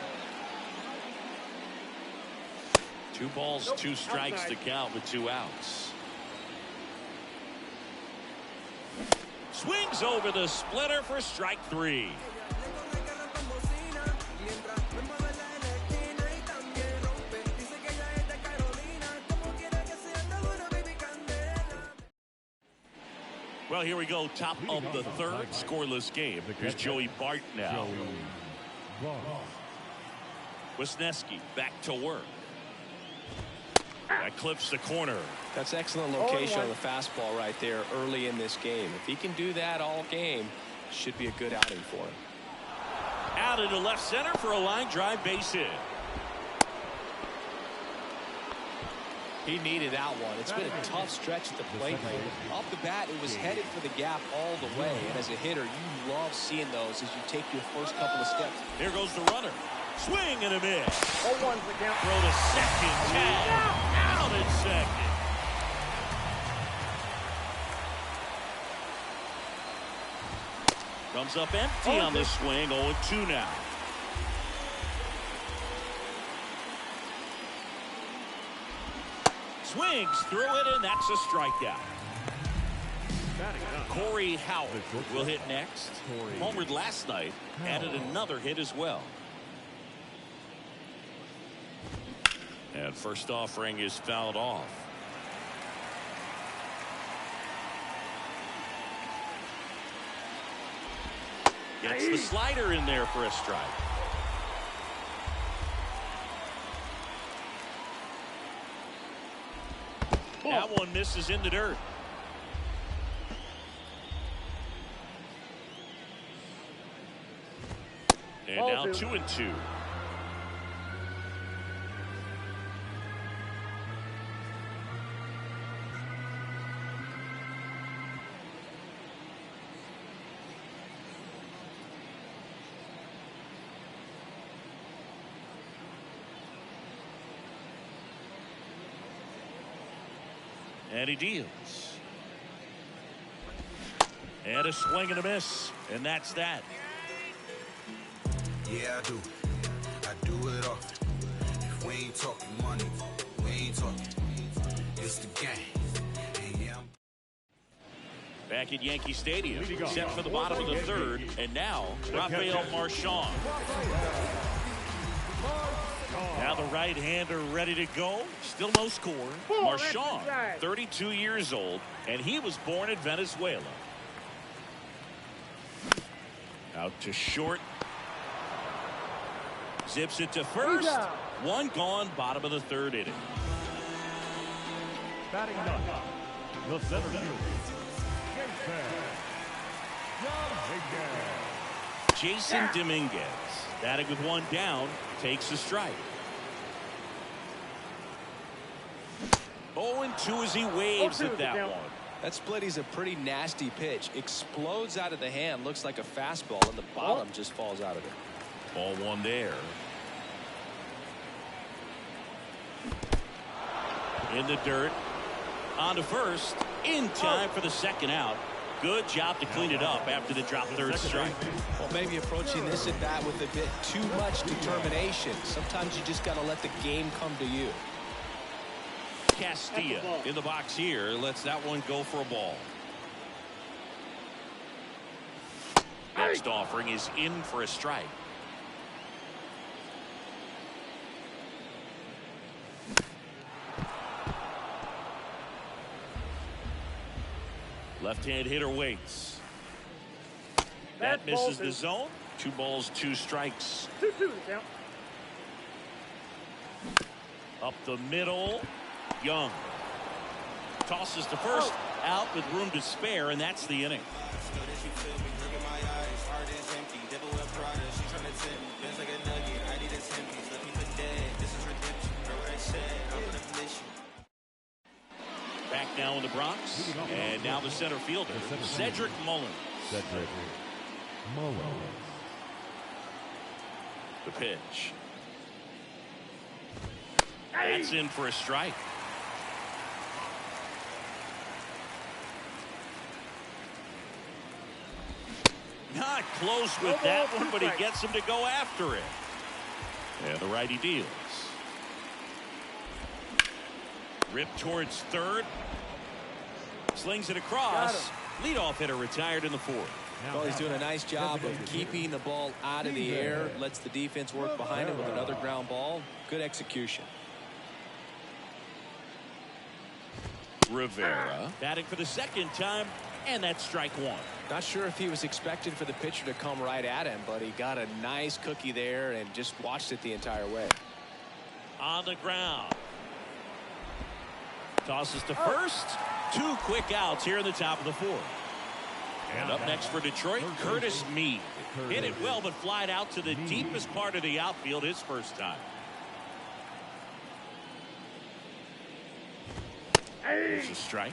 2 balls, 2 strikes to count with 2 outs. Swings over the splitter for strike 3. Well, here we go. Top of the 3rd, scoreless game. Here's Joey Bart now. Wisniewski back to work. That clips the corner. That's excellent location on the fastball right there early in this game. If he can do that all game, should be a good outing for him. Out into left center for a line drive base hit. He needed that one. It's been a tough stretch at the plate. Off the bat, it was headed for the gap all the way. And as a hitter, you love seeing those as you take your first couple of steps. Here goes the runner. Swing and a miss. 0-1's the count. Throw to second. Tag. Out at second. Comes up empty on the swing. 0-2 now. Swings through it, and that's a strikeout. Corey Howard will hit next. Homered last night. Added another hit as well. And first offering is fouled off. Gets the slider in there for a strike. That one misses in the dirt. And now 2-2. And he deals. And a swing and a miss. And that's that. Yeah, I do. I do it often. If we ain't talking money, we ain't talking. It's the game. And yeah, Back at Yankee Stadium. Set for the bottom of the 3rd. And now, Rafael Marchand. Now the right-hander ready to go. Still no score. Marchand, 32 years old, and he was born in Venezuela. Out to short. Zips it to first. 1 gone, bottom of the 3rd inning. Batting ninth, the center fielder, Jason Dominguez, batting with 1 down, takes a strike. 0-2 as he waves at that one. That split is a pretty nasty pitch. Explodes out of the hand. Looks like a fastball, and the bottom just falls out of it. Ball 1 there. In the dirt. On to first. In time for the 2nd out. Good job to clean it up after the drop 3rd strike. Well, maybe approaching this at bat with a bit too much determination. Sometimes you just got to let the game come to you. Castilla in the box here. Lets that one go for a ball. Next offering is in for a strike. Left-hand hitter waits. That misses the zone. 2 balls, 2 strikes. 2-2 the count. Up the middle. Young tosses to first, out with room to spare, and that's the inning. Back now in the Bronx, and now the center fielder, Cedric Mullins. Cedric Mullins. The pitch. That's in for a strike. Not close with that one, but he gets him to go after it. And the righty deals. Ripped towards third. Slings it across. Leadoff hitter retired in the 4th. Well, he's doing a nice job of keeping the ball out of the air. Lets the defense work behind him with another ground ball. Good execution. Rivera batting for the 2nd time, and that's strike 1. Not sure if he was expecting for the pitcher to come right at him, but he got a nice cookie there and just watched it the entire way. On the ground. Tosses to first. 2 quick outs here in the top of the 4th. And up next for Detroit, Curtis Mead. Hit it well, but flied out to the deepest part of the outfield his first time. There's a strike.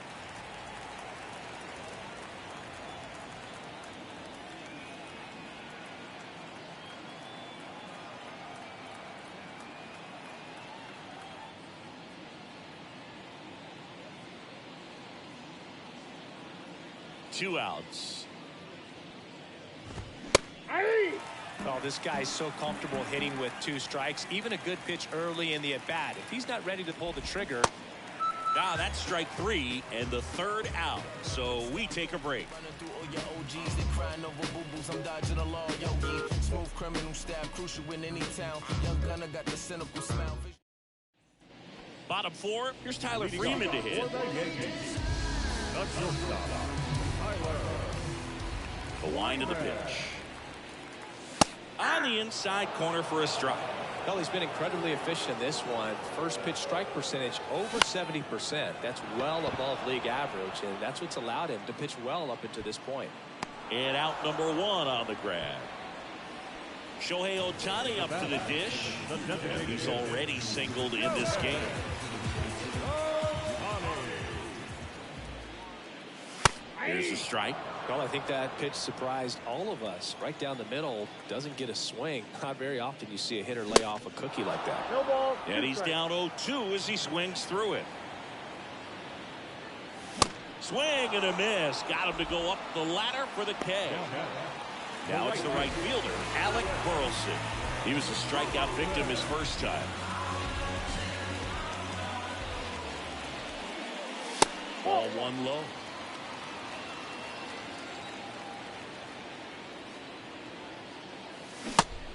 Two outs. Oh, this guy's so comfortable hitting with 2 strikes. Even a good pitch early in the at-bat. If he's not ready to pull the trigger. That's strike 3 and the 3rd out. So we take a break. Bottom 4. Here's Tyler Freeman to hit. The line of the pitch. On the inside corner for a strike. Well, he's been incredibly efficient in this one. First pitch strike percentage over 70%. That's well above league average, and that's what's allowed him to pitch well up until this point. And out number 1 on the grab. Shohei Ohtani up to the dish. And he's already singled in this game. Here's a strike. Well, I think that pitch surprised all of us. Right down the middle, doesn't get a swing. Not very often you see a hitter lay off a cookie like that. No ball. And he's down 0-2 as he swings through it. Swing and a miss. Got him to go up the ladder for the K. Now it's the right fielder, Alec Burleson. He was a strikeout victim his first time. Ball 1 low.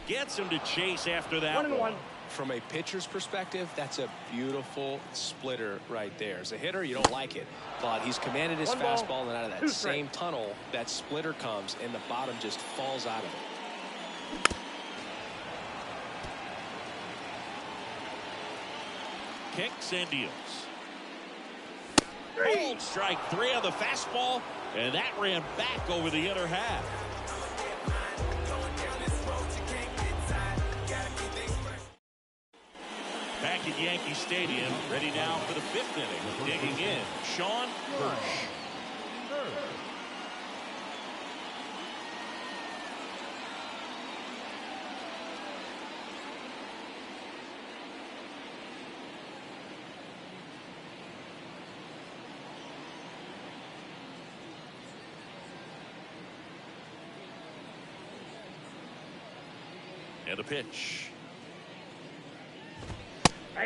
Gets him to chase after that 1-1. From a pitcher's perspective, that's a beautiful splitter right there. As a hitter, you don't like it, but he's commanded his fastball, and out of that same tunnel, that splitter comes, and the bottom just falls out of it. Kicks and deals. Bold strike 3 on the fastball, and that ran back over the inner half. Back at Yankee Stadium, ready now for the 5th inning. Digging in, Sean Hirsch. And a pitch.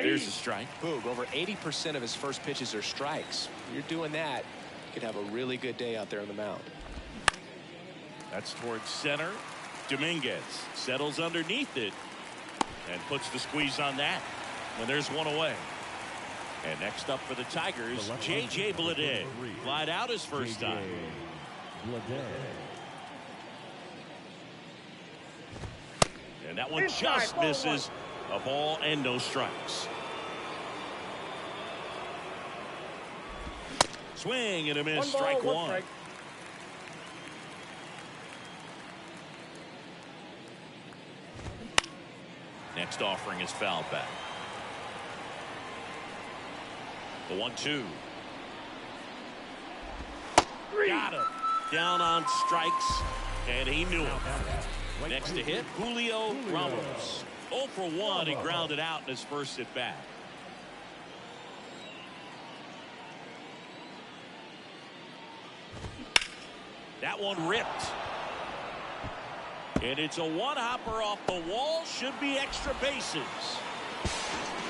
There's a strike. Boog, over 80% of his first pitches are strikes. You're doing that, you could have a really good day out there on the mound. That's towards center. Dominguez settles underneath it and puts the squeeze on that. And there's one away. And next up for the Tigers, J.J. Bleday. Flied out his first time. And that one just misses. A ball and no strikes. Swing and a miss. Strike one. Strike. Next offering is fouled back. The 1-2. Got him. Down on strikes, and he knew it. Next to hit, Julio Ramos. 0 for 1. He grounded out in his first at bat. That one ripped. And it's a one-hopper off the wall. Should be extra bases.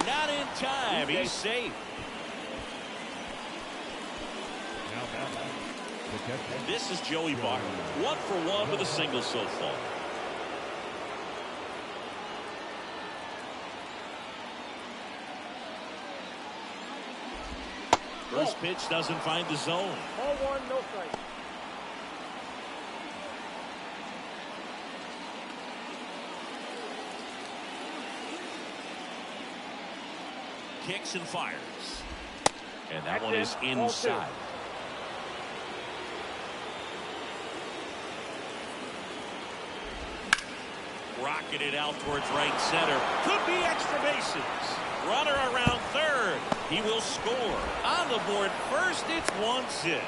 Not in time. He's safe. This is Joey Barton. 1 for 1 with a single so far. First pitch doesn't find the zone. Ball 1, no strike. Kicks and fires. And that one is inside. Rocketed out towards right center. Could be extra bases. Runner around third. He will score. On the board first, it's 1-0.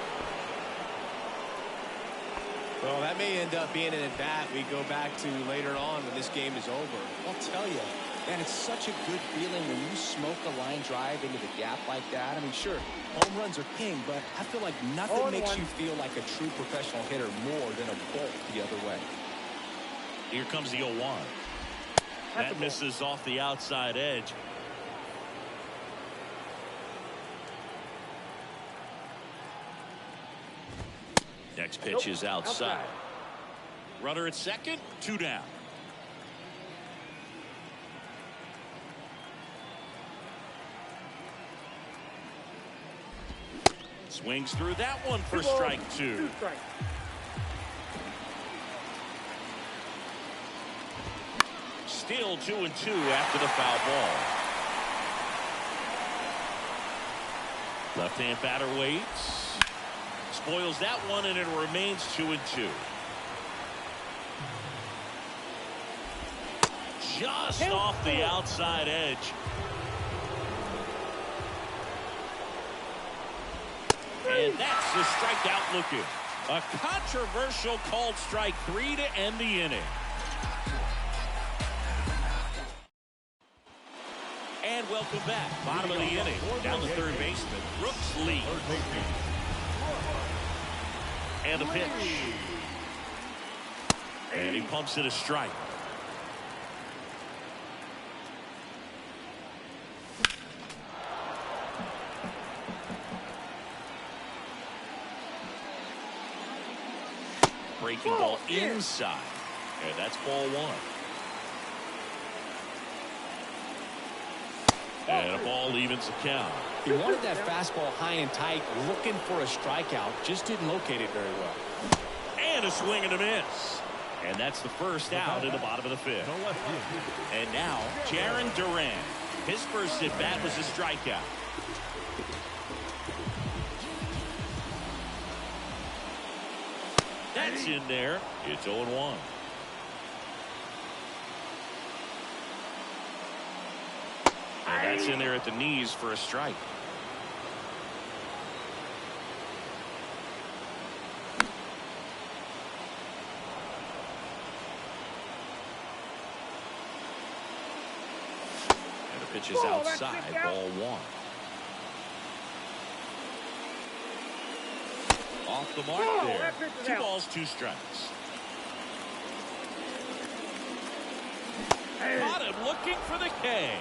Well, that may end up being an at-bat we go back to later on when this game is over. I'll tell you, man, it's such a good feeling when you smoke a line drive into the gap like that. I mean, sure, home runs are king, but I feel like nothing makes you feel like a true professional hitter more than a bolt the other way. Here comes the 0-1. That misses off the outside edge. Next pitch is outside. Runner at second, 2 down. Swings through that one for strike 2. Still 2-2 after the foul ball. Left-hand batter waits. Spoils that one, and it remains 2-2. Just off the outside edge. And that's the strikeout looking. A controversial called strike 3 to end the inning. And welcome back. Bottom of the inning. Down the third baseman. Brooks lead. And a pitch. And he pumps it a strike. Breaking ball inside. And that's ball 1. And a ball evens the count. He wanted that fastball high and tight, looking for a strikeout. Just didn't locate it very well. And a swing and a miss. And that's the first out in the bottom of the 5th. And now, Jarren Duran. His first at bat was a strikeout. That's in there. It's 0-1. And that's in there at the knees for a strike. And the pitch is outside. Ball 1. Off the mark there. 2 balls, 2 strikes. Caught him looking for the K.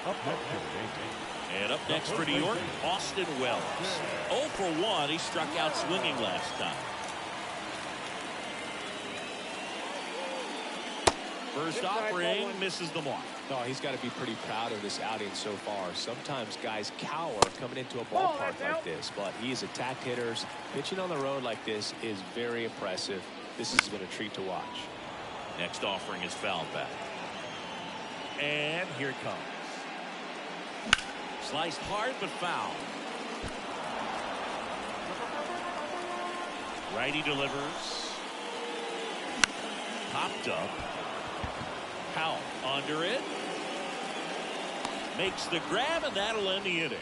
Up next for the Yankees. And up next for New York, Austin Wells. 0 for 1. He struck out swinging last time. First offering misses the mark. No, he's got to be pretty proud of this outing so far. Sometimes guys cower coming into a ballpark like this, but he's attacked hitters. Pitching on the road like this is very impressive. This has been a treat to watch. Next offering is fouled back. And here it comes. Sliced hard but foul. Righty delivers. Popped up. Powell under it. Makes the grab, and that'll end the inning.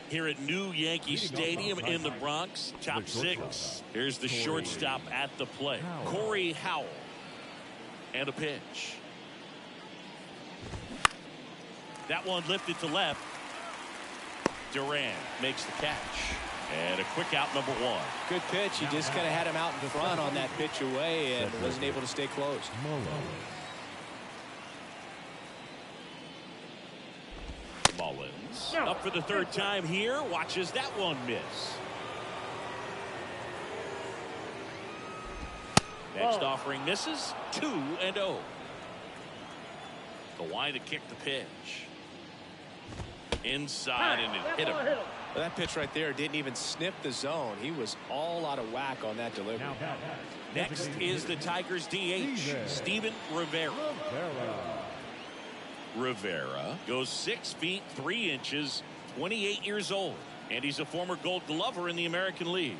Here at New Yankee Stadium in the Bronx, top 6. Here's the shortstop at the plate, Corey Howell. And a pitch. That one lifted to left. Durant makes the catch. And a quick out, number 1. Good pitch. He just kind of had him out in front on that pitch away and wasn't able to stay close. Mullins up for the 3rd time here. Watches that one miss. Next offering misses. 2-0. The wind to kick the pitch. Inside and it hit him. Well, that pitch right there didn't even sniff the zone. He was all out of whack on that delivery. Next is the Tigers DH, Steven Rivera. Rivera goes 6 feet 3 inches, 28 years old, and he's a former Gold Glover in the American League.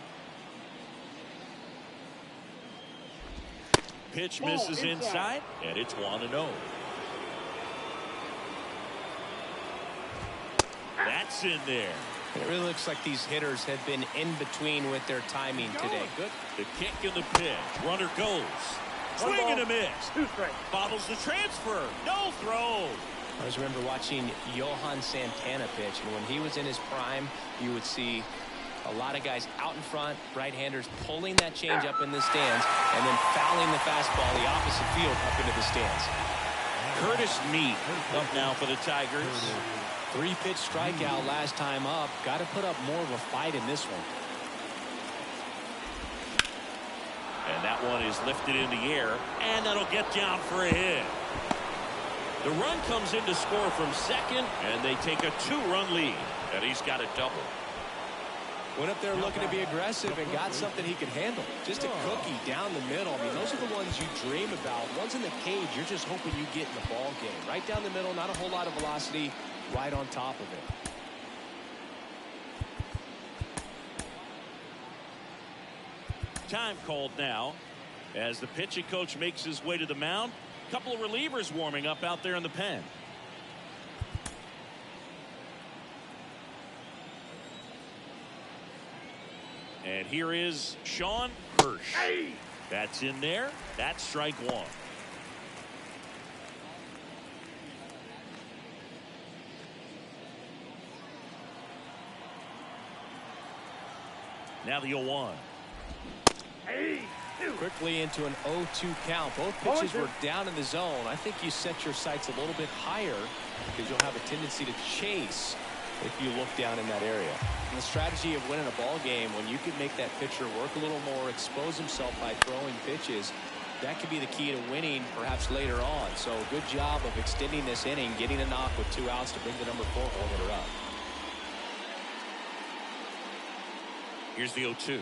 Pitch misses inside, and it's 1-0. That's in there. It really looks like these hitters have been in between with their timing today. Good. The kick and the pitch. Runner goes. Swing and a miss. 2 strikes. Bobbles the transfer. No throw. I always remember watching Johan Santana pitch, and when he was in his prime, you would see a lot of guys out in front, right-handers pulling that change up in the stands, and then fouling the fastball the opposite field up into the stands. Curtis Mead up now for the Tigers. 3-pitch strikeout last time up. Got to put up more of a fight in this one. And that one is lifted in the air, and that'll get down for a hit. The run comes in to score from second, and they take a 2-run lead. And he's got a double. Went up there looking to be aggressive and got something he could handle. Just a cookie down the middle. I mean, those are the ones you dream about. Ones in the cage, you're just hoping you get in the ball game. Right down the middle, not a whole lot of velocity, right on top of it. Time called now as the pitching coach makes his way to the mound. A couple of relievers warming up out there in the pen. And here is Sean Hirsch. Hey. That's in there. That's strike 1. Now the 0-1. Hey. Quickly into an 0-2 count. Both pitches were down in the zone. I think you set your sights a little bit higher because you'll have a tendency to chase if you look down in that area. And the strategy of winning a ball game, when you can make that pitcher work a little more, expose himself by throwing pitches, that could be the key to winning perhaps later on. So good job of extending this inning, getting a knock with 2 outs to bring the number 4 holder up. Here's the 0-2.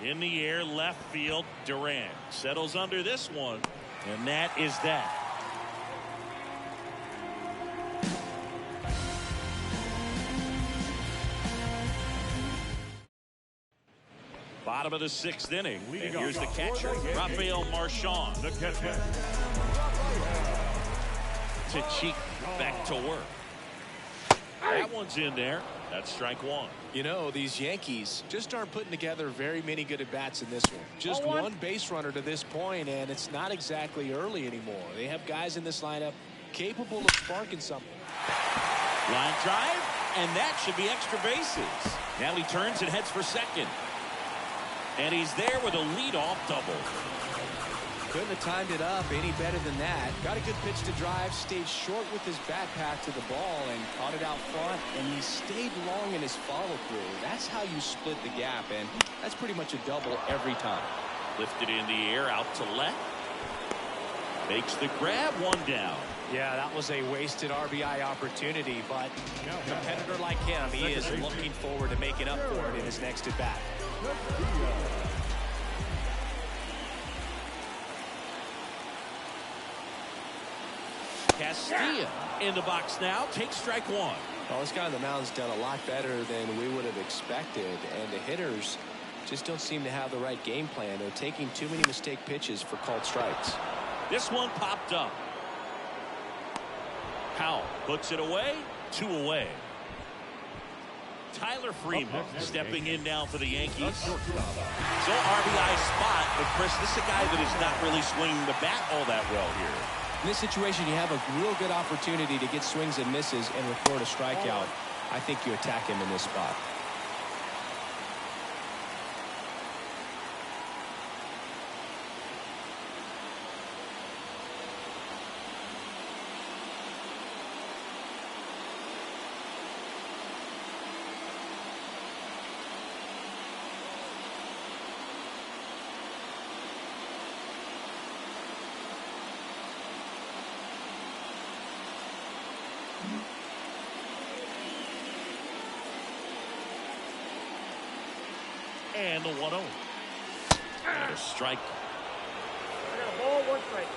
In the air, left field, Durant settles under this one, and that is that. Bottom of the 6th inning. And here's the catcher, Rafael Marchand. The catcher. Tachik back to work. That one's in there. That's strike 1. You know, these Yankees just aren't putting together very many good at-bats in this one. Just one base runner to this point, and it's not exactly early anymore. They have guys in this lineup capable of sparking something. Line drive, and that should be extra bases. Now he turns and heads for second. And he's there with a leadoff double. Couldn't have timed it up any better than that. Got a good pitch to drive, stayed short with his backpack to the ball, and caught it out front, and he stayed long in his follow-through. That's how you split the gap, and that's pretty much a double every time. Lifted in the air, out to left. Makes the grab, one down. Yeah, that was a wasted RBI opportunity, but a competitor like him, he is looking forward to making up for it in his next at-bat. Castilla in the box now, takes strike one. Well, this guy on the mound's done a lot better than we would have expected, and the hitters just don't seem to have the right game plan. They're taking too many mistake pitches for called strikes. This one popped up. Powell puts it away, 2 away. Tyler Freeman stepping in now for the Yankees. So RBI spot, but Chris, this is a guy that is not really swinging the bat all that well here. In this situation, you have a real good opportunity to get swings and misses and record a strikeout. I think you attack him in this spot. And the 1-0. And a strike. I got a ball, 1 strike.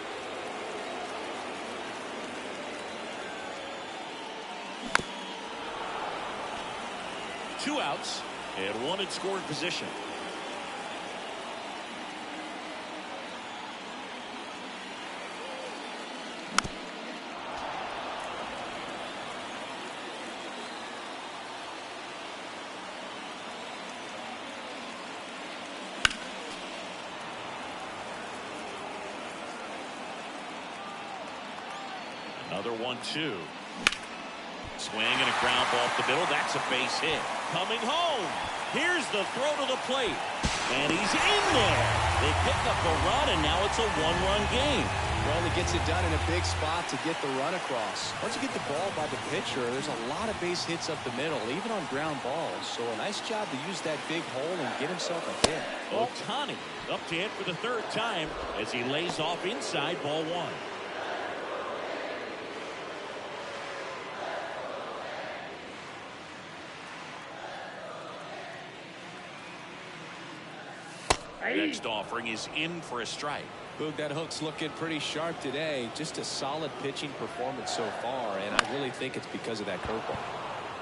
Two outs and one in scoring position. Another 1-2. Swing and a ground ball up the middle. That's a base hit. Coming home. Here's the throw to the plate. And he's in there. They pick up a run, and now it's a 1-run game. Well, he gets it done in a big spot to get the run across. Once you get the ball by the pitcher, there's a lot of base hits up the middle, even on ground balls. So a nice job to use that big hole and get himself a hit. Ohtani up to hit for the 3rd time as he lays off inside ball 1. Next offering is in for a strike. Boog, that hook's looking pretty sharp today. Just a solid pitching performance so far, and I really think it's because of that curveball.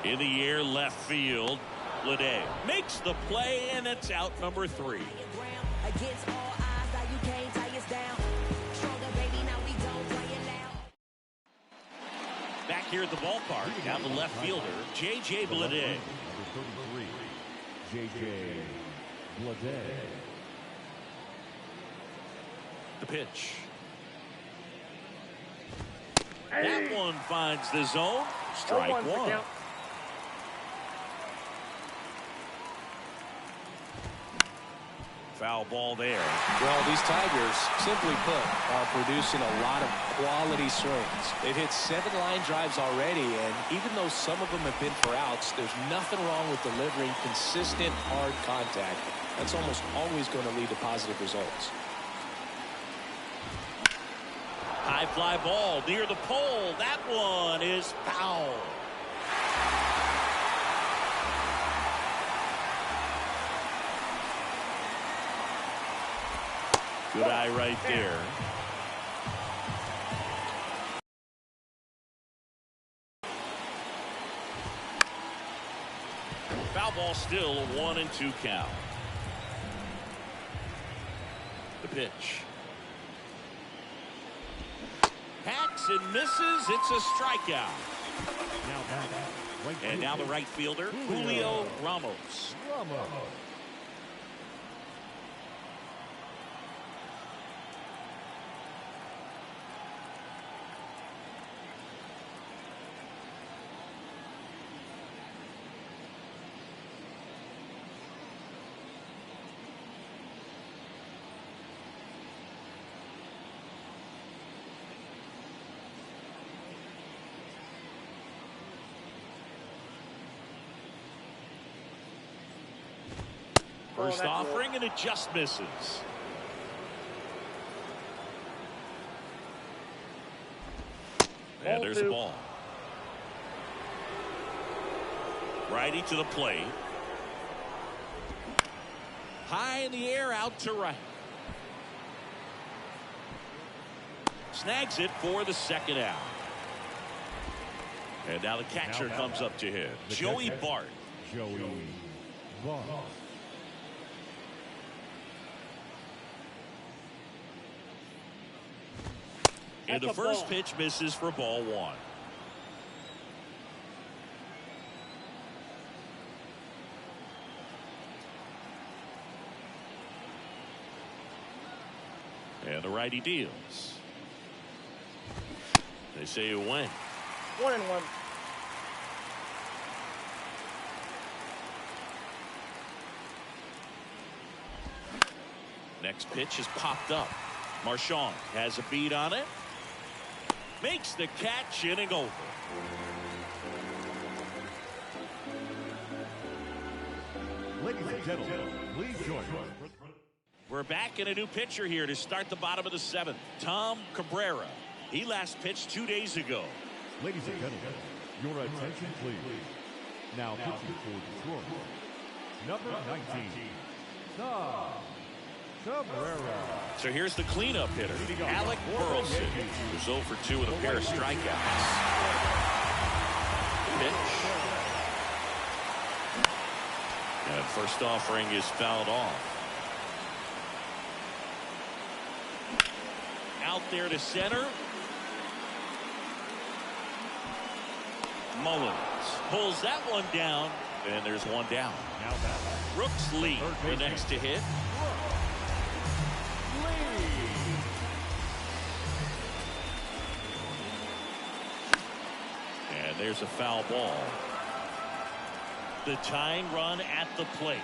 In the air, left field. Lede makes the play, and it's out number 3. Against all odds, now you can't tie us down. Stronger, baby, now we don't play it loud. Back here at the ballpark, now the left fielder, J.J. Bleday. J.J. Bleday. The pitch. That one finds the zone. Strike 1. Foul ball there. Well, these Tigers, simply put, are producing a lot of quality swings. They've hit 7 line drives already, and even though some of them have been for outs, there's nothing wrong with delivering consistent, hard contact. That's almost always going to lead to positive results. High fly ball near the pole. That one is foul. Good eye right there. Foul ball still, a 1-2 count. The pitch. Hacks and misses. It's a strikeout. And now the right fielder, Julio Ramos. First offering, and it just misses. And there's a ball. Righty to the plate. High in the air, out to right. Snags it for the second out. And now the catcher comes up to him. Joey Bart. Joey Bart. And the first pitch misses for ball one. And the righty deals. They say you win. 1-1. Next pitch is popped up. Marchand has a beat on it. Makes the catch, inning over. Ladies and gentlemen, please join us. We're back in a new pitcher here to start the bottom of the seventh. Tom Cabrera. He last pitched 2 days ago. Ladies and gentlemen, your attention please. Now pitching for Detroit, number 19, Tom Cabrera. So here's the cleanup hitter, Alec Burleson, who's 0 for 2 with a pair of strikeouts. Pitch. And first offering is fouled off. Out there to center. Mullins pulls that one down, and there's one down. Now that Brooks Lee, the next to hit. And there's a foul ball. The tying run at the plate.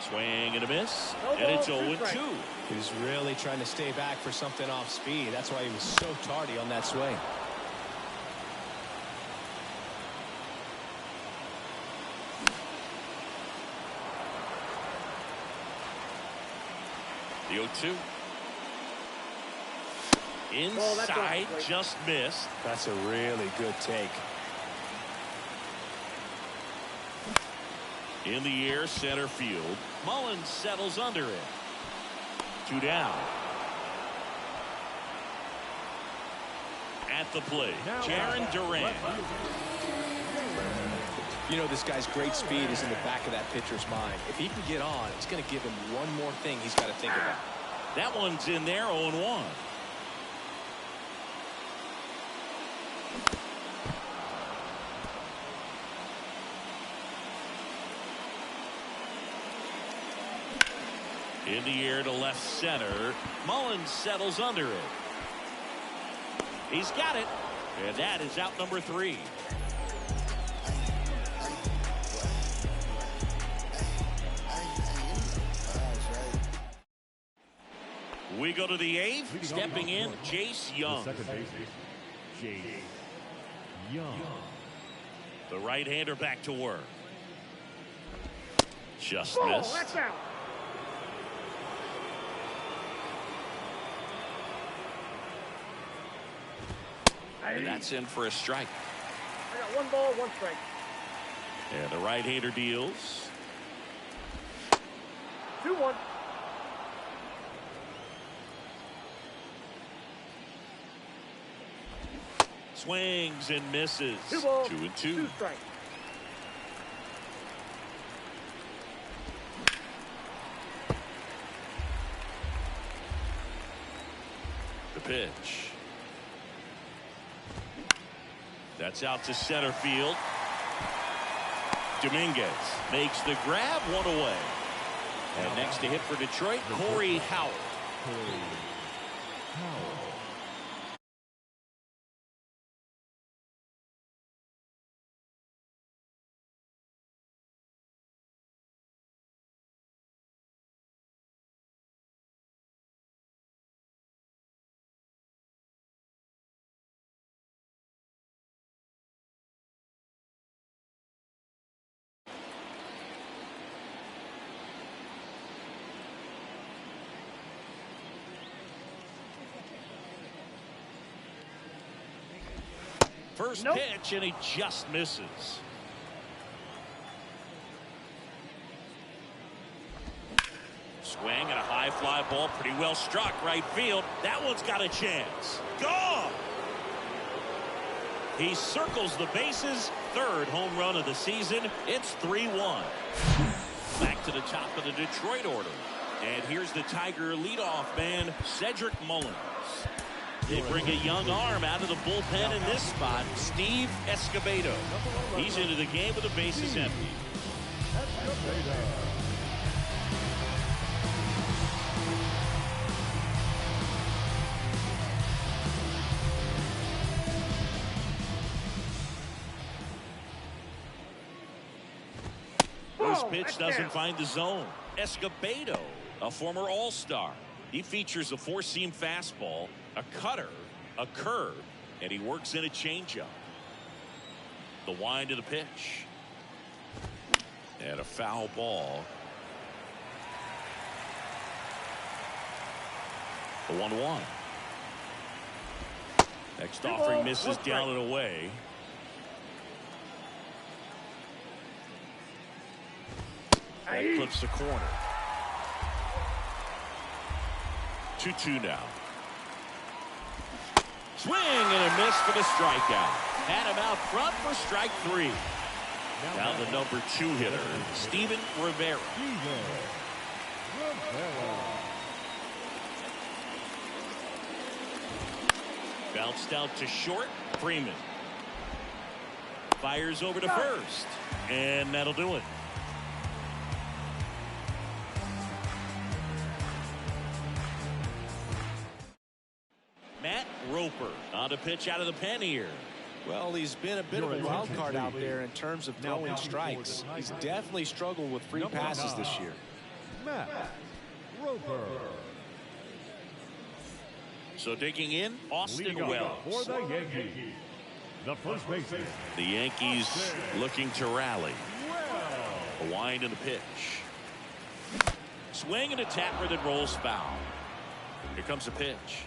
Swing and a miss, and it's 0-2. He was really trying to stay back for something off speed. That's why he was so tardy on that swing. The 0-2. Inside, just missed. That's a really good take. In the air, center field. Mullins settles under it. 2 down. At the plate, Jaron Duran. You know, this guy's great speed is in the back of that pitcher's mind. If he can get on, it's going to give him one more thing he's got to think about. That one's in there, 0-1. In the air to left center. Mullins settles under it. He's got it. And that is out number 3. We go to the 8th. Stepping in, Jace Young. Second baseman, Jace Young. The right-hander back to work. Just Oh, missed. that's out. And that's in for a strike. I got 1 ball, 1 strike. And the right-hander deals. 2-1. Swings and misses. 2 balls, 2-2. 2 strikes. The pitch. That's out to center field. Dominguez makes the grab, 1 away. And next to hit for Detroit, Corey Howard. First pitch, and he just misses. Swing and a high fly ball, pretty well struck right field. That one's got a chance. Gone! He circles the bases. Third home run of the season. It's 3-1. Back to the top of the Detroit order. And here's the Tiger leadoff man, Cedric Mullins. They bring a young arm out of the bullpen in this spot, Steve Escobedo. He's into the game with the bases empty. First pitch doesn't find the zone. Escobedo, a former All-Star. He features a four-seam fastball, a cutter, a curve, and he works in a changeup. The wind of the pitch. And a foul ball. The 1-1. Next offering misses down and away. That clips the corner. 2-2 now. Swing and a miss for the strikeout. Had him out front for strike 3. Now the number 2 hitter, Steven Rivera. Bounced out to short. Freeman fires over to first, and that'll do it. Matt Roper on a pitch out of the pen here. Well, he's been a bit of a wild card out there in terms of throwing strikes. He's definitely struggled with free passes this year. Matt Roper. So digging in, Austin Wells. For the Yankees, the first baseman. The Yankees looking to rally. A wind in the pitch. Swing and a tapper that rolls foul. Here comes the pitch.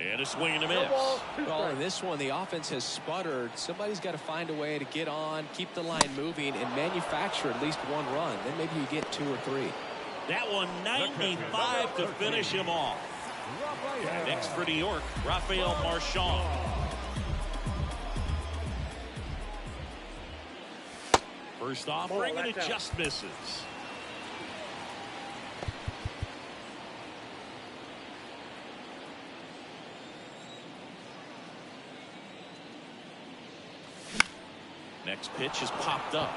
And a swing and a miss. Well, in this one, the offense has sputtered. Somebody's got to find a way to get on, keep the line moving, and manufacture at least one run. Then maybe you get 2 or 3. That one 95 to finish him off. Next for New York, Rafael Marchand. First offering, and it just misses. Next pitch is popped up.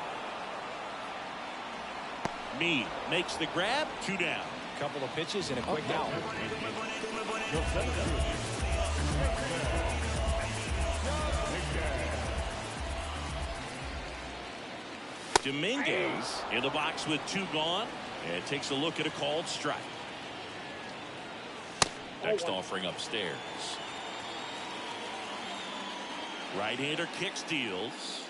Meade makes the grab. 2 down. Couple of pitches and a quick out. Dominguez in the box with 2 gone, and takes a look at a called strike. Next offering upstairs. Right-hander kick steals.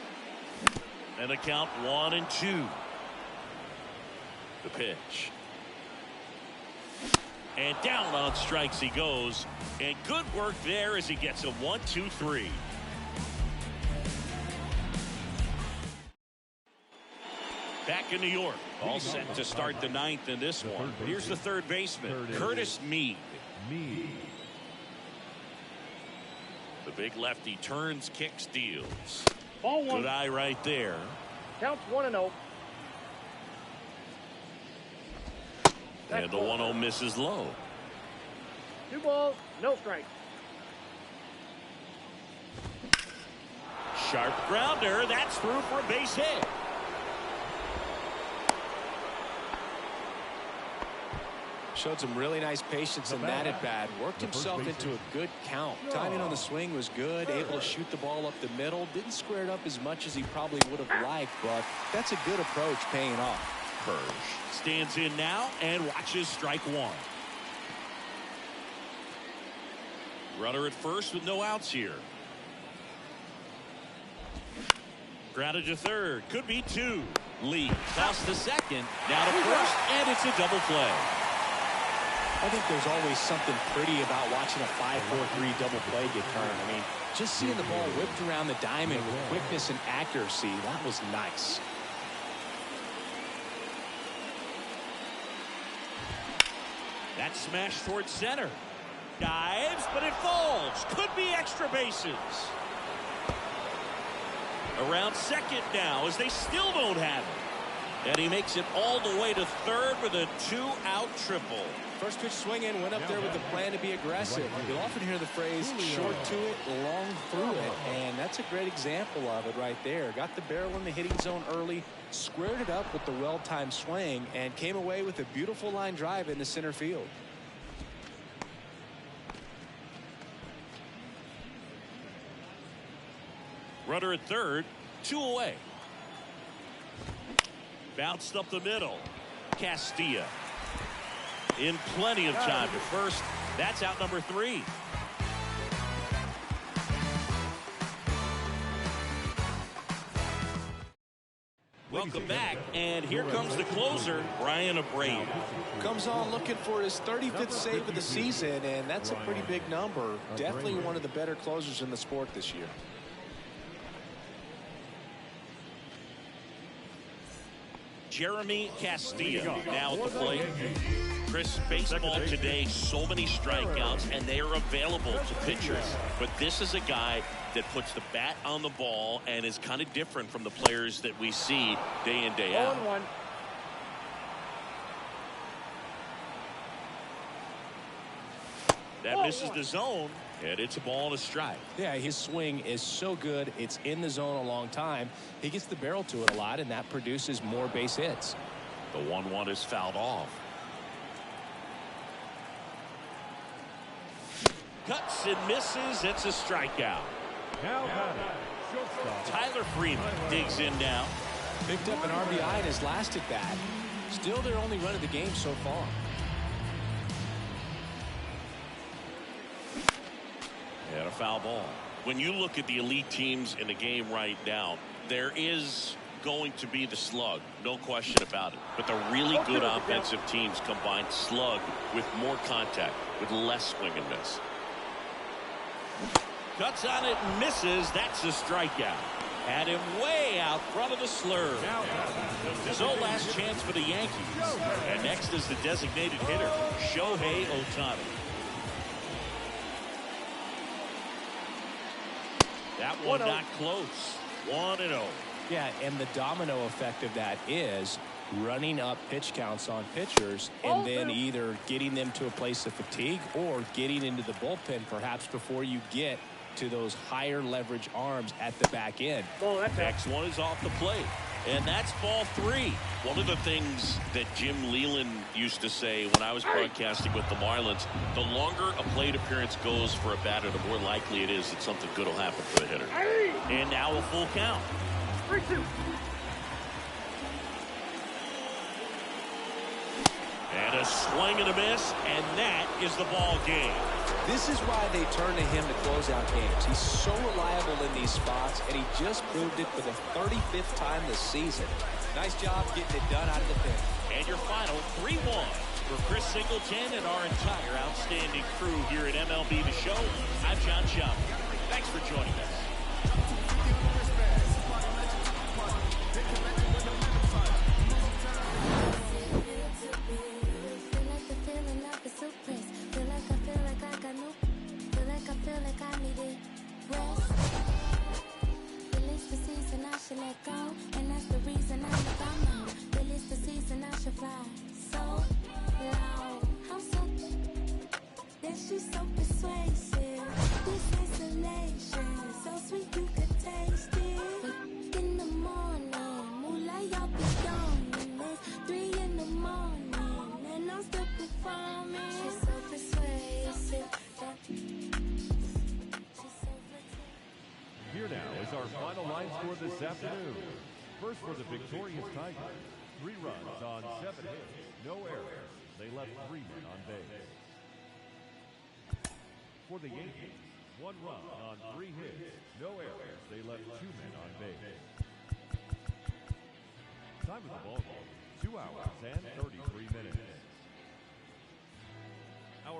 And the count 1-2. The pitch. And down on strikes he goes. And good work there as he gets a 1-2-3. Back in New York. All set to start the 9th in this one. Here's the third baseman, Curtis Meade. The big lefty turns, kick, steals. Ball 1. Good eye right there. Counts 1-0. And the 1-0 misses low. 2 balls, no strikes. Sharp grounder. That's through for a base hit. Showed some really nice patience in that at bat. Worked himself into a good count. Timing on the swing was good. Able to shoot the ball up the middle. Didn't square it up as much as he probably would have liked, but that's a good approach paying off. Hirsch stands in now and watches strike 1. Runner at first with no outs here. Grounded to third. Could be 2. Lee toss to second. Now to first, and it's a double play. I think there's always something pretty about watching a 5-4-3 double play get turned. I mean, just seeing the ball whipped around the diamond with quickness and accuracy, that was nice. That smash towards center. Dives, but it falls. Could be extra bases. Around second now as they still don't have it. And he makes it all the way to third with a 2-out triple. First pitch swinging, went up there with the plan to be aggressive. You'll often hear the phrase, short to it, long through it. And that's a great example of it right there. Got the barrel in the hitting zone early, squared it up with the well-timed swing, and came away with a beautiful line drive into center field. Runner at third, 2 away. Bounced up the middle. Castilla in plenty of time to first. That's out number 3. Welcome back, and here comes the closer, Brian Abreu. Comes on looking for his 35th save of the season, and that's a pretty big number. Definitely one of the better closers in the sport this year. Jeremy Castillo now at the plate. Chris, baseball today, so many strikeouts, and they are available to pitchers. But this is a guy that puts the bat on the ball and is kind of different from the players that we see day in, day out. 0-1. That misses the zone, and it's a ball and a strike. Yeah, his swing is so good. It's in the zone a long time. He gets the barrel to it a lot, and that produces more base hits. The 1-1 is fouled off. Cuts and misses. It's a strikeout. Now shortstop Tyler Freeman digs in now. Picked up an RBI in his last at bat. Still their only run of the game so far. And a foul ball. When you look at the elite teams in the game right now, there is going to be the slug, no question about it. But the really good offensive teams combine slug with more contact, with less swing and miss. Cuts on it and misses. That's a strikeout. Had him way out front of the slurve. So last chance for the Yankees. And next is the designated hitter, Shohei Ohtani. That one not close. 1-0. Yeah, and the domino effect of that is running up pitch counts on pitchers and then either getting them to a place of fatigue or getting into the bullpen perhaps before you get to those higher leverage arms at the back end. Next one is off the plate. And that's ball 3. One of the things that Jim Leland used to say when I was broadcasting with the Marlins, the longer a plate appearance goes for a batter, the more likely it is that something good will happen for the hitter. And now a full count. 3-2. And a swing and a miss, and that is the ball game. This is why they turn to him to close out games. He's so reliable in these spots, and he just proved it for the 35th time this season. Nice job getting it done out of the pen. And your final 3-1 for Chris Singleton and our entire outstanding crew here at MLB The Show. I'm John Schaub. Thanks for joining us. Let go, and that's the reason I'm about. Well, it's the season I should fly so loud. I'm so that she's so persuasive. This isolation, so sweet you could taste it. In the morning, moonlight, y'all be yawning. It's 3 in the morning, and I'm still performing. She's so persuasive. Here now is our final line score this afternoon. First for the victorious Tigers, 3 runs on 7 hits, no errors. They left 3 men on base. For the Yankees, 1 run on 3 hits, no errors. They left 2 men on base. Time of the ball game, 2 hours and 33 minutes.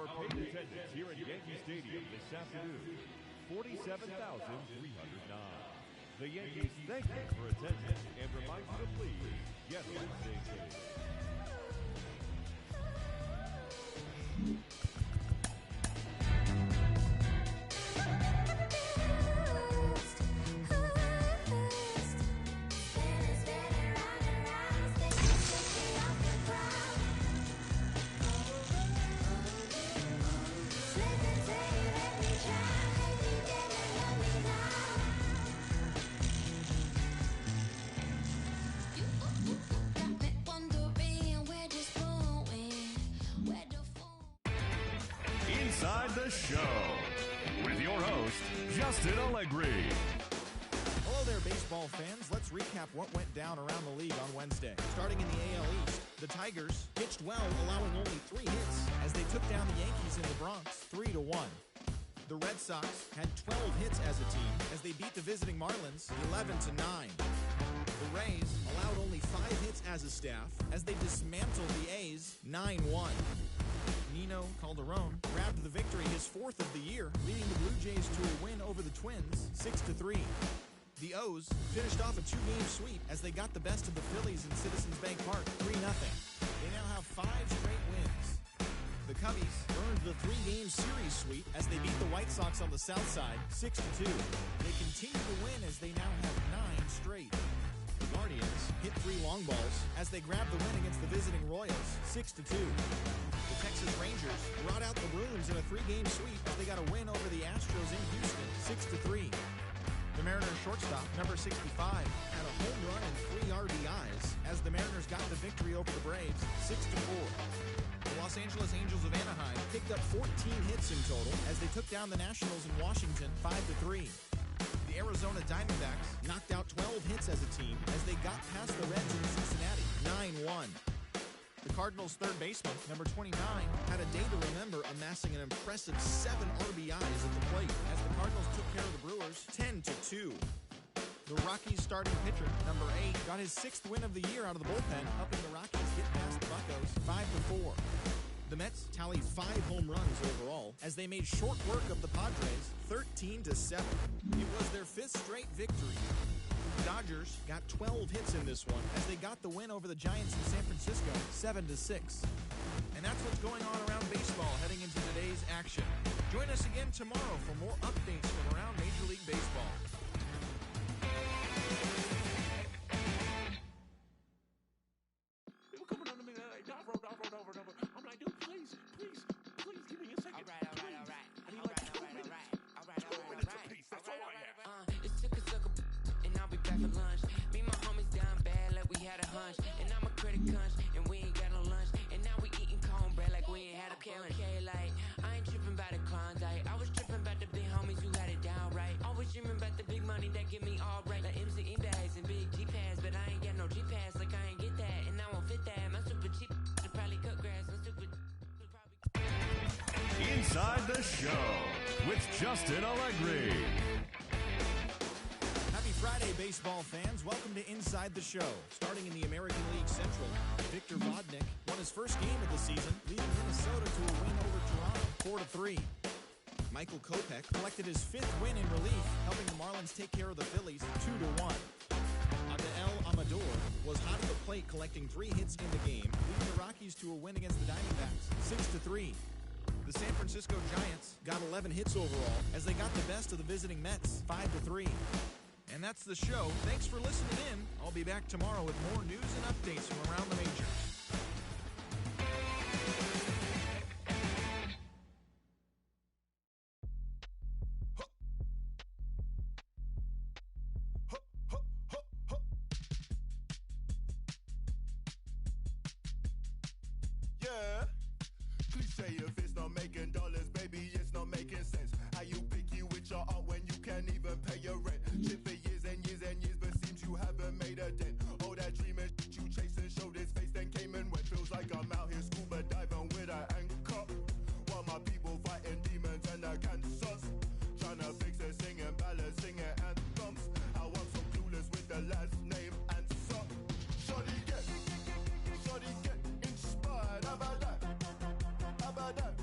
Our paid attendance here at Yankee Stadium this afternoon, 47,309. The Yankees thank you for attending and remind you to please get on the same page. Inside the Show with your host, Justin Allegri. Hello there, baseball fans. Let's recap what went down around the league on Wednesday. Starting in the AL East, the Tigers pitched well, allowing only 3 hits as they took down the Yankees in the Bronx 3-1. The Red Sox had 12 hits as a team as they beat the visiting Marlins 11-9. The Rays allowed only 5 hits as a staff as they dismantled the A's 9-1. Nino Calderon grabbed the victory, his 4th of the year, leading the Blue Jays to a win over the Twins 6-3. The O's finished off a 2-game sweep as they got the best of the Phillies in Citizens Bank Park 3-0. They now have 5 straight wins. The Cubbies earned the 3-game series sweep as they beat the White Sox on the south side 6-2. They continue to win as they now have 9 straight. The Guardians hit 3 long balls as they grabbed the win against the visiting Royals 6-2. The Texas Rangers brought out the Bruins in a 3-game sweep as they got a win over the Astros in Houston 6-3. The Mariners shortstop, number 65, had a home run and 3 RBIs as the Mariners got the victory over the Braves 6-4. The Los Angeles Angels of Anaheim picked up 14 hits in total as they took down the Nationals in Washington 5-3. The Arizona Diamondbacks knocked out 12 hits as a team as they got past the Reds in Cincinnati 9-1. The Cardinals' third baseman, number 29, had a day to remember, amassing an impressive 7 RBIs at the plate as the Cardinals took care of the Brewers 10-2. The Rockies' starting pitcher, number 8, got his 6th win of the year out of the bullpen, helping the Rockies get past the Buccos 5-4. The Mets tallied 5 home runs overall as they made short work of the Padres 13-7. It was their 5th straight victory. The Dodgers got 12 hits in this one as they got the win over the Giants in San Francisco 7-6. And that's what's going on around baseball heading into today's action. Join us again tomorrow for more updates from around Major League Baseball. They were coming on to me like, Davo. I'm like, dude, please give me a second. All right. I need like 2 minutes. All right. Apiece, that's all I have. It took a sucker, and I'll be back for lunch. Me and my homies down bad like we had a hunch. And I'm a critic hunch, and we ain't got no lunch. And now we eating cornbread like we ain't had a lunch. Okay, like, I ain't tripping about the Klondike. I was tripping about the big homies who had it down right. Always dreaming about the big money that give me all right. Like MCE bags and big G-pads, but I ain't got no G-pads, like I ain't get that. And I won't fit that. My super cheap should probably cut grass. My super Inside the Show with Justin Allegri. Happy Friday, baseball fans. Welcome to Inside the Show. Starting in the American League Central, Victor Vodnik won his first game of the season, leading Minnesota to a win over Toronto 4-3. Michael Kopech collected his 5th win in relief, helping the Marlins take care of the Phillies 2-1. Adael Amador was hot at the plate, collecting 3 hits in the game, leading the Rockies to a win against the Diamondbacks 6-3. The San Francisco Giants got 11 hits overall as they got the best of the visiting Mets 5-3. And that's the show. Thanks for listening in. I'll be back tomorrow with more news and updates from around the majors. Yeah. Cliche if it's not making dollars, baby, it's not making sense. How you picky with your art when you can't even pay your rent? Shit for years and years and years, but seems you haven't made a dent. All that dreaming you chasing showed his face, then came and went. Feels like I'm out here scuba diving with an anchor, while my people fighting demons and the cancers. Trying to fix it, singing ballads, singing anthems. How I'm so clueless with the last name answer. Shorty get inspired. How about that?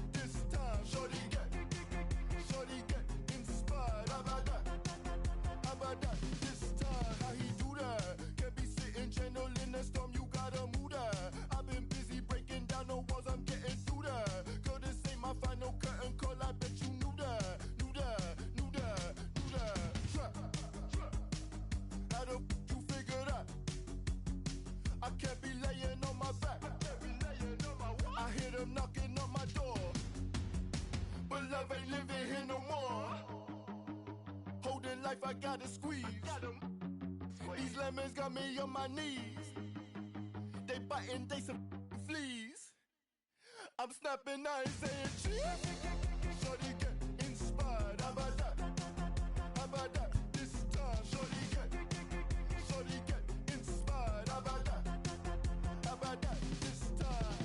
life I gotta squeeze. These lemons got me on my knees. They biting, they some fleas. I'm snapping eyes saying cheese. Shorty get inspired. How about that? How about that? This time, shorty get inspired. How about that? How about that? This time.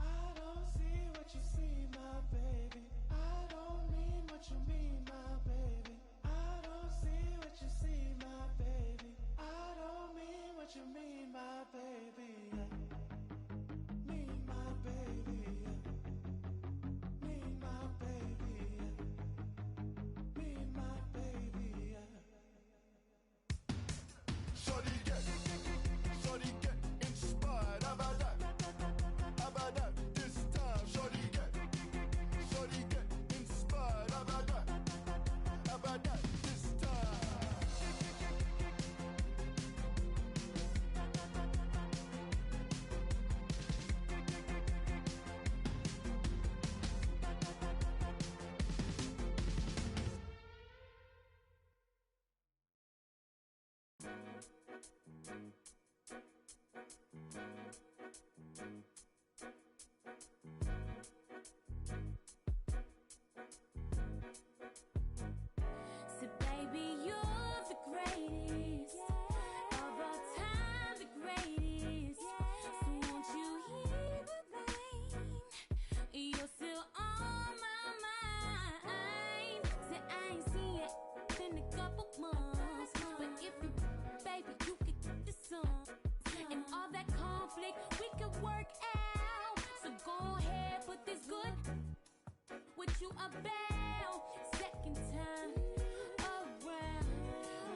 I don't see what you see, my baby. I don't mean what you mean, my baby. I don't see what you see, my baby. I don't mean what you mean, my baby. Mean my baby. Mean my baby. Mean my baby. Shorty get inspired. How about that? How about that? This time, shorty get inspired. How about that? How about that? This time. So baby, you're the greatest of all time, the greatest. So won't you hear the rain? You're still on my mind. Say I ain't seen you in a couple months, but if you, baby, you could get the sun and all that conflict we could work out. So go ahead, put this good. What you about? Second time around,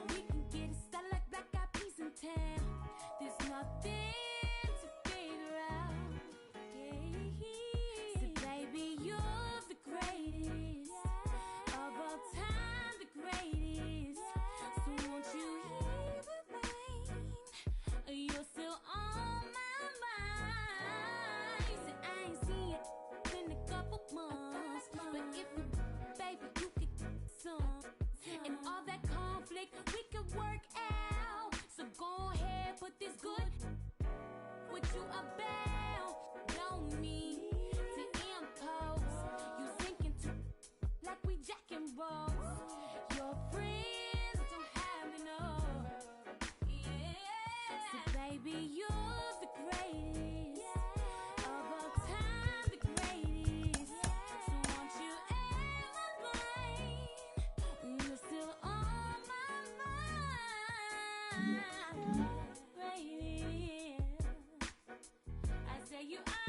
we can get it started like black eyed peas in town. There's nothing to figure out. Yeah. So baby, you're the greatest of all time, the greatest. So won't you hear the rain? You're still on my mind. Say I ain't seen you in a couple months, but if you, baby, you could get some and all that conflict we could work out. So go ahead, put this good. What you about? Don't mean to impose. You thinking too like we Jack and Rose. Your friends don't have enough. Yeah. So baby, you're the greatest of all time, the greatest. So won't you ever mind? You're still on my mind. Greatest. I say you are.